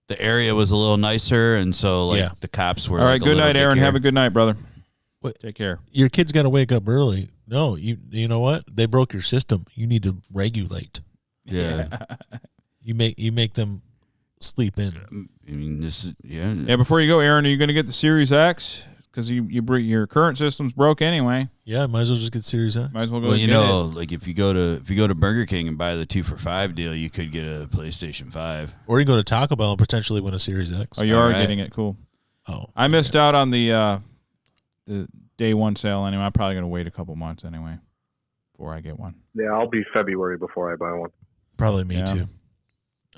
the area was a little nicer, and so like Yeah. the cops were. All right, like, a good little night, Aaron. dickier. Have a good night, brother. What? Take care. Your kid's got to wake up early. No, you know what? They broke your system. You need to regulate. Yeah. You make them sleep in. I mean, this is Yeah, before you go, Aaron, are you going to get the Series X? Because your current system's broke anyway. Yeah, might as well just get Series X. Might as well go. Well, get like if you go to Burger King and buy the 2 for $5 deal, you could get a PlayStation 5. Or you can go to Taco Bell and potentially win a Series X. Oh, you All are right. getting it. Cool. Oh, I missed out on the day one sale anyway. I'm probably going to wait a couple months anyway before I get one. Yeah, I'll be February before I buy one. probably me Yeah. too.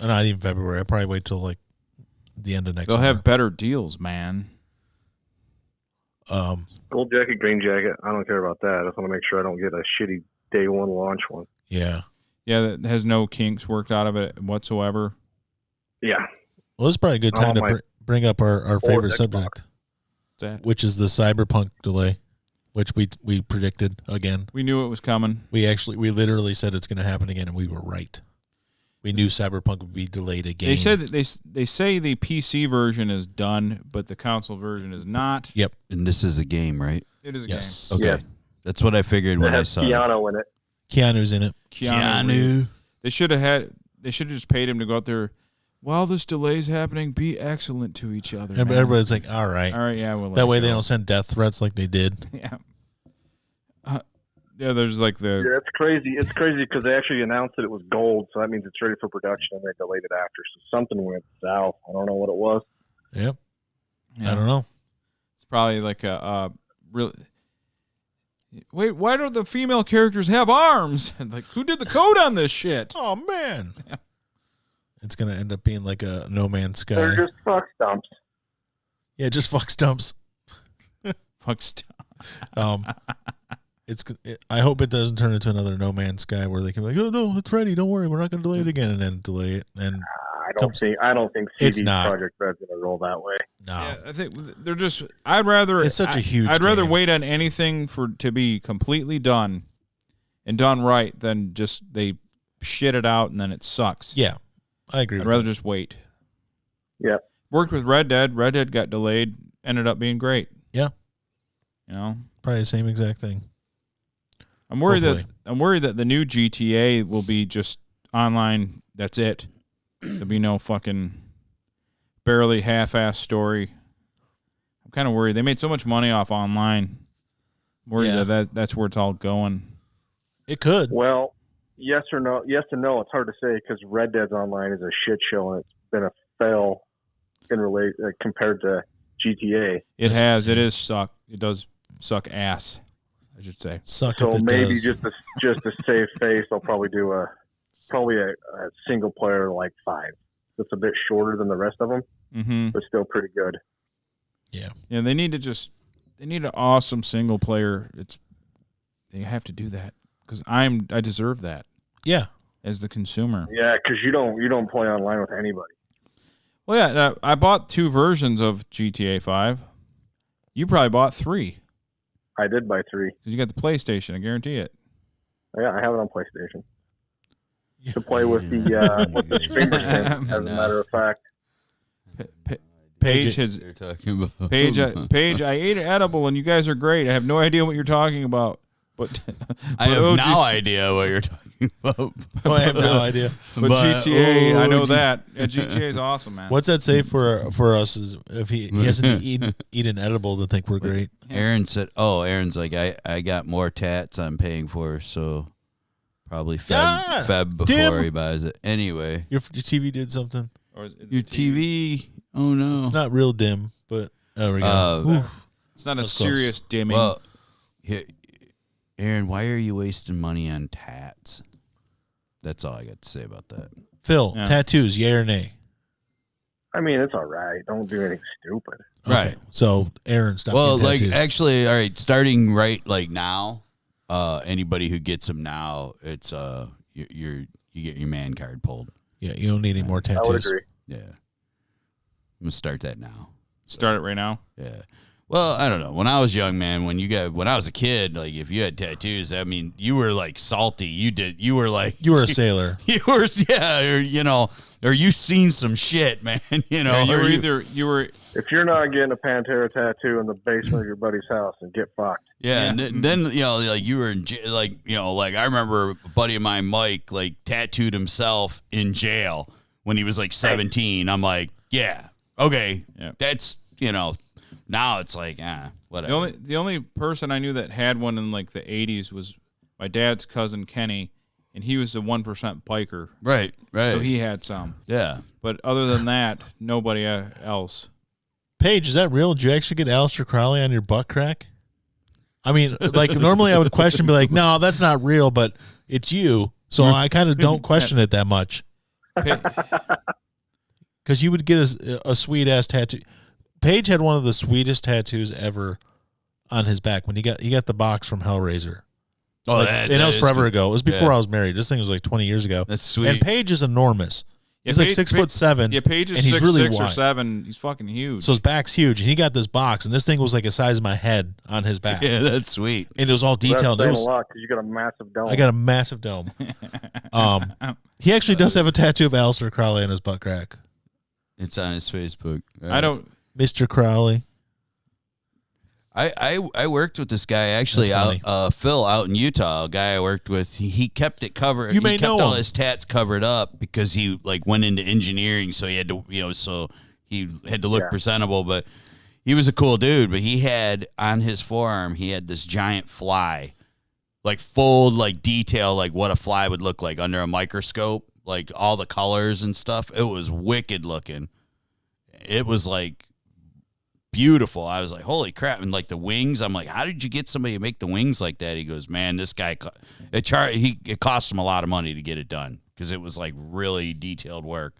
Not even February. I'll probably wait till like the end of next They'll summer. have better deals, man. Gold jacket, green jacket. I don't care about that. I just want to make sure I don't get a shitty day one launch one. Yeah. Yeah, that has no kinks worked out of it whatsoever. Yeah. Well, it's probably a good I time want to my bring up our favorite Xbox. subject, What's that? which is the cyberpunk delay. which we predicted again. We knew it was coming. We literally said it's going to happen again, and we were right. We knew Cyberpunk would be delayed again. They said that they say the PC version is done, but the console version is not. Yep. And this is a game, right? It is a Yes. game. Okay. Yes. That's what I figured when I saw it. Keanu in it. Keanu's in it. Keanu. They should have just paid him to go out there. While this delay's happening, be excellent to each other. And man. everybody's like, all right. Yeah. We'll that way they don't send death threats like they did. Yeah. Yeah, there's like Yeah, it's crazy. It's crazy because they actually announced that it was gold, so that means it's ready for production, and they delayed it after. So something went south. I don't know what it was. Yep. Yeah. I don't know. It's probably like a real. Wait, why don't the female characters have arms? Like, who did the code on this shit? Oh man. Yeah. It's gonna end up being like a No Man's Sky. They're just fuck stumps. Yeah, just fuck stumps. Fuck stumps. I hope it doesn't turn into another No Man's Sky where they can be like, oh no, it's ready. Don't worry, we're not going to delay it again, and then delay it. And I don't think It's CD not. Project Red's going to roll that way. No, Yeah, I think they're just. I'd rather. It's such a huge I'd rather game. wait on anything to be completely done, and done right than just they shit it out and then it sucks. Yeah, I agree. I'd with rather that. just wait. Yeah. Worked with Red Dead. Red Dead got delayed. Ended up being great. Yeah. You know, Probably the same exact thing. I'm worried Hopefully. that the new GTA will be just online. That's it. There'll be no fucking barely half-ass story. I'm kind of worried. They made so much money off online. I'm worried that's where it's all going. It could. Well, yes or no? Yes and no. It's hard to say because Red Dead's online is a shit show, and it's been a fail compared to GTA. It has. It is suck. It does suck ass, I should say. Suck So if it maybe does. just to save face, I'll probably do a single player like 5. That's a bit shorter than the rest of them, Mm-hmm. but still pretty good. Yeah. Yeah, they need an awesome single player. They have to do that because I deserve that. Yeah. As the consumer. Yeah, because you don't play online with anybody. Well, yeah, I bought 2 versions of GTA 5. You probably bought 3 I did buy 3. because you got the PlayStation. I guarantee it. Yeah, I have it on PlayStation to play with the fingerprint. As a matter of fact, Paige What you're talking about. Paige, I ate an edible and you guys are great. I have no idea what you're talking about. But I have no idea what you're talking about. Oh, I have no idea. But GTA, I know that. Yeah, GTA is awesome, man. What's that say for us? Is if he hasn't eat an edible to think we're great. Aaron said, Aaron's like, I got more tats I'm paying for, so probably Feb before Dim. he buys it. Anyway. Your TV did something. Or is it Your TV, oh no. It's not real dim, but there we go. It's not a That's serious dimming. Well, Aaron, why are you wasting money on tats? That's all I got to say about that. Phil, Yeah. tattoos, yay or nay? I mean, it's all right. Don't do anything stupid. Right. Okay, so Aaron, stop. Well, getting like tattoos. actually, all right, starting right like now, anybody who gets them now, it's you get your man card pulled. Yeah, you don't need any more I would tattoos. agree. Yeah. I'm gonna start that now. Start it right now. Yeah. Well, I don't know. When I was young, man, when I was a kid, like if you had tattoos, I mean, you were like salty. You were like You were a sailor. You were, yeah, or you seen some shit, man. Yeah, you were If you're not getting a Pantera tattoo in the basement of your buddy's house, and get fucked. Yeah, and then like you were in like I remember a buddy of mine, Mike, like tattooed himself in jail when he was like 17. I'm like, yeah, okay, that's now it's like whatever. the only person I knew that had one in like the 80s was my dad's cousin Kenny, and he was a 1% biker. Right. So he had some. Yeah. But other than that, nobody else. Paige, is that real? Did you actually get Aleister Crowley on your butt crack? I mean, like normally I would question, be like, no, that's not real, but it's you. So I kind of don't question it that much. Because you would get a sweet ass tattoo. Paige had one of the sweetest tattoos ever on his back when he got the box from Hellraiser. Oh, and that was forever ago. It was before I was married. This thing was like 20 years ago. That's sweet. And Paige is enormous. He's like 6'7". Yeah, Paige is and he's 6'6" really or wide. 7. He's fucking huge. So his back's huge, and he got this box, and this thing was like the size of my head on his back. Yeah, that's sweet. And it was all detailed. That's It saying was, a lot because you got a massive dome. I got a massive dome. He actually does have a tattoo of Aleister Crowley on his butt crack. It's on his Facebook. I don't. Mr. Crowley. I worked with this guy actually out Phil out in Utah. A guy I worked with. He kept it covered. You may he kept know all him. his tats covered up because he like went into engineering, so he had to so he had to look presentable. But he was a cool dude. But he had on his forearm he had this giant fly, like full like detail like what a fly would look like under a microscope, like all the colors and stuff. It was wicked looking. It was like beautiful. I was like, holy crap. And like the wings, I'm like, how did you get somebody to make the wings like that? He goes, man, this guy, it cost him a lot of money to get it done because it was like really detailed work.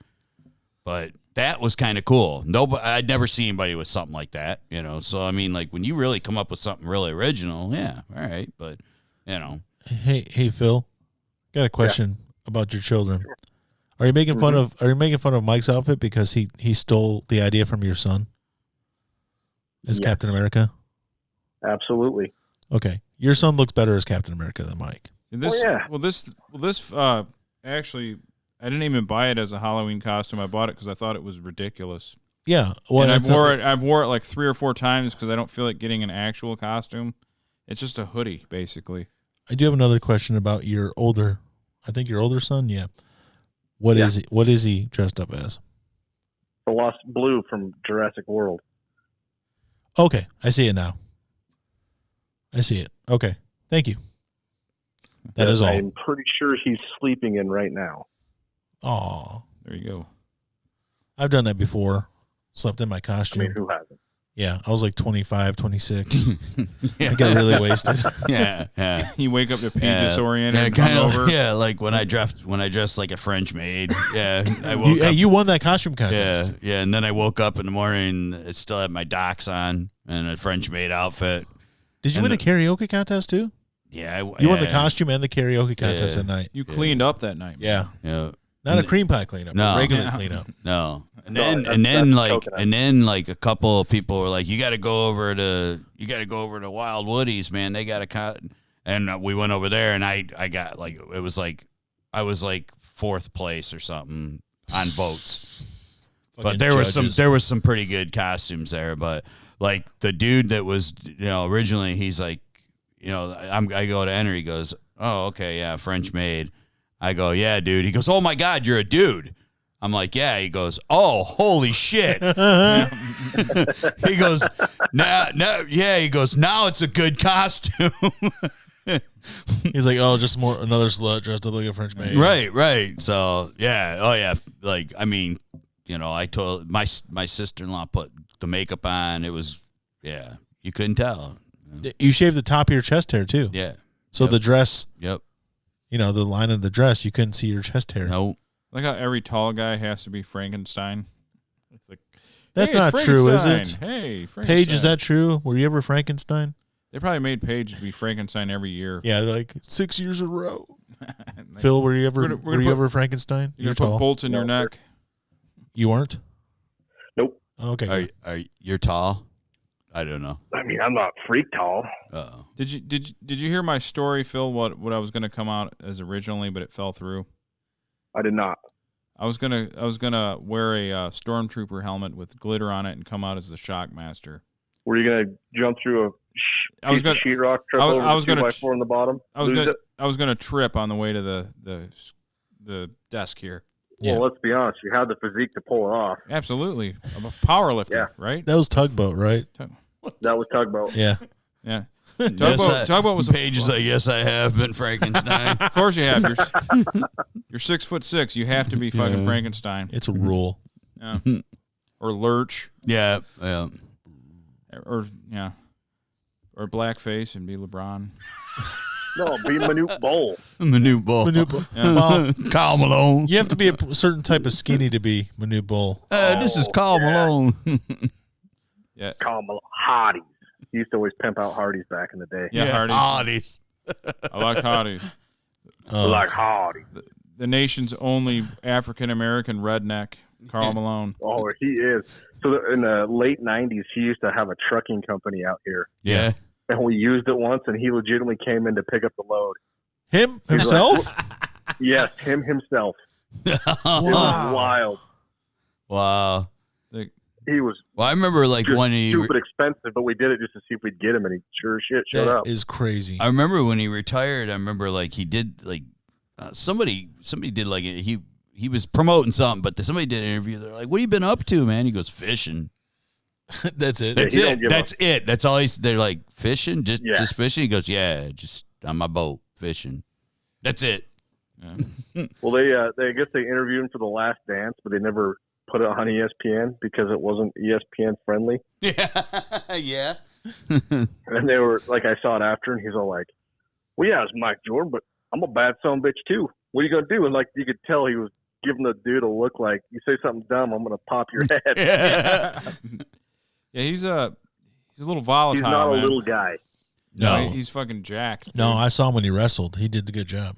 But that was kind of cool. I'd never seen anybody with something like that, So, I mean, like when you really come up with something really original, yeah, all right. But, Hey, Phil, got a question about your children. Are you making fun of Mike's outfit because he stole the idea from your son? As Captain America? Absolutely. Okay. Your son looks better as Captain America than Mike. This actually, I didn't even buy it as a Halloween costume. I bought it because I thought it was ridiculous. Yeah. Well, and I've wore it like 3 or 4 times because I don't feel like getting an actual costume. It's just a hoodie, basically. I do have another question about your older son. Yeah. What is he dressed up as? The Lost Blue from Jurassic World. Okay, I see it now. I see it. Okay, thank you. That is all. I'm pretty sure he's sleeping in right now. Oh, there you go. I've done that before. Slept in my costume. I mean, who hasn't? Yeah, I was like 25, 26. I got really wasted. Yeah. You wake up to pee disoriented and kind of hungover. Yeah, like when I dressed like a French maid. Yeah, I woke up. You won that costume contest. Yeah, and then I woke up in the morning and I still had my docs on and a French maid outfit. Did you win a karaoke contest too? Yeah, you won the costume and the karaoke contest that night. You cleaned up that night. Yeah. Yeah. Not a cream pie cleanup, a regular cleanup. No. And then like a couple of people were like, you got to go over to Wild Woodies, man. They got a cut. And we went over there and I got like, it was like, I was like 4th place or something on votes. But there was some pretty good costumes there. But like the dude that was, originally he's like, I go to enter. He goes, oh, okay. Yeah. French maid. I go, yeah, dude. He goes, oh my God, you're a dude. I'm like, yeah. He goes, oh, holy shit. He goes, yeah. He goes, now it's a good costume. He's like, oh, just another slut dressed up like a French maid. Right. So yeah, oh yeah. Like, I mean, I told my sister-in-law put the makeup on. It was, yeah, you couldn't tell. You shaved the top of your chest hair too. Yeah. So the dress. Yep. The line of the dress, you couldn't see your chest hair. Nope. Like how every tall guy has to be Frankenstein. It's like, that's not true, is it? Hey, Frankenstein. Paige, is that true? Were you ever Frankenstein? They probably made Paige be Frankenstein every year. Yeah, like 6 years in a row. Phil, were you ever Frankenstein? You're gonna put bolts in your neck. You weren't? Nope. Okay. You're tall? I don't know. I mean, I'm not freak tall. Uh-oh. Did you hear my story, Phil? What I was going to come out as originally, but it fell through. I did not. I was gonna wear a stormtrooper helmet with glitter on it and come out as the Shockmaster. Were you gonna jump through a piece of sheetrock, trip over the 2x4 on the bottom? I was gonna trip on the way to the desk here. Well, let's be honest. You had the physique to pull it off. Absolutely, I'm a power lifter, right? That was Tugboat, right? That was Tugboat. Yeah. Yeah. Tugboat was Paige is like, yes, I have been Frankenstein. Of course you have. You're 6'6". You have to be fucking Frankenstein. It's a rule. Yeah. Or Lurch. Yeah. Or blackface and be LeBron. No, be Manute Bowl. Manute Bowl. Yeah. Well, Carl Malone. You have to be a certain type of skinny to be Manute Bowl. This is Carl Malone. Yeah. Carl Malone. Hardee's. He used to always pimp out Hardee's back in the day. Yeah, Hardee's. Hardee's. I like Hardee's. I like Hardee's. the nation's only African American redneck, Carl Malone. Oh, he is. So in the late 90s, he used to have a trucking company out here. Yeah. And we used it once, and he legitimately came in to pick up the load. Him He's himself? Yes, him himself. It was wild. Wow. He was. Well, I remember like just when he stupid expensive, but we did it just to see if we'd get him, and he sure as shit showed That up. is crazy. I remember when he retired. I remember like he did like somebody did like he was promoting something, but somebody did an interview. They're like, "What have you been up to, man?" He goes, "Fishing." That's it. That's Yeah, it. That's it. That's all he's. They're like fishing, just fishing. He goes, "Yeah, just on my boat fishing." That's it. Yeah. Well, they I guess they interviewed him for The Last Dance, but they never put it on ESPN because it wasn't ESPN friendly. Yeah. And they were like, I saw it after, and he's all like, "Well, yeah, it's Mike Jordan, but I'm a bad son of a bitch too. What are you gonna do?" And like you could tell, he was giving the dude a look like, "You say something dumb, I'm gonna pop your head." Yeah, he's a little volatile. He's not man. a little guy. No. He's fucking jacked. No, dude. I saw him when he wrestled. He did a good job.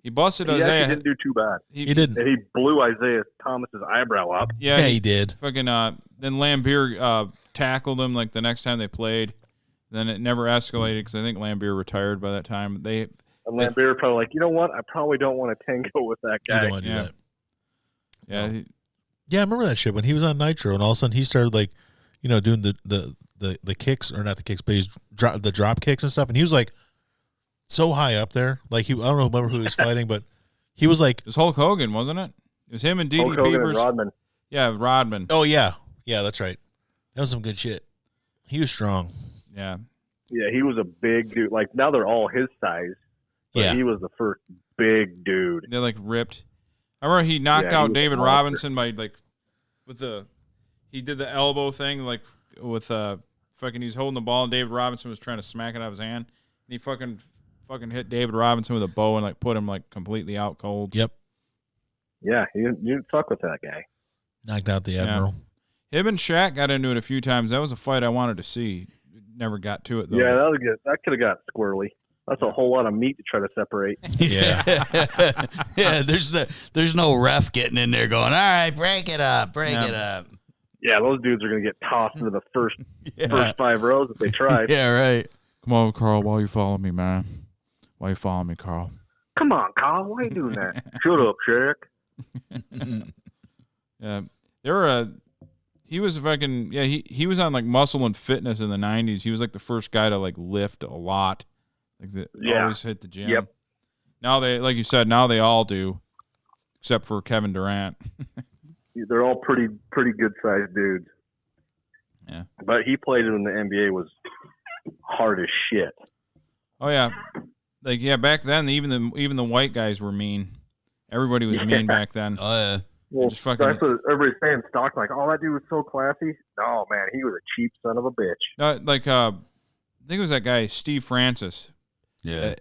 He busted He Isaiah. actually didn't do too bad. He didn't. And he blew Isaiah Thomas's eyebrow up. Yeah, he did. Fucking then Lambier tackled him like the next time they played. Then it never escalated because I think Lambier retired by that time. And Lambier probably like, you know what? I probably don't want to tango with that guy. You don't want to do that. Yeah. Yeah, I remember that shit when he was on Nitro, and all of a sudden he started like, doing the kicks, or not the kicks, but he's the drop kicks and stuff, and he was like so high up there. Like I don't remember who he was fighting, but he was like, it was Hulk Hogan, wasn't it? It was him and DDP Hulk Hogan versus and Rodman. Yeah, Rodman. oh yeah, that's right. That was some good shit. He was strong. Yeah. Yeah, he was a big dude. Like now they're all his size. But Yeah. he was the first big dude. They're like ripped. I remember he knocked Yeah, he out was a David monster. Robinson by like he did the elbow thing like with fucking he's holding the ball and David Robinson was trying to smack it out of his hand. And he fucking hit David Robinson with a bow and like put him like completely out cold. Yep. Yeah, you didn't fuck with that guy. Knocked out the Admiral. Him and Shaq got into it a few times. That was a fight I wanted to see. Never got to it though. Yeah, that was good. That could have got squirrely. That's a whole lot of meat to try to separate. Yeah. Yeah, there's no ref getting in there going, all right, break it up. Yeah, those dudes are gonna get tossed into the first 5 rows if they try. Yeah, right. Come on, Carl. Why you following me, man? Why you following me, Carl? Come on, Kyle, why are you doing that? Shut up, Shaq. Yeah, there were he was fucking he was on like Muscle and Fitness in the 90s. He was like the first guy to like lift a lot. Like always hit the gym. Yep. Now they, like you said, now they all do, except for Kevin Durant. They're all pretty good sized dudes. Yeah. But he played in the NBA was hard as shit. Oh yeah, like back then even the white guys were mean. Everybody was mean back then. Oh yeah. Well, Just fucking- that's what everybody's saying. Stock like, oh, that dude was so classy. No, man, he was a cheap son of a bitch. Like I think it was that guy Steve Francis. Yeah.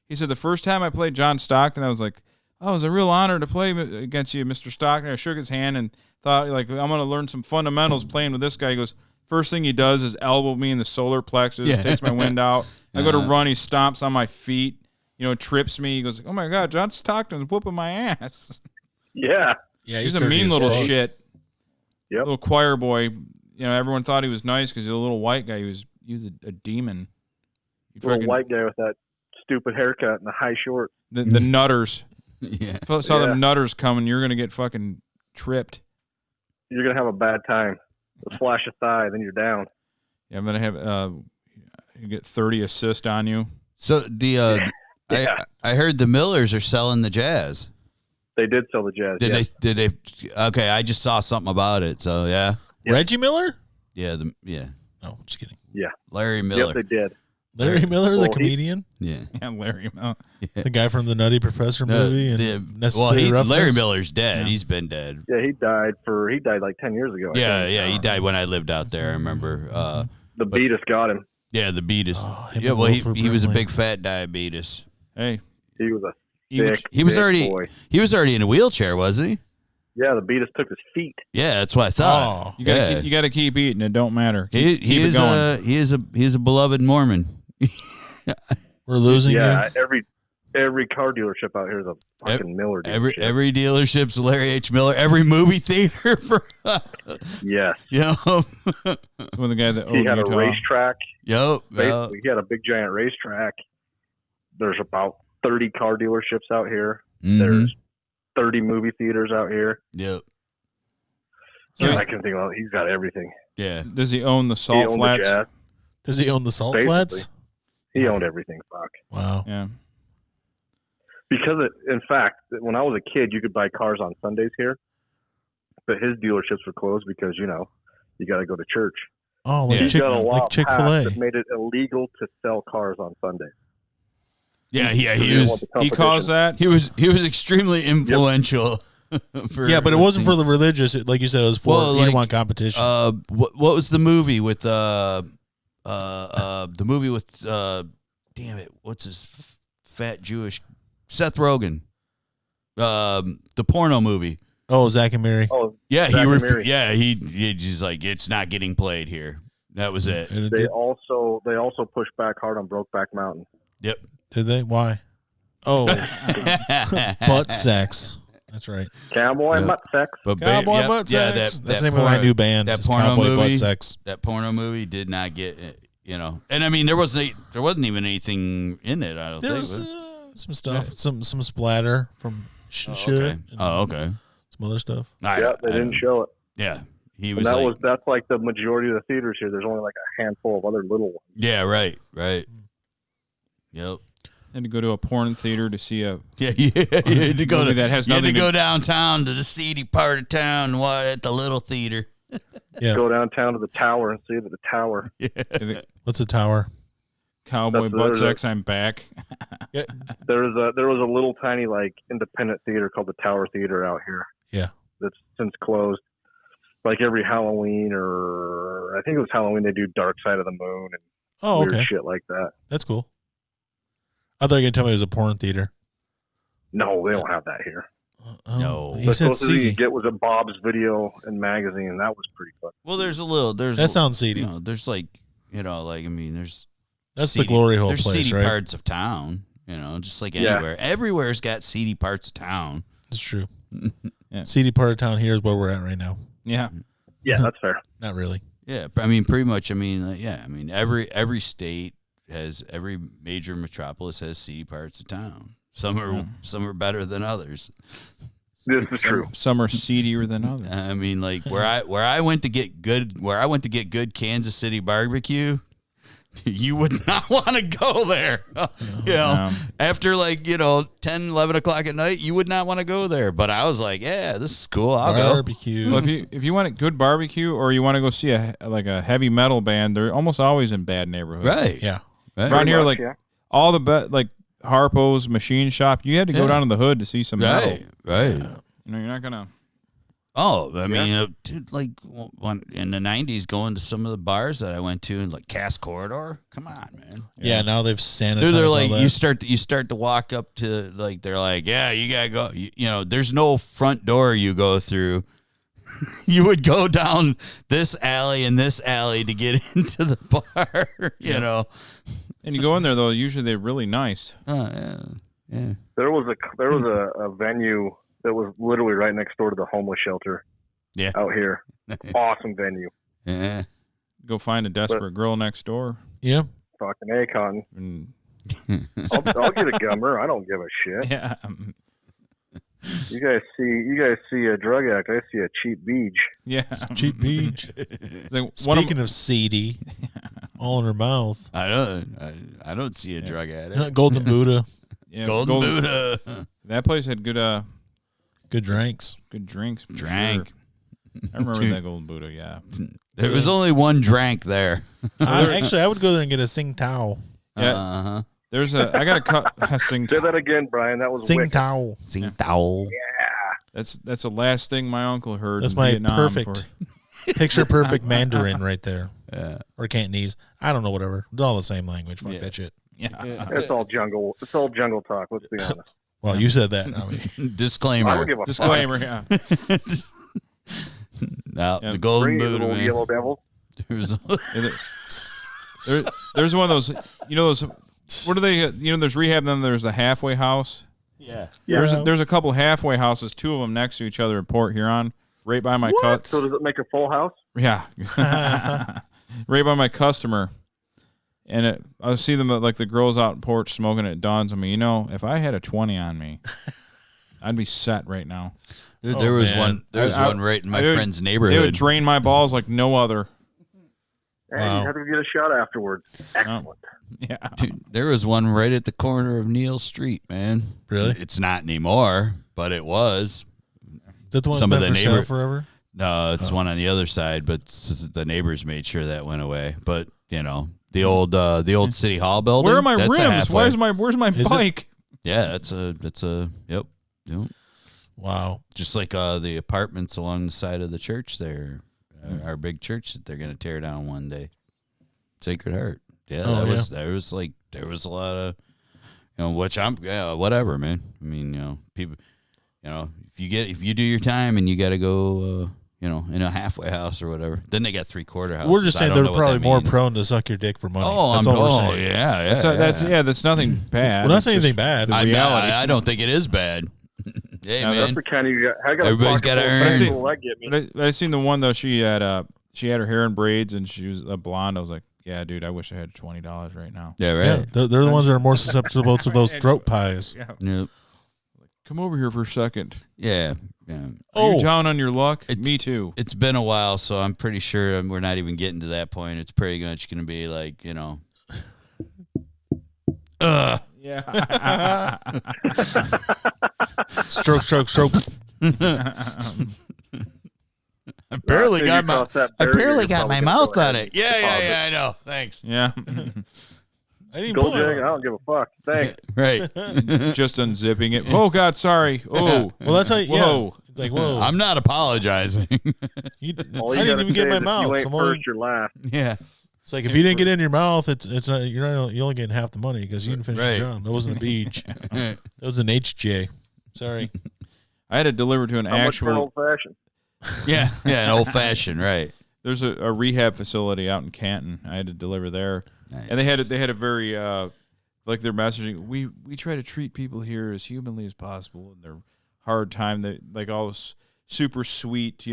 He said the first time I played John Stockton, I was like, oh, it was a real honor to play against you, Mr. Stockton. I shook his hand and thought, like, I'm going to learn some fundamentals playing with this guy. He goes, first thing he does is elbow me in the solar plexus, takes my wind out. I go to run, he stomps on my feet, trips me. He goes, oh my God, John Stockton's whooping my ass. Yeah. Yeah, He's a mean little shit. Yep. Little choir boy. Everyone thought he was nice because he's a little white guy. He was a demon. Little white guy with that stupid haircut and the high shorts. The nutters. Yeah. If I saw them nutters coming, you're gonna get fucking tripped. You're gonna have a bad time. A flash of thigh, then you're down. Yeah, I'm gonna have you get 30 assists on you. So the I heard the Millers are selling the Jazz. They did sell the Jazz. Did they? Okay, I just saw something about it. So yeah. Yep. Reggie Miller? Yeah. Oh, just kidding. Yeah. Larry Miller. Yep, they did. Larry Miller, the comedian? Yeah, Larry Miller. The guy from the Nutty Professor movie and Necessary Roughness? Larry Miller's dead. Yeah. He's been dead. Yeah, he died like 10 years ago. He died when I lived out there. I remember. The Beatus got him. Yeah, the Beatus. Oh, he was a big fat diabetes. Hey, he was a he was already in a wheelchair, wasn't he? Yeah, the Beatus took his feet. Yeah, that's what I thought. You got to keep eating. It don't matter. Keep it going. He is a beloved Mormon. We're losing you. every car dealership out here is a fucking Miller dealership. Every dealership's Larry H. Miller. Every movie theater for yes. Yep. When the guy that He owned had a Utah. racetrack. Yep. Basically, he had a big giant racetrack. There's about 30 car dealerships out here. Mhm. There's 30 movie theaters out here. Yep. Yeah, I can think of. He's got everything. Yeah. Does he own the He salt owned flats? the jazz. Does he own the salt Basically. flats? He owned everything. Fuck. Wow. Yeah. Because in fact, when I was a kid, you could buy cars on Sundays here, but his dealerships were closed because you got to go to church. Oh, like, He's got a law like Chick-fil-A. passed that made it illegal to sell cars on Sundays. Yeah. He didn't want the He caused that. He was extremely influential. Yeah, but it wasn't for the religious. Like you said, it was for you didn't want competition. What was the movie with damn it, what's his fat Jewish Seth Rogen? The porno movie. Oh, Zach and Mary. Oh, Yeah, Zach and Mary. he's like, it's not getting played here. That was it. And it They did, also pushed back hard on Brokeback Mountain. Yep. did they? Why? Oh, butt sex. That's right. Cowboy Yep. butt sex. But Cowboy butt sex. That's the name of my new band. That It's porno Cowboy movie. Butt Sex. That porno movie did not get, and I mean there wasn't even anything in it. I don't There think. was some stuff, some splatter from shit. Okay. and Oh, okay. Some other stuff. Yeah, they didn't show it. Yeah, he And was. that's like the majority of the theaters here. There's only like a handful of other little ones. Yeah, right. Yep. Had to go to a porn theater to see a Yeah, you had to go movie to that has you had to nothing go downtown to the seedy part of town and watch at the little theater. Yeah. Go downtown to the tower and see the tower. What's a tower? Cowboy That's- butt there's a- sex. I'm back. There was a little tiny like independent theater called the Tower Theater out here. Yeah. That's since closed. Like every Halloween, or I think it was Halloween, they do Dark Side of the Moon and Oh, weird okay. shit like that. That's cool. I thought you were going to tell me it was a porn theater. No, they don't have that here. Oh, No. You The said closest you seedy. could get was a Bob's Video and Magazine, and that was pretty fun. Well, there's That sounds seedy. There's like I mean, there's That's the seedy, glory hole there's place, seedy right? parts of town. Just like Yeah. anywhere. Everywhere's got seedy parts of town. It's true. Yeah. Seedy part of town here is where we're at right now. Yeah. Yeah, that's fair. Not really. Yeah, I mean, pretty much. I mean, every state has every major metropolis has seedy parts of town. Some are better than others. This is true. Some are seedier than others. I mean, like where I went to get good Kansas City barbecue, you would not want to go there. After 10, 11 o'clock at night, you would not want to go there. But I was like, yeah, this is cool. I'll Barbecue. Well, if you want a good barbecue or you want to go see a heavy metal band, they're almost always in bad neighborhoods. Right. Yeah. Right. Around here, much, yeah. all the Harpo's Machine Shop, you had to go down to the hood to see some metal. Right. You're not gonna. Oh, I mean, dude, in the 90s, going to some of the bars that I went to in Cass Corridor. Come on, man. Yeah, now they've sanitized Dude, they're all like, that. you start to walk up to they're like, yeah, you gotta go. There's no front door you go through. You would go down this alley and this alley to get into the bar. You know. And you go in there though. Usually they're really nice. Yeah. There was a venue that was literally right next door to the homeless shelter. Yeah. Out here. Awesome venue. Yeah. Go find a desperate girl next door. Yeah. Fucking Akon. And I'll get a gummer. I don't give a shit. yeah. You guys see a drug addict. I see a cheap beach. Yeah. Cheap beach. Speaking of seedy, all in her mouth. I don't see a drug addict. Golden Buddha. Yeah, Golden Buddha. That place had good drinks. Good drinks. for Drank. sure. I remember that Golden Buddha. Yeah. There was only one drank there. Actually, I would go there and get a Sing Tao. Yeah. There's I got to cut a Sing Say that again, Brian. That was Sing wicked. Tao. Sing Tao. That's the last thing my uncle heard. That's in my Vietnam perfect picture perfect Mandarin right there. Yeah. Or Cantonese. I don't know, whatever. It's all the same language. Fuck that shit. Yeah. It's all jungle. It's all jungle talk. Let's be honest. Well, you said that. I mean, Disclaimer. I don't give a Disclaimer. Yeah. Now Yeah. the Golden Bring it, Buddha, little man. yellow devil. There's There's one of those. You know those What are they? There's rehab, then there's the halfway house. Yeah. There's a couple halfway houses, two of them next to each other in Port Huron, right by my cut. So does it make a full house? Yeah, right by my customer. And I see them like the girls out in porch smoking. It dawns on me, if I had a 20 on me, I'd be set right now. Dude, there was one right in my friend's neighborhood. It would drain my balls like no other. And you have to get a shot afterwards. Excellent. Yeah. Dude, there was one right at the corner of Neal Street, man. Really? It's not anymore, but it was. Is that the one Some of that's the been for sale neighbor forever? No, it's one on the other side, but the neighbors made sure that went away. But the old city hall building. Where are my that's a rims? halfway. Where's my bike? Yeah, that's a yep. Wow. Just like the apartments along the side of the church there, our big church that they're going to tear down one day. Sacred Heart. Yeah, there was a lot of, which whatever, man. I mean, people, if you do your time and you got to go, in a halfway house or whatever, then they got 3/4 houses. We're just saying they're probably more prone to suck your dick for money. That's all we're saying. That's nothing bad. We're not saying anything bad. Reality. I don't think it is bad. Hey, man. That's the kind of Everybody's got to earn. I seen the one though. She had her hair in braids and she was a blonde. I was like, yeah, dude, I wish I had $20 right now. Yeah, right. Yeah, they're the ones that are more susceptible to those throat pies. Yeah. Yep. Come over here for a second. Yeah. Are you down on your luck? Me too. It's been a while, so I'm pretty sure we're not even getting to that point. It's pretty much going to be like, Yeah. Stroke. I barely got my mouth on it. Yeah, I know. Thanks. Yeah. I didn't Gold jag, I don't give a fuck. Thanks. Right. Just unzipping it. Oh God, sorry. Oh. Well, that's how. Whoa. Yeah. It's like whoa. I'm not apologizing. I didn't even get in my mouth. You ain't first, you're last. Yeah. It's like if you didn't get in your mouth, it's not you're only getting half the money because you didn't finish the job. That wasn't a beach. That was an HJ. Sorry. I had to deliver to an actual old fashioned. Yeah, an old fashioned, right. There's a rehab facility out in Canton. I had to deliver there. Nice. And they had a very like their messaging. We try to treat people here as humanly as possible in their hard time. They like all this super sweet,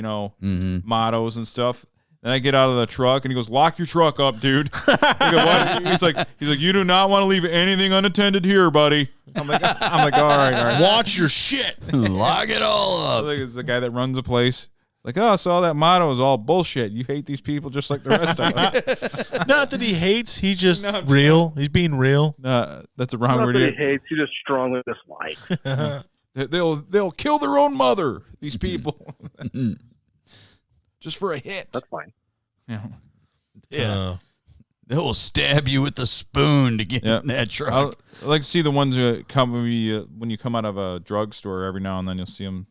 mottos and stuff. Then I get out of the truck and he goes, "Lock your truck up, dude." I go, "What?" He's like, "You do not want to leave anything unattended here, buddy." I'm like, all right. Watch your shit. Lock it all up. Like it's the guy that runs the place. Like, oh, so all that motto is all bullshit. You hate these people just like the rest of us. Not that he hates. He's just real. He's being real. That's a wrong Not word. that he hates. He just strongly dislikes. They'll kill their own mother. These people, just for a hit. That's fine. Yeah. They will stab you with the spoon to get in that truck. I like to see the ones who come when you come out of a drugstore every now and then. You'll see them.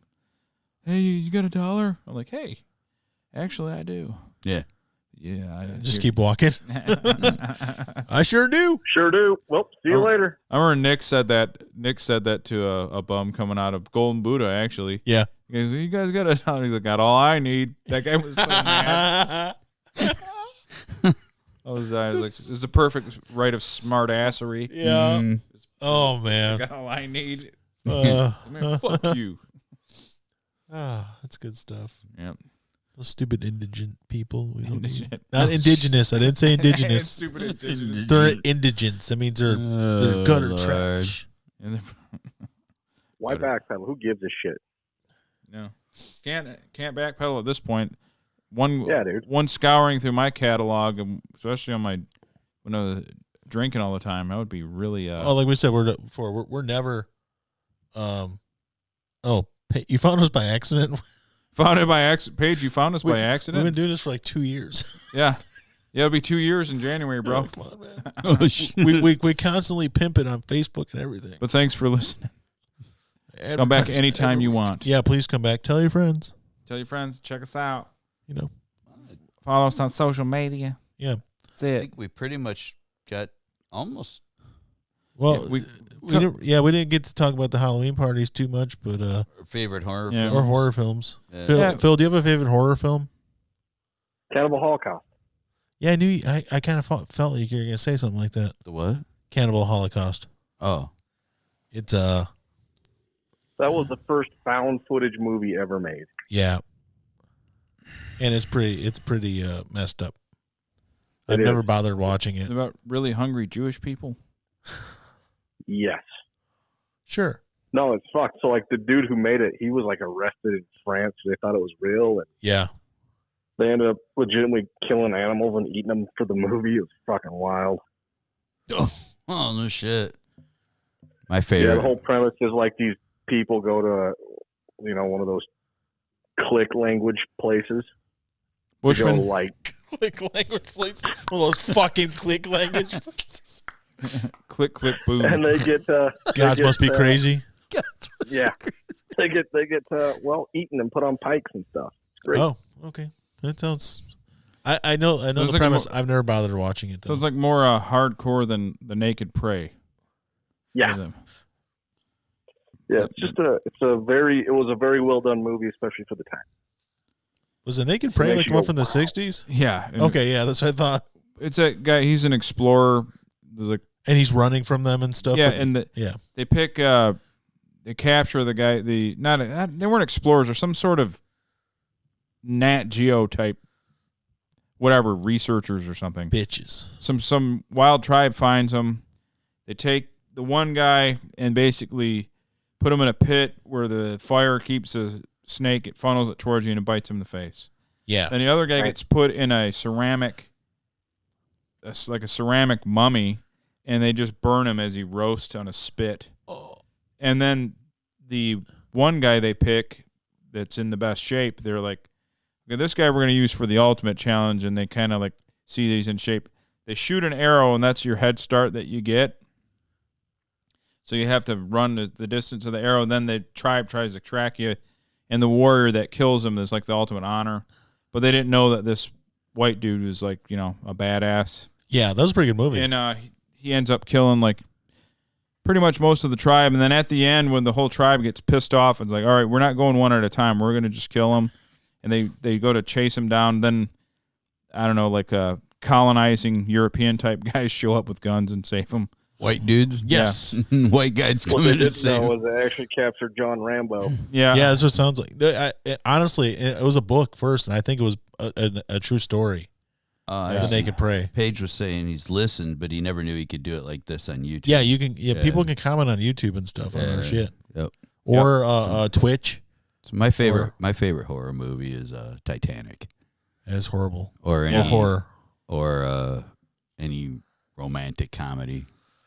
Hey, you got $1? I'm like, hey, actually, I do. Yeah. Yeah. Just keep walking. I sure do. Sure do. Well, see you later. I remember Nick said that to a bum coming out of Golden Buddha, actually. Yeah. He goes, you guys got $1? He's like, got all I need. That guy was so mad. I was like, this is a perfect rite of smart assery. Yeah. Oh, man. Got all I need. Man, fuck you. That's good stuff. Yep. Those stupid indigent people. We don't need. Not indigenous. I didn't say indigenous. Stupid indigenous. They're indigents. That means they're gutter trash. Why backpedal? Who gives a shit? No. Can't backpedal at this point. One scouring through my catalog, especially on when I was drinking all the time, I would be really. Like we said, we're never. You found us by accident. Found it by accident. Paige, you found us by accident. We've been doing this for like 2 years. Yeah, it'll be 2 years in January, bro. Come on, man. we constantly pimp it on Facebook and everything. But thanks for listening. Come back anytime you want. Yeah, please come back. Tell your friends. Tell your friends. Check us out. Follow us on social media. Yeah, that's it. I think we pretty much got almost. Well, we didn't get to talk about the Halloween parties too much, but favorite horror films. Or horror films. Yeah. Phil, do you have a favorite horror film? Cannibal Holocaust. Yeah, I knew. I kind of felt like you were going to say something like that. The what? Cannibal Holocaust. Oh, It's That was the first found footage movie ever made. yeah, and it's pretty messed up. I've It never is. bothered watching It's it. about really hungry Jewish people. Yes. Sure. No, it's fucked. So like the dude who made it, he was like arrested in France. They thought it was real, and Yeah. they ended up legitimately killing animals and eating them for the movie. It was fucking wild. oh no shit. My Yeah, favorite. the whole premise is like these people go to, one of those click language places. They go, Bushman. like, Click language, please. One of those fucking click language places. Click, click, boom. and they get Gods must be crazy. Yeah, they get eaten and put on pikes and stuff. It's great. Oh, okay. That sounds. I know it's the like a premise. mo- I've never bothered watching it though. So it's like more hardcore than The Naked Prey. Yeah. Yeah, it was a very well done movie, especially for the time. Was the Naked Prey like the one from the '60s? Yeah. and Okay, yeah, that's what I thought. It's a guy. He's an explorer. There's like And he's running from them and stuff. yeah, but- and yeah, they pick they capture the guy. They weren't explorers or some sort of Nat Geo type, whatever, researchers or something. bitches. Some wild tribe finds him. They take the one guy and basically put him in a pit where the fire keeps a snake. It funnels it towards you and it bites him in the face. Yeah. Then the other guy gets put in a ceramic mummy, and they just burn him as he roasts on a spit. And then the one guy they pick that's in the best shape, they're like, okay, this guy we're going to use for the ultimate challenge, and they kind of like see that he's in shape. They shoot an arrow, and that's your head start that you get. So you have to run the distance of the arrow, and then the tribe tries to track you, and the warrior that kills him is like the ultimate honor. But they didn't know that this white dude was like, a badass. Yeah, that was a pretty good movie. And he ends up killing like pretty much most of the tribe. And then at the end, when the whole tribe gets pissed off, it's like, all right, we're not going one at a time. We're going to just kill him. And they go to chase him down. Then, I don't know, like colonizing European type guys show up with guns and save him. White dudes? Yes. White guys What come they in and didn't save know him. was they actually captured John Rambo. Yeah. Yeah, that's what it sounds like. Honestly, it was a book first, and I think it was a true story. The Naked Prey. Paige was saying he's listened, but he never knew he could do it like this on YouTube. Yeah, you can. Yeah, people can comment on YouTube and stuff on our shit. Yep. Or Twitch. So my favorite horror movie is Titanic. It's horrible. Or any horror. Or any romantic comedy.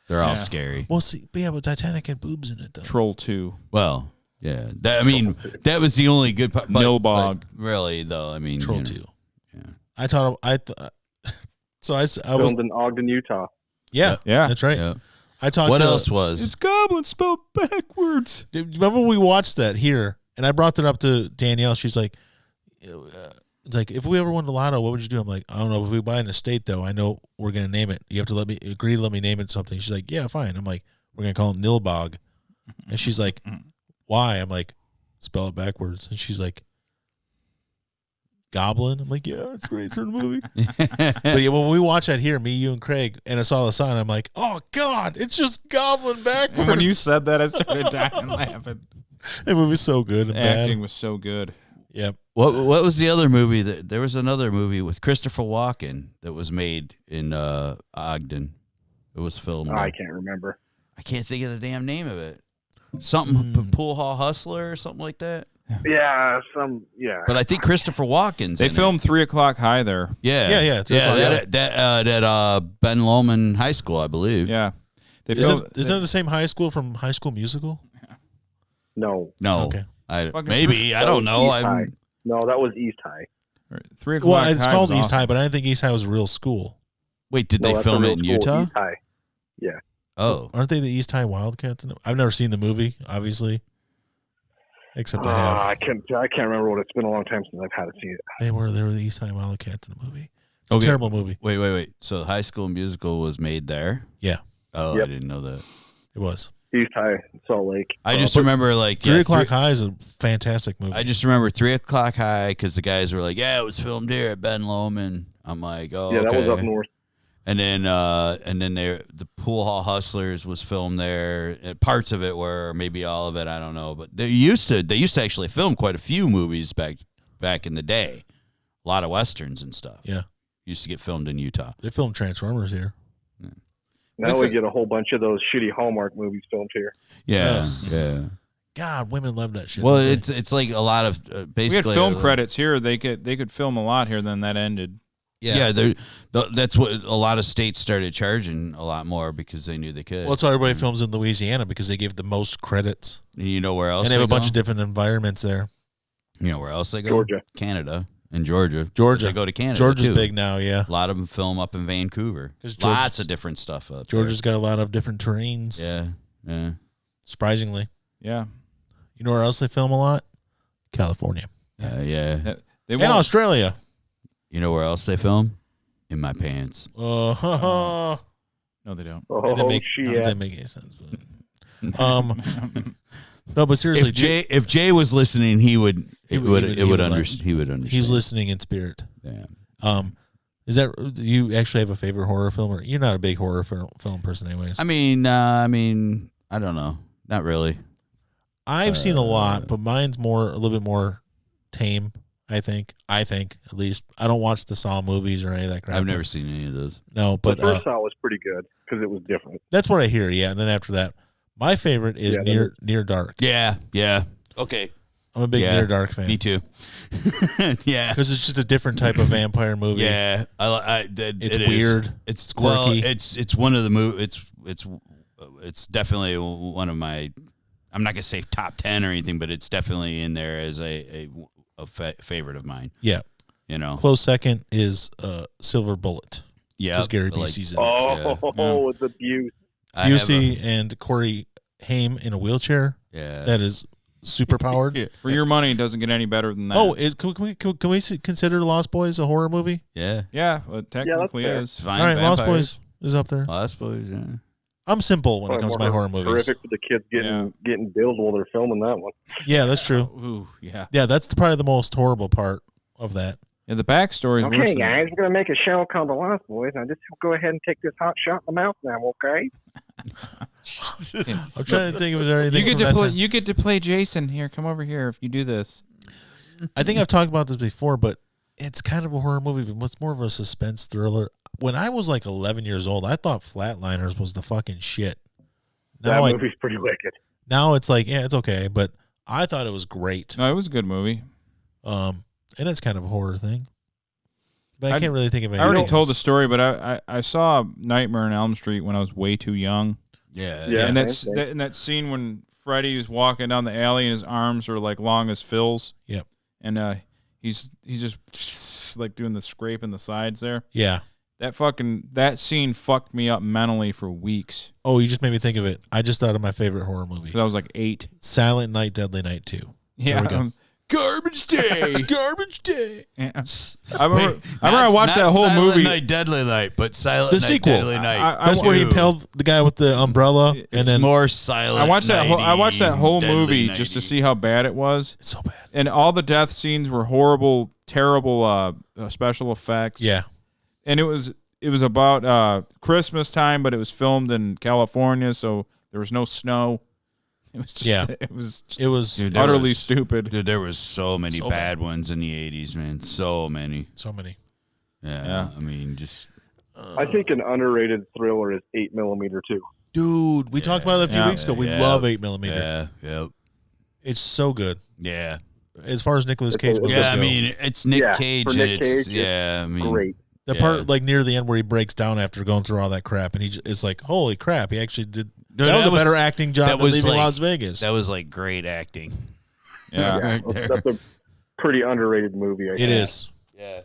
They're all scary. Well, see, but with Titanic had boobs in it though. Troll 2. Well, yeah. That was the only good part. Nilbog. Really, though, I mean. Troll 2. Yeah. So I Filmed was in Ogden, Utah. Yeah, that's right. Yeah. I talked. What to, else was? It's goblin spelled backwards. Dude, remember we watched that here, and I brought that up to Danielle. She's like, "It's like if we ever won the lotto, what would you do?" I'm like, "I don't know. If we buy an estate, though, I know we're gonna name it. You have to let me name it something." She's like, "Yeah, fine." I'm like, "We're gonna call it Nilbog," and she's like, "Why?" I'm like, "Spell it backwards," and she's like, "Goblin." I'm like, "Yeah, it's great for the movie." But yeah, when we watch that here, me, you, and Craig, and I saw the sign, I'm like, "Oh God, it's just Goblin backwards." And when you said that, I started dying laughing. That movie's so good. And The acting bad. was so good. Yep. What was the other movie there was another movie with Christopher Walken that was made in Ogden. It was filmed. I can't remember. I can't think of the damn name of it. Something Pool Hall Hustler or something like that. Yeah, But I think Christopher Walken's. They in filmed 3 o'clock high there. Yeah, Yeah. That Ben Lomond High School, I believe. Yeah. Isn't it the same high school from High School Musical? No. Okay. Maybe I don't know. No, that was East High. 3 o'clock. Well, it's high called was East awesome. High, but I didn't think East High was a real school. Wait, did No, they that's a film real it in school, Utah? East High. Yeah. Oh, Aren't they the East High Wildcats? I've never seen the movie, obviously. Except I have. I can't remember what. It's been a long time since I've had to see it. They were the East High Wildcats in the movie. It's a terrible movie. Wait. So High School Musical was made there? Yeah. Oh, Yep. I didn't know that. It was. East High, Salt Lake. I just remember 3 O'Clock High is a fantastic movie. I just remember 3 O'Clock High because the guys were like, "Yeah, it was filmed here at Ben Lomond." I'm like, "Oh, Yeah, that okay." was up north. And then the Pool Hall Hustlers was filmed there. Parts of it were, maybe all of it, I don't know. But they used to actually film quite a few movies back in the day. A lot of westerns and stuff. Yeah, used to get filmed in Utah. They filmed Transformers here. Now we get a whole bunch of those shitty Hallmark movies filmed here. Yeah, yeah. God, women love that shit. Well, it's like a lot of basically. We had film credits here. They could film a lot here. Then that ended. Yeah, that's what a lot of states started charging a lot more because they knew they could. Well, that's why everybody films in Louisiana, because they give the most credits. And you know where else? And they have a bunch of different environments there. You know where else they go? Georgia, Canada, and Georgia. Georgia. They go to Canada. Georgia's too. big now. Yeah, a lot of them film up in Vancouver. Lots of different stuff up Georgia's got a lot of different terrains. Yeah, yeah. Surprisingly, yeah. You know where else they film a lot? California. Yeah. And Australia. You know where else they film? In my pants. No, they don't. It didn't make any sense. No, but seriously, if Jay was listening, he would understand. He's listening in spirit. Yeah. Is that, do you actually have a favorite horror film, or you're not a big horror film person, anyways? I mean, I don't know, not really. I've seen a lot, but mine's a little bit more tame. I think at least. I don't watch the Saw movies or any of that crap. I've never seen any of those. No, but the first Saw was pretty good because it was different. That's what I hear. Yeah, and then after that, my favorite is Near Dark. Yeah. Okay. I'm a big Near Dark fan. Me too. Yeah, because it's just a different type of vampire movie. Yeah, it's weird. It's quirky. Well, it's one of the movies. It's definitely one of my. I'm not gonna say top 10 or anything, but it's definitely in there as a favorite of mine. Yeah, you know, close second is Silver Bullet. Yeah, because Gary Busey's in it. Oh, it's abuse. Busey and Corey Haim in a wheelchair. Yeah, that is super powered. For your money, it doesn't get any better than that. Oh, can we consider Lost Boys a horror movie? Yeah, well, it technically is. Fine, all right, vampires. Lost Boys is up there. Lost Boys. Yeah. I'm simple when it comes to my horror movies. Terrific for the kids getting billed while they're filming that one. Yeah, that's true. Ooh, yeah. Yeah, that's probably the most horrible part of that. Yeah, the backstory is worse Okay, than guys, we're going to make a show called The Lost Boys. Now just go ahead and take this hot shot in the mouth now, okay? I'm trying to think of anything. You get to play Jason. Here, come over here if you do this. I think I've talked about this before, but it's kind of a horror movie, but it's more of a suspense thriller. When I was like 11 years old, I thought Flatliners was the fucking shit. That movie's pretty wicked. Now it's like, yeah, it's okay, but I thought it was great. No, it was a good movie. And it's kind of a horror thing. But I can't really think of anything. I already told the story, but I saw Nightmare on Elm Street when I was way too young. Yeah. And that scene when Freddy is walking down the alley and his arms are like long as Phil's. Yep. And he's just like doing the scrape in the sides there. Yeah. That scene fucked me up mentally for weeks. Oh, you just made me think of it. I just thought of my favorite horror movie. I was like 8. Silent Night, Deadly Night 2. Yeah. There we go. Garbage day. Garbage day. Yeah. I remember I watched that whole Silent movie. Night, Deadly Night, but Silent The Night, sequel. Deadly Night. That's where he impaled the guy with the umbrella, and then more silent. I watched that whole Deadly movie Nighty. just to see how bad it was. It's so bad. And all the death scenes were horrible, terrible special effects. Yeah. And it was about Christmas time, but it was filmed in California, so there was no snow. It was just, it was Dude, utterly stupid. Dude, there was so many So bad ones in the 80s, man. So many. Yeah. I mean, just. I think an underrated thriller is 8mm too. Dude, we talked about it a few weeks ago. We love 8mm. Yeah, yep. It's so good. Yeah. As far as Nicolas Cage movies Yeah, I go. mean, it's Nick Cage. For and Nick it's, Cage, yeah, I mean. great. The part like near the end where he breaks down after going through all that crap, and it's like, holy crap, he actually did. No, that was a better acting job than leaving Las Vegas. That was like great acting. Yeah. Right there. That's a pretty underrated movie. I think. It is. Yeah.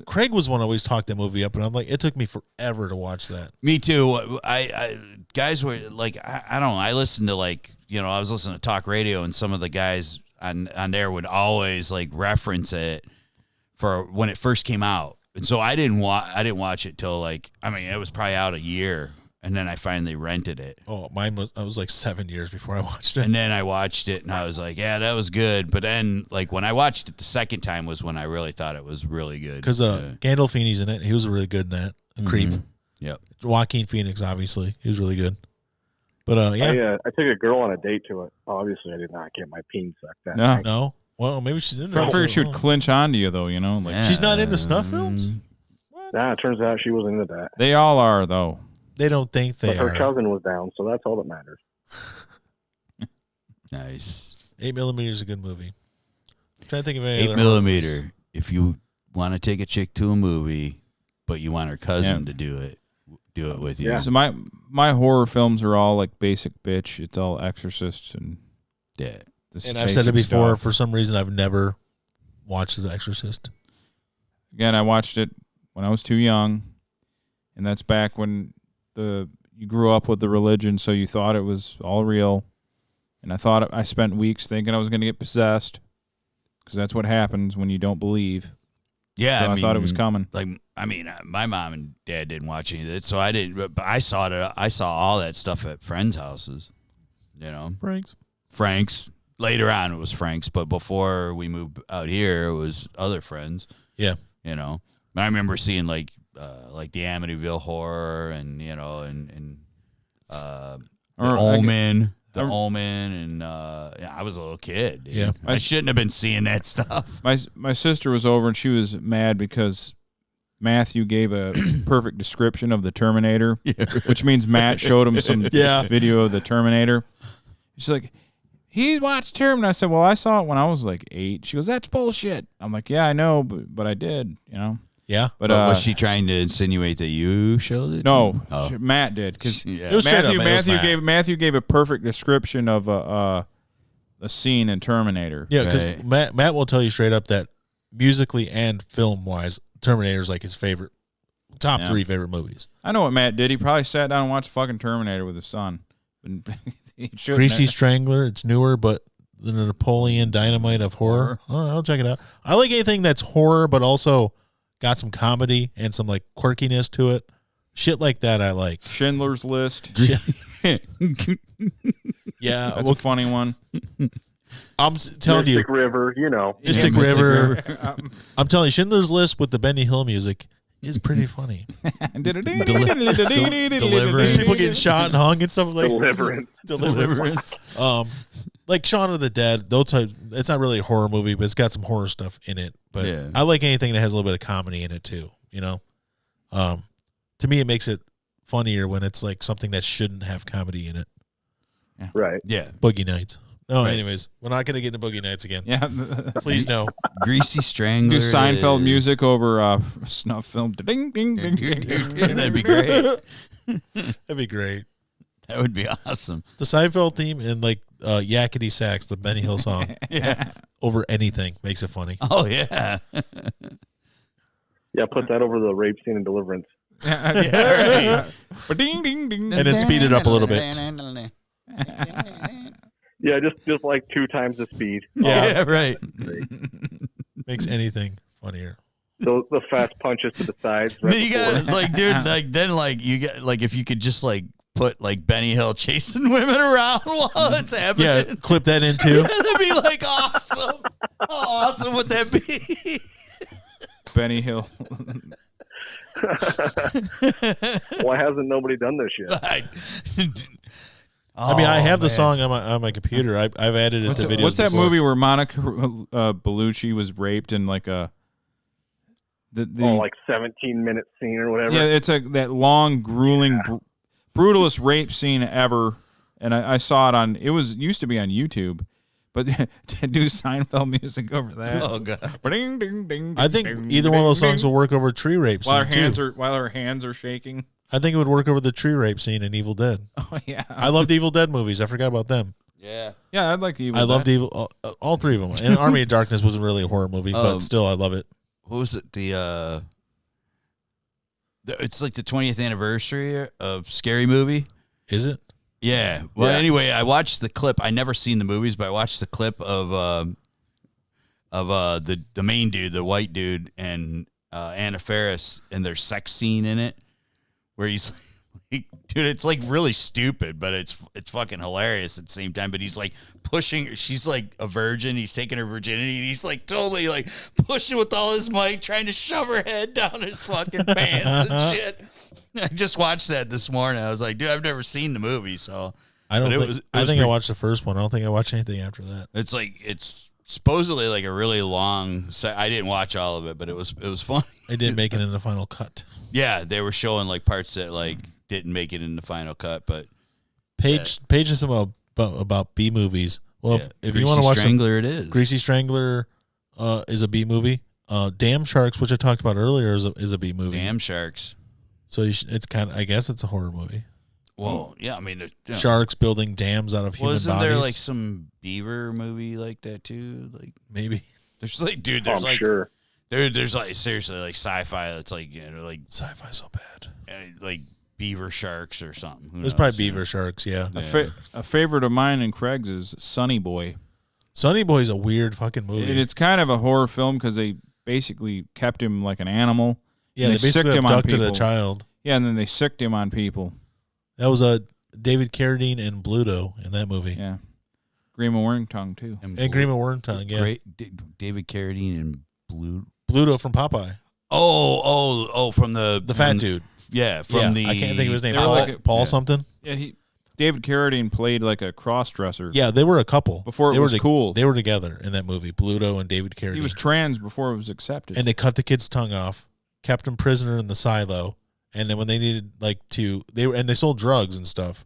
Craig was one who always talked that movie up, and I'm like, it took me forever to watch that. Me too. I guys were like, I don't know. I listened to I was listening to talk radio, and some of the guys on there would always like reference it for when it first came out. And so I didn't watch it till it was probably out a year, and then I finally rented it. Oh, I was like 7 years before I watched it. And then I watched it, and I was like, yeah, that was good. But then, when I watched it the second time was when I really thought it was really good. Because Gandolfini's in it. He was really good in that. Creep. Yep. Joaquin Phoenix, obviously, he was really good. But yeah, I took a girl on a date to it. Obviously, I did not get my peen sucked that No. night. no. Well, maybe she's into I it. figured she would clinch onto you, though. You know, like She's not into snuff films. Nah, it turns out she wasn't into that. they all are, though. They don't think they But her are. cousin was down, so that's all that matters. Nice. 8mm is a good movie. I'm trying to think of any 8 other horror movies. millimeter. If you want to take a chick to a movie, but you want her cousin to do it with you. Yeah. So my horror films are all like basic bitch. It's all Exorcists and Yeah. And I've said it basic before. stuff. For some reason, I've never watched The Exorcist. Again, I watched it when I was too young, and that's back when you grew up with the religion, so you thought it was all real. And I spent weeks thinking I was going to get possessed, because that's what happens when you don't believe. Yeah, So I thought it was coming. Like, I mean, my mom and dad didn't watch any of it, so I didn't. But I saw it. I saw all that stuff at friends' houses. You know, Frank's. Later on, it was Frank's, but before we moved out here, it was other friends. Yeah, you know, I remember seeing like the Amityville Horror, and you know, and the Omen. The Omen, and I was a little kid. Dude. Yeah. I shouldn't have been seeing that stuff. My sister was over, and she was mad because Matthew gave a perfect description of the Terminator, which means Matt showed him some video of the Terminator. She's like, he watched Terminator. I said, well, I saw it when I was like 8. She goes, that's bullshit. I'm like, yeah, I know, but I did, you know. Yeah, but was she trying to insinuate that you showed it? No, Matt did, because Matthew gave a perfect description of a scene in Terminator. Yeah, because Matt will tell you straight up that musically and film wise, Terminator is like his top 3 favorite movies. I know what Matt did. He probably sat down and watched fucking Terminator with his son. Greasy Strangler. It's newer, but the Napoleon Dynamite of horror. Oh, I'll check it out. I like anything that's horror, but also got some comedy and some like quirkiness to it. Shit like that I like. Schindler's List. Yeah, that's a funny one. I'm telling you, Mystic River, you know. Mystic River. I'm telling you, Schindler's List with the Benny Hill music is pretty funny. Deliverance. People getting shot and hung and stuff like Deliverance. Like Shaun of the Dead. Those types. It's not really a horror movie, but it's got some horror stuff in it. But Yeah. I like anything that has a little bit of comedy in it too. You know, to me, it makes it funnier when it's like something that shouldn't have comedy in it. Yeah. Right. Yeah. Boogie Nights. No, Right. anyways, we're not going to get into Boogie Nights again. Yeah. Please no. Greasy Strangler. Do Seinfeld is- music over snuff film. Ding, ding, ding, ding. That'd be great. That'd be great. That would be awesome. The Seinfeld theme and like Yakety Sax, the Benny Hill song, over anything makes it funny. Oh yeah. Yeah, put that over the rape scene in Deliverance. Yeah, right. Ding, ding, ding. And then speed it up a little bit. Yeah, just like 2 times the speed. Yeah, right. Makes anything funnier. So the fast punches to the sides. Right Then you got like, dude, like then like you get like if you could just like put like Benny Hill chasing women around while it's happening. Yeah, clip that in too. That'd be like awesome. How awesome would that be? Benny Hill. Why hasn't nobody done this yet? I mean, I have the man. song on my computer. I've added it to videos. What's that before. movie where Monica Bellucci was raped in like a like 17-minute scene or whatever. Yeah, it's that long, grueling, brutalest rape scene ever. And I saw it on. It used to be on YouTube, but to do Seinfeld music over that. Oh god! Ding, ding, ding, I think ding, either ding, one of those ding, songs ding. will work over tree rape While scene while her too. hands are shaking. I think it would work over the tree rape scene in Evil Dead. Oh yeah, I loved Evil Dead movies. I forgot about them. Yeah, I'd like Evil. I loved Dead. Evil, all 3 of them. And Army of Darkness wasn't really a horror movie, but still, I love it. What was it? It's like the 20th anniversary of Scary Movie. Is it? Yeah. Well, Yeah. anyway, I watched the clip. I never seen the movies, but I watched the clip of the main dude, the white dude, and Anna Faris and their sex scene in it, where he's like, dude, it's like really stupid, but it's fucking hilarious at the same time. But he's like pushing. She's like a virgin. He's taking her virginity, and he's like totally like pushing with all his might, trying to shove her head down his fucking pants and shit. I just watched that this morning. I was like, dude, I've never seen the movie, so I don't but think. it was I think I watched the first one. I don't think I watched anything after that. It's supposedly like a really long. I didn't watch all of it, but it was funny. It didn't make it in the final cut. Yeah, they were showing like parts that like didn't make it in the final cut, but Page is about B movies. Well, if you want to Greasy watch Strangler, it is. Greasy Strangler is a B movie. Damn Sharks, which I talked about earlier, is a B movie. Damn Sharks. So it's kind of, I guess it's a horror movie. Well, yeah, I mean, sharks building dams out of human bodies. Wasn't there like some beaver movie like that too? Like maybe there's like, dude, there's I'm like sure. there's like seriously like sci-fi that's like like sci-fi so bad, like beaver sharks or something. Who There's knows, probably beaver sharks. Yeah. A favorite of mine and Craig's is Sonny Boy. Sonny Boy's a weird fucking movie. It's kind of a horror film because they basically kept him like an animal. Yeah, they basically sicked him on abducted a people. child. Yeah, and then they sicked him on people. That was David Carradine and Bluto in that movie. Yeah. Grima Wormtongue, too. And Grima Wormtongue, yeah. Great, David Carradine and Bluto from Popeye. Oh, from the fat dude. Yeah, from the. I can't think of his name. They were like Paul something. Yeah, David Carradine played like a cross-dresser. Yeah, they were a couple. Before it was cool. They were together in that movie, Bluto and David Carradine. He was trans before it was accepted. And they cut the kid's tongue off, kept him prisoner in the silo, and then when they needed they sold drugs and stuff.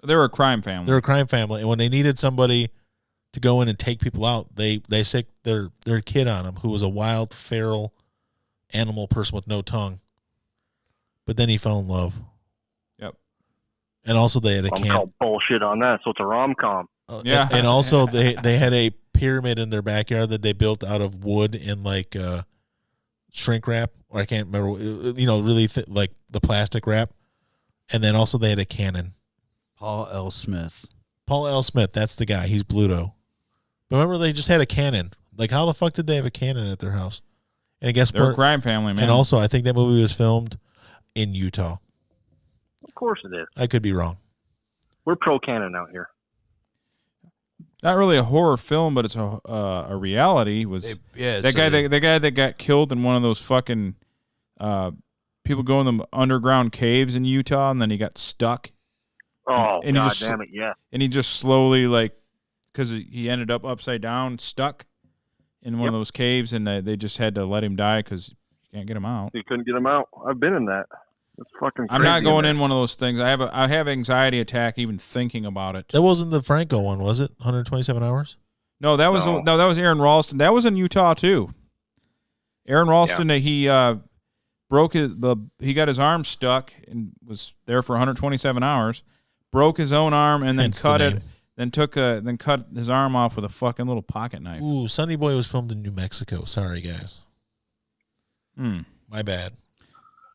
They were a crime family. They're a crime family, and when they needed somebody to go in and take people out, they sicked their kid on him, who was a wild, feral animal person with no tongue. But then he fell in love. Yep. And also they had a I'm called bullshit on that, so it's a rom-com. Yeah. And also they had a pyramid in their backyard that they built out of wood and like shrink wrap, or I can't remember, really like the plastic wrap. And then also they had a cannon. Paul L. Smith, that's the guy. He's Bluto. But remember, they just had a cannon. Like, how the fuck did they have a cannon at their house? And I guess they're a crime family, man. And also, I think that movie was filmed in Utah. Of course it is. I could be wrong. We're pro canon out here. Not really a horror film, but it's a reality. The guy that got killed in one of those fucking people go in the underground caves in Utah, and then he got stuck. Oh, and God damn it, yeah. And he just slowly, like, because he ended up upside down, stuck in one of those caves, and they just had to let him die because you can't get him out. You couldn't get him out. I've been in that. It's fucking crazy. I'm not going in one of those things. I have anxiety attack even thinking about it. That wasn't the Franco one, was it? 127 hours? No, that was that was Aaron Ralston. That was in Utah too. Aaron Ralston, he broke he got his arm stuck and was there for 127 hours. Broke his own arm and then cut it. Then cut his arm off with a fucking little pocket knife. Ooh, Sonny Boy was filmed in New Mexico. Sorry, guys. My bad.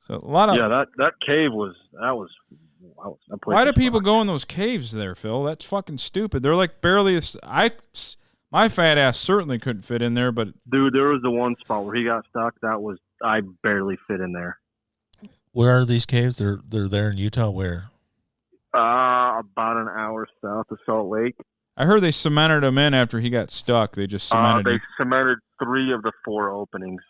So a lot of that cave was why do people go in those caves there, Phil? That's fucking stupid. They're like barely. My fat ass certainly couldn't fit in there, but dude, there was the one spot where he got stuck. I barely fit in there. Where are these caves? They're there in Utah. Where? About an hour south of Salt Lake. I heard they cemented him in after he got stuck. They just cemented. They cemented 3 of the 4 openings.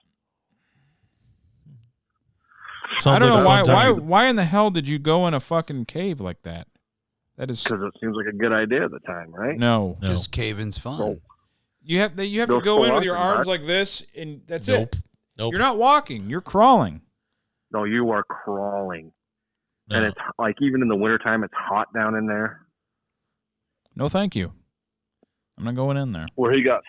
I don't know why in the hell did you go in a fucking cave like that? That is because it seems like a good idea at the time, right? No, because caving's fun. So, you have to go in with your arms like this, and that's it. Nope. You're not walking. You're crawling. No, you are crawling. No. And it's like, even in the wintertime, it's hot down in there. No, thank you. I'm not going in there. Where he got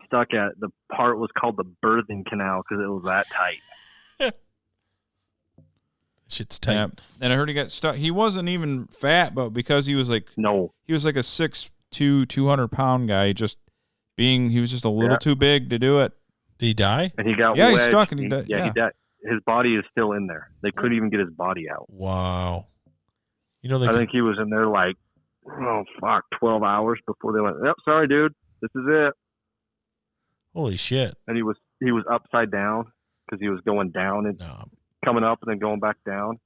stuck at, the part was called the birthing canal because it was that tight. Shit's tight. Yeah. And I heard he got stuck. He wasn't even fat, but because he was like a 6'2", 200-pound guy, he was just a little too big to do it. Did he die? And he got wedged. He's stuck and he died. Yeah, he died. His body is still in there. They couldn't even get his body out. Wow. I think he was in there 12 hours before they went, yep, sorry, dude. This is it. Holy shit. And he was upside down because he was going down and coming up and then going back down.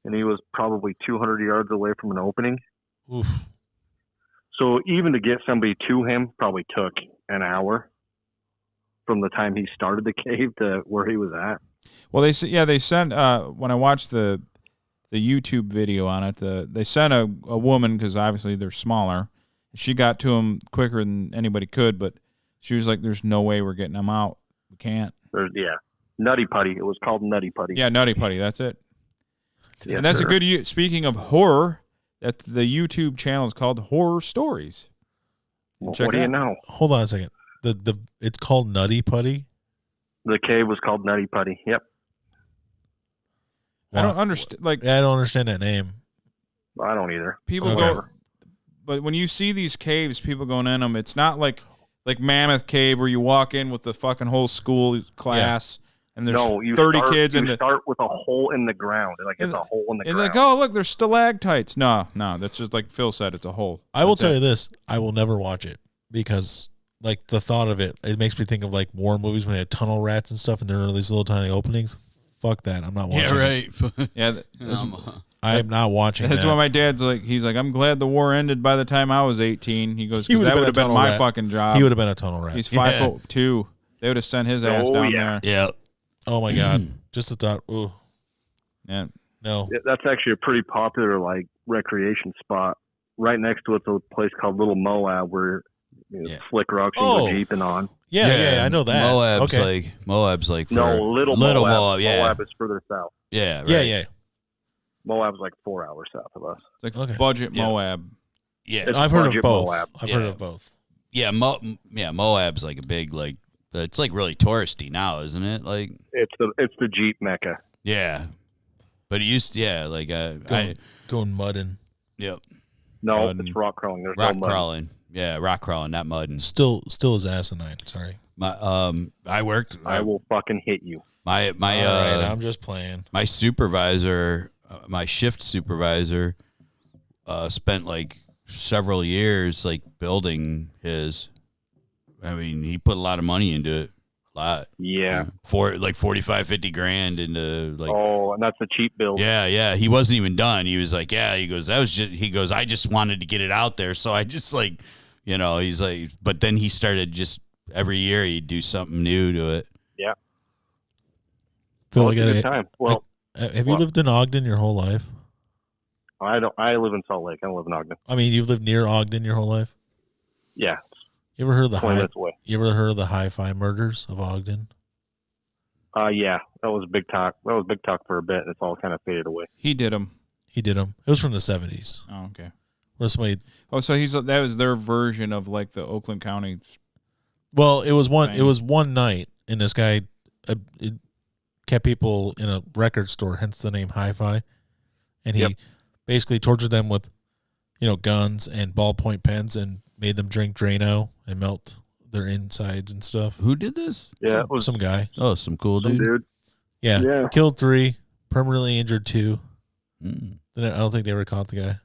And he was probably 200 yards away from an opening. Oof. So even to get somebody to him probably took an hour from the time he started the cave to where he was at. Well, they sent when I watched the YouTube video on it. They sent a woman because obviously they're smaller. She got to them quicker than anybody could, but she was like, "There's no way we're getting them out. We can't." Nutty Putty. It was called Nutty Putty. Yeah, Nutty Putty. That's it. Yeah, and that's sure. a good. Speaking of horror, that the YouTube channel is called Horror Stories. What do you know? Hold on a second. It's called Nutty Putty. The cave was called Nutty Putty. Yep. I don't understand. Like, I don't understand that name. I don't either. People go, but when you see these caves, people going in them. It's not like Mammoth Cave where you walk in with the fucking whole school class and there's 30 kids. You start with a hole in the ground. Like it's a hole in the ground. Like, oh look, there's stalactites. No, that's just like Phil said. It's a hole. I will tell you this: I will never watch it because, like, the thought of it makes me think of like war movies when they had tunnel rats and stuff, and there are these little tiny openings. Fuck that! I'm not watching. Yeah, right. Yeah, I'm not watching. That's that. why my dad's like, he's like, I'm glad the war ended by the time I was 18. He goes, because that would have been my fucking job. He would have been a tunnel rat. He's 5'2". They would have sent his ass down there. Yeah. Oh my god! Just the thought. Ooh. Yeah. No. Yeah, that's actually a pretty popular like recreation spot. Right next to it's a place called Little Moab where slick rocks you go jeeping on. Yeah, I know that. Moab's like Little Moab. Yeah. Moab is further south. Yeah. Right. Yeah. Moab's like 4 hours south of us. It's like budget Moab. Yeah, I've heard of both. Moab. I've heard of both. Yeah, Moab's like a big it's like really touristy now, isn't it? Like it's the Jeep Mecca. Yeah, but it used going mudding. Yep. No, it's rock crawling. There's rock no mud. crawling. Yeah, rock crawling, not mudding. Still is asinine. Sorry. I worked. I will fucking hit you. My All right, I'm just playing. My supervisor, my shift supervisor, spent like several years like building his. I mean, he put a lot of money into it. A lot. Yeah. For like 45, 50 grand into like. Oh, and that's a cheap build. Yeah. He wasn't even done. He was like, yeah. He goes, I just wanted to get it out there. So I just like, he's like, but then he started just every year he'd do something new to it. Yeah. Feel like a good time. Well, have you lived in Ogden your whole life? I don't. I live in Salt Lake. I don't live in Ogden. I mean, you've lived near Ogden your whole life? Yeah. You ever heard of the 20 minutes away. You ever heard of the Hi-Fi murders of Ogden? Yeah, that was big talk. That was big talk for a bit. It's all kind of faded away. He did them. It was from the 70s. Oh, okay. Where somebody. Oh, so that was their version of like the Oakland County. Well, it was one night, and this guy it kept people in a record store, hence the name Hi-Fi, and he basically tortured them with, guns and ballpoint pens and made them drink Drano and melt their insides and stuff. Who did this? Yeah, it was some guy. Oh, some cool dude. Yeah. Killed 3, permanently injured 2. Then I don't think they ever caught the guy.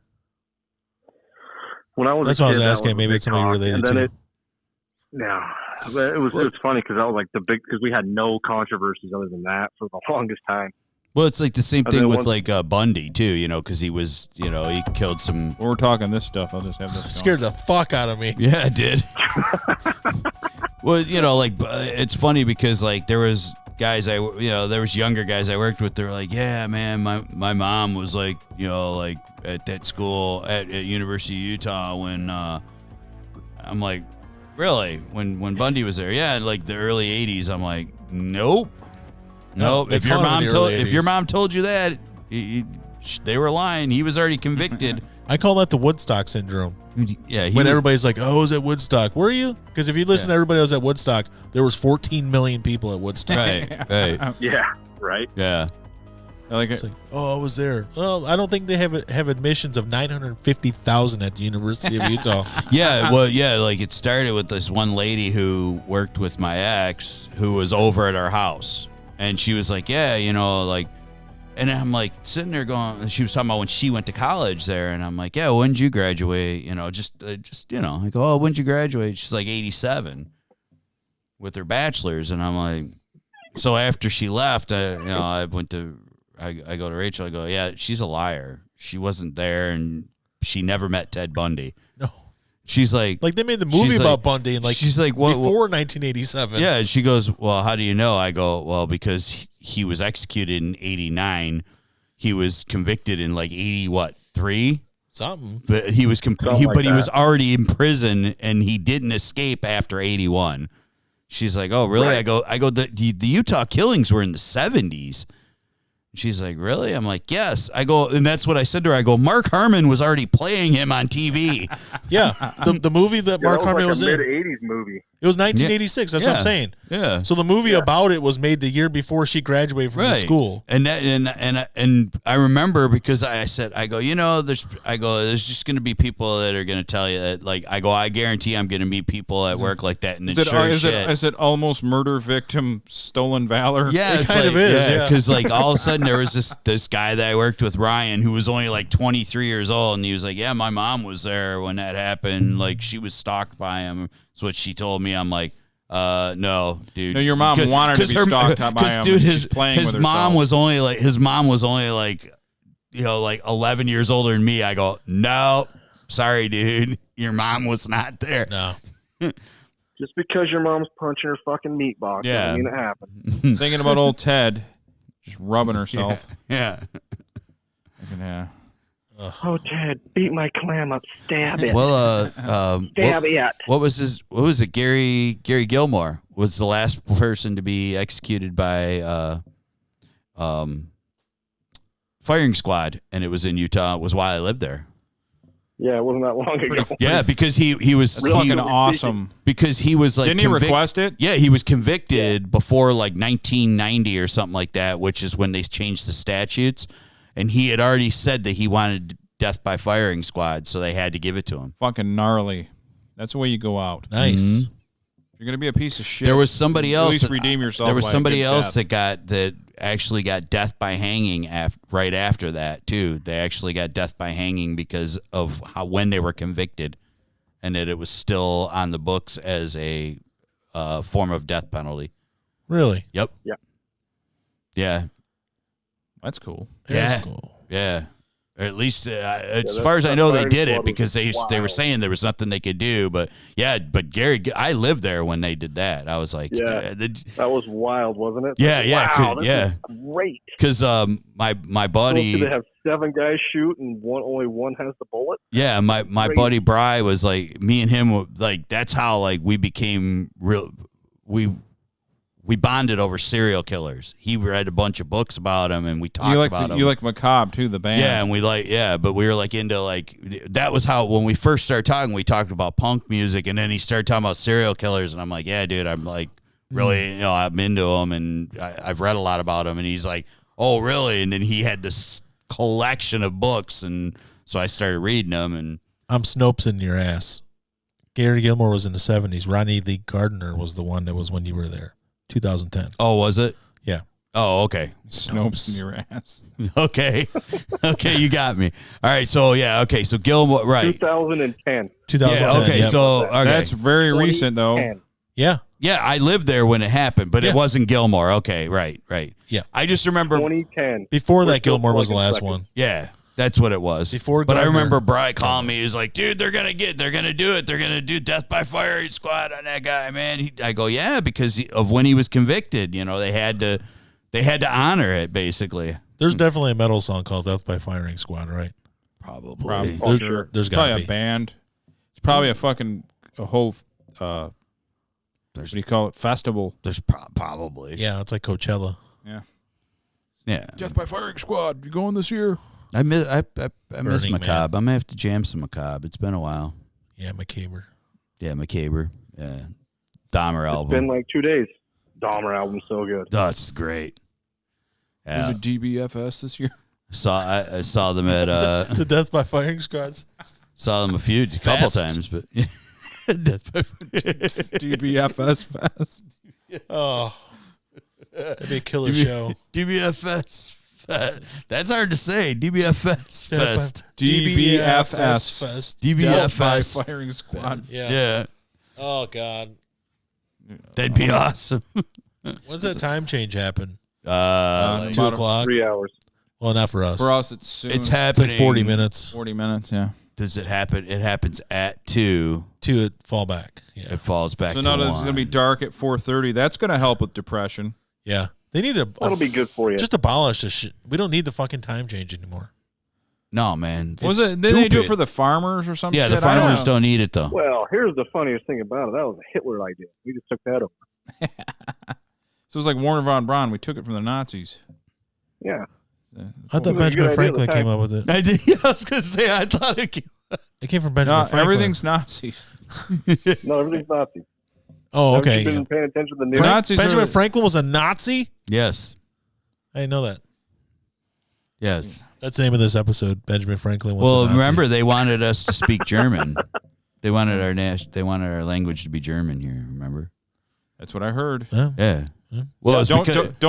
When I was That's a what kid, I was that asking. was Maybe a it's big somebody talk. related And then to. But it's funny because that was like because we had no controversies other than that for the longest time. Well, it's like the same And thing then with once- like Bundy too, because he was, he killed some. We're talking this stuff. I'll just have this. Scared the fuck out of me. Yeah, it did. Well, it's funny because like there was guys there was younger guys I worked with. They were like, yeah, man, my mom was like, like at that school at University of Utah when I'm like, really? When Bundy was there? Yeah, in like the early 80s. I'm like, nope. No, If your mom told you that, they were lying. He was already convicted. I call that the Woodstock syndrome. Yeah, when everybody's like, "Oh, I was at Woodstock." Were you? Because if you listen to everybody else at Woodstock, there was 14 million people at Woodstock. Right. Yeah. Right. Yeah. It's like, oh, I was there. Oh, I don't think they have admissions of 950,000 at the University of Utah. Yeah, well, like it started with this one lady who worked with my ex who was over at our house. And she was like, yeah, like, and I'm like sitting there going, she was talking about when she went to college there. And I'm like, yeah, when did you graduate? I go, oh, when did you graduate? She's like 87 with her bachelor's. And I'm like, so after she left, I went to, I go to Rachel, I go, yeah, she's a liar. She wasn't there and she never met Ted Bundy. No. She's like they made the movie about Bundy and she's like, what, before 1987. Yeah, and she goes, well, how do you know? I go, well, because he was executed in 89. he was convicted in like 83 something. but he was he like was that. already in prison and he didn't escape after 81. She's like, oh really? Right. I go the Utah killings were in the 70s. She's like, really? I'm like, yes. I go, and that's what I said to her. I go, Mark Harmon was already playing him on TV. Yeah, the movie that Yeah, Mark that Harmon was was like a in. mid-'80s movie. It was 1986. That's what I'm saying. Yeah. So the movie about it was made the year before she graduated from the school. And that and I remember because I said, I go, there's just going to be people that are going to tell you that, like, I guarantee I'm going to meet people at work like that, and it's Is it almost murder victim stolen valor? Yeah, It it's kind like, of is, yeah. Because like all of a sudden there was this guy that I worked with, Ryan, who was only like 23 years old, and he was like, yeah, my mom was there when that happened. Like she was stalked by him. That's what she told me. I'm like, no, dude. No, your mom wanted to be stalked by him. Dude, she's playing his with mom herself. his mom was only like 11 years older than me. I go, no, sorry, dude, your mom was not there. No. Just because your mom's punching her fucking meat box doesn't mean it happened. Thinking about old Ted, just rubbing herself. Yeah. Yeah. Oh, Ted, beat my clam up, stab it. Well, stab it. What was it? Gary Gilmore was the last person to be executed by firing squad, and it was in Utah. It was while I lived there. Yeah, it wasn't that long ago. Yeah, because he was fucking awesome. Because he was like, didn't he request it? Yeah, he was convicted before like 1990 or something like that, which is when they changed the statutes. And he had already said that he wanted death by firing squad, so they had to give it to him. Fucking gnarly. That's the way you go out. Nice. Mm-hmm. If you're gonna be a piece of shit. There was somebody else. At least redeem yourself. There was by a somebody good else death. that actually got death by hanging right after that too. They actually got death by hanging because of when they were convicted, and that it was still on the books as a form of death penalty. Really? Yep. Yeah. Yeah. That's cool. That's cool. Yeah. Or at least, as that- far as I that know, they firing did squad it because they was were wild. saying there was nothing they could do. But yeah, but Gary, I lived there when they did that. I was like, Yeah. That was wild, wasn't it? Yeah, yeah, Wow, could- this yeah. is great. because my buddy, So they have 7 guys shoot and only one has the bullet? yeah, my Crazy. buddy Bry was like, me and him were, like, that's how like we became real. We bonded over serial killers. He read a bunch of books about them, and we talked about them. You like Macabre too, the band. Yeah, and but we were like into like, that was how, when we first started talking, we talked about punk music, and then he started talking about serial killers, and I'm like, yeah, dude, I'm like really, I'm into them, and I've read a lot about them, and he's like, oh, really? And then he had this collection of books, and so I started reading them, and I'm Snopes in your ass. Gary Gilmore was in the 70s. Ronnie Lee Gardner was the one that was when you were there. 2010. oh, was it? Yeah. Oh, okay. Snopes in your ass. Okay. Okay, you got me. All right, so yeah, okay, so Gilmore, right. 2010. 2010. Yeah, okay, yep. so okay. That's very recent though. 2010. Yeah. Yeah, I lived there when it happened, but Yeah. it wasn't Gilmore. Okay, right. Yeah. I just remember, 2010. Before We're that, still Gilmore was the plugging last seconds. one. yeah, that's what it was. Before but I Gardner- remember Bry calling me. He was like, dude, they're going to do it. They're going to do death by firing squad on that guy, man. I go, yeah, because of when he was convicted, they had to honor it, basically. There's definitely a metal song called Death by Firing Squad, right? Probably. Probably. There- Sure. there's probably gotta a be. band. It's probably a whole what do you call it? Festival. There's probably. Yeah, it's like Coachella. Yeah. Death by Firing Squad. You going this year? I miss Burning Macabre. I'm going to have to jam some Macabre. It's been a while. Yeah, McCaber. Yeah, Macabre. Yeah. Dahmer It's album. been like 2 days. Dahmer album's so good. Oh, it's great. Yeah. In the DBFS this year. I saw them at The Death by Firing Squads. saw them a couple times, but DBFS Fest. Oh. That'd be a killer show. DBFS. That's hard to say. DBFS Fest. DBFS Fest. Death by DBFS. Firing Squad. Yeah. Yeah, Oh, God. that'd be awesome. When's that time change happen? Like 2 o'clock? 3 hours. Well, not for us. For us, it's soon. It's It's happening. like 40 minutes. 40 minutes, yeah. Does it happen? It happens at 2. 2 it fall back. Yeah. It falls back So to now 1. it's going to be dark at 4:30. That's going to help with depression. Yeah. They need to. That'll be good for you. Just abolish this shit. We don't need the fucking time change anymore. No, man. Was it? Did they do it for the farmers or something? Yeah, the farmers don't need it though. Well, here's the funniest thing about it. That was a Hitler idea. We just took that over. So it was like Warner von Braun. We took it from the Nazis. Yeah. I thought Benjamin Franklin came up with it. I did. I was going to say, I thought it came from Benjamin Franklin. Everything's Nazis. No, everything's Nazi. Oh, okay. Haven't you been paying attention to the news? Benjamin Franklin was a Nazi? Yes. I didn't know that. Yes. That's the name of this episode. Benjamin Franklin was a Nazi. Remember, they wanted us to speak German. They wanted our language to be German here, remember? That's what I heard. Yeah. Well, don't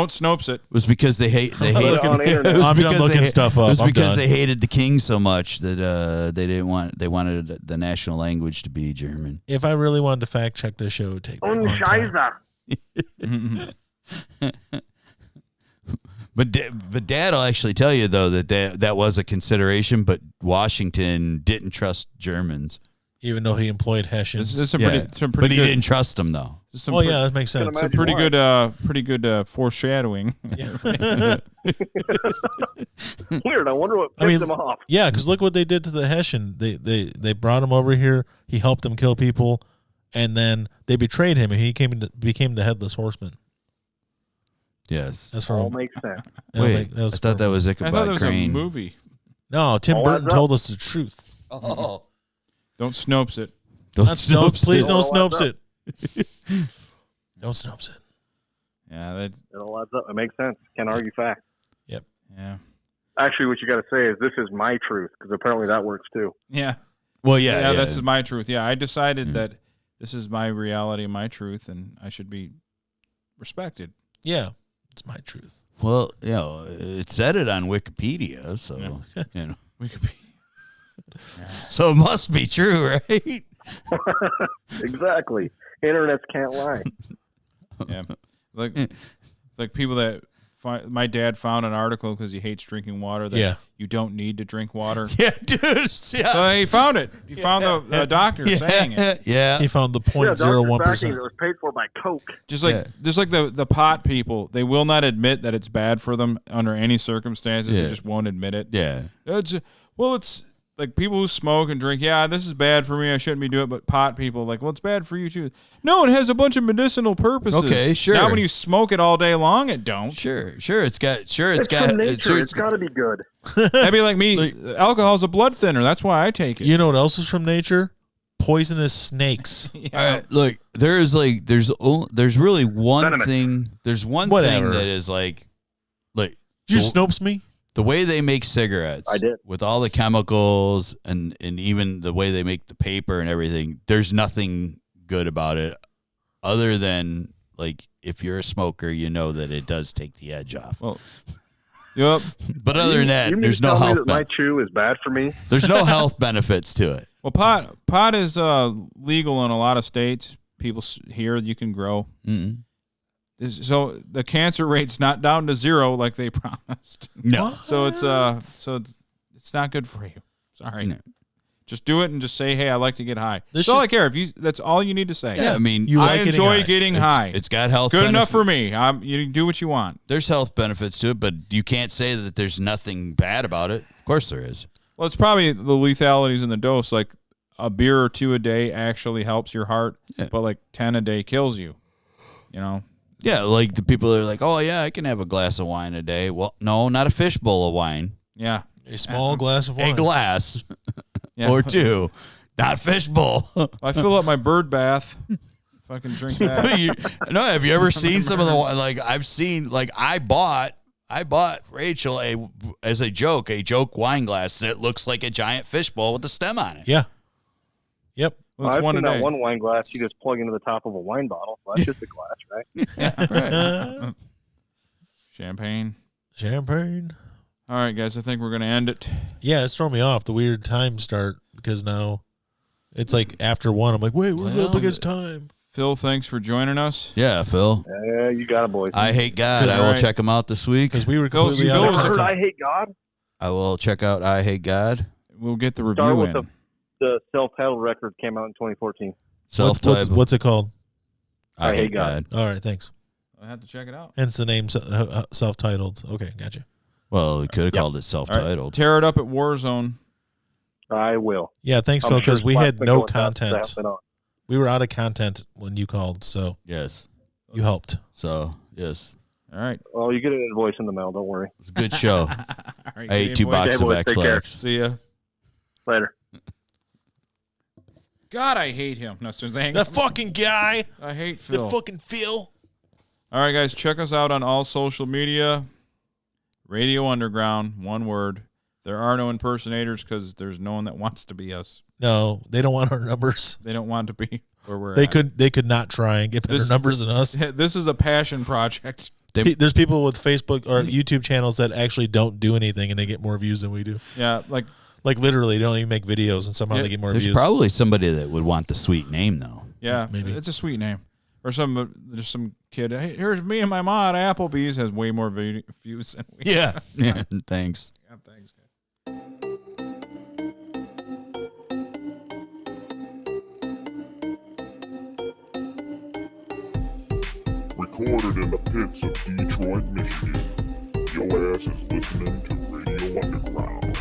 Snopes it. It was because they hate. I'm looking stuff up. It was I'm because done. they hated the king so much that they wanted the national language to be German. If I really wanted to fact check this show, it would take me a long time. But Dad will actually tell you though that was a consideration, but Washington didn't trust Germans, even though he employed Hessians. This is some but pretty he good, didn't trust them though. That makes sense. Some pretty good foreshadowing. Weird. I wonder what pissed him off. Yeah, because look what they did to the Hessian. They brought him over here. He helped them kill people, and then they betrayed him, and he became the headless horseman. Yes, that's all makes sense. Wait, I thought that was Ichabod I thought it was Crane. a movie. No, Tim Burton told us the truth. Oh, don't Snopes it. Don't Snopes. Please don't Snopes it. Don't Snopes it. Yeah, that it all adds up. It makes sense. Can't argue facts. Yep. Yeah. Actually, what you got to say is this is my truth because apparently that works too. Yeah. Well, yeah. This is my truth. Yeah, I decided that this is my reality, my truth, and I should be respected. Yeah, it's my truth. Well, it said it on Wikipedia, so Wikipedia. So it must be true, right? Exactly. Internets can't lie. Yeah, like people that my dad found an article because he hates drinking water that you don't need to drink water. Yeah, dude. Yeah. So he found it. He found the doctor saying it. Yeah. He found the 0.01%. That was paid for by Coke. Just like the pot people, they will not admit that it's bad for them under any circumstances. They just won't admit it. Yeah. It's like people who smoke and drink. Yeah, this is bad for me. I shouldn't be doing it. But pot people, like, well, it's bad for you too. No, it has a bunch of medicinal purposes. Okay, sure. Now when you smoke it all day long, it don't. Sure. It's got from nature. It's got to be good. That'd be like me. Alcohol's a blood thinner. That's why I take it. You know what else is from nature? Poisonous snakes. Look, there's really one thing. There's one thing that is like did you Snopes me? The way they make cigarettes, I did. With all the chemicals and even the way they make the paper and everything, there's nothing good about it other than, like, if you're a smoker, you know that it does take the edge off. Well, yep. But other than that, there's no health. That my chew is bad for me. There's no health benefits to it. Well, pot is legal in a lot of states. People here you can grow. Mm-hmm. So the cancer rate's not down to 0 like they promised. No. So it's not good for you. Sorry. No. Just do it and just say, "Hey, I like to get high." That's all I care. That's all you need to say. Yeah, I mean, I enjoy getting high. It's got health. Good enough for me. You do what you want. There's health benefits to it, but you can't say that there's nothing bad about it. Of course there is. Well, it's probably the lethalities in the dose. Like a beer or 2 a day actually helps your heart, but like 10 a day kills you. You know. Yeah, like the people are like, oh, yeah, I can have a glass of wine a day. Well, no, not a fishbowl of wine. Yeah. A small glass of wine. A glass or 2, not fishbowl. I fill up my bird bath. If I can drink that. Have you ever seen some of the, like, I've seen, like, I bought Rachel as a joke wine glass that looks like a giant fishbowl with a stem on it. Yeah. Yep. Well, I've seen that one wine glass you just plug into the top of a wine bottle. So that's just a glass, right? Yeah, right. Champagne. All right, guys. I think we're going to end it. Yeah, it's throwing me off. The weird time start because now it's like after 1. I'm like, wait, we're up against time. Phil, thanks for joining us. Yeah, Phil. Yeah, you got it, boys. I Hate God. I will check them out this week. Because we were completely out of heard I Hate God? I will check out I Hate God. We'll get the review in. The self-titled record came out in 2014. What's it called? I Hate God. All right, thanks. I have to check it out. Hence the name self-titled. Okay, gotcha. Well, we could have called it All self-titled. right, tear it up at Warzone. I will. Yeah, thanks, I'm Phil, because sure we had Slack's no going to content. happen on. We were out of content when you called, so Yes. you helped. So, yes. All right. Well, you get an invoice in the mail. Don't worry. It's a good show. All right, I ate Game 2 Boy. boxes of Boys, take care. X-Lax. See ya. Later. God, I hate him. No, soon as I hang That fucking guy. I hate Phil. The fucking Phil. All right, guys, check us out on all social media. Radio Underground, one word. There are no impersonators because there's no one that wants to be us. No, they don't want our numbers. They don't want to be where we're They at. They could not try and get better numbers than us. This is a passion project. There's people with Facebook or YouTube channels that actually don't do anything and they get more views than we do. Yeah, like literally, they don't even make videos and somehow they get more There's views. probably somebody that would want the sweet name, though. Yeah, maybe. it's a sweet name. Or just some kid. Hey, here's me and my mom at Applebee's has way more views than we. Yeah. Yeah. Thanks. Yeah, thanks, guys. Recorded in the pits of Detroit, Michigan. Your ass is listening to Radio Underground.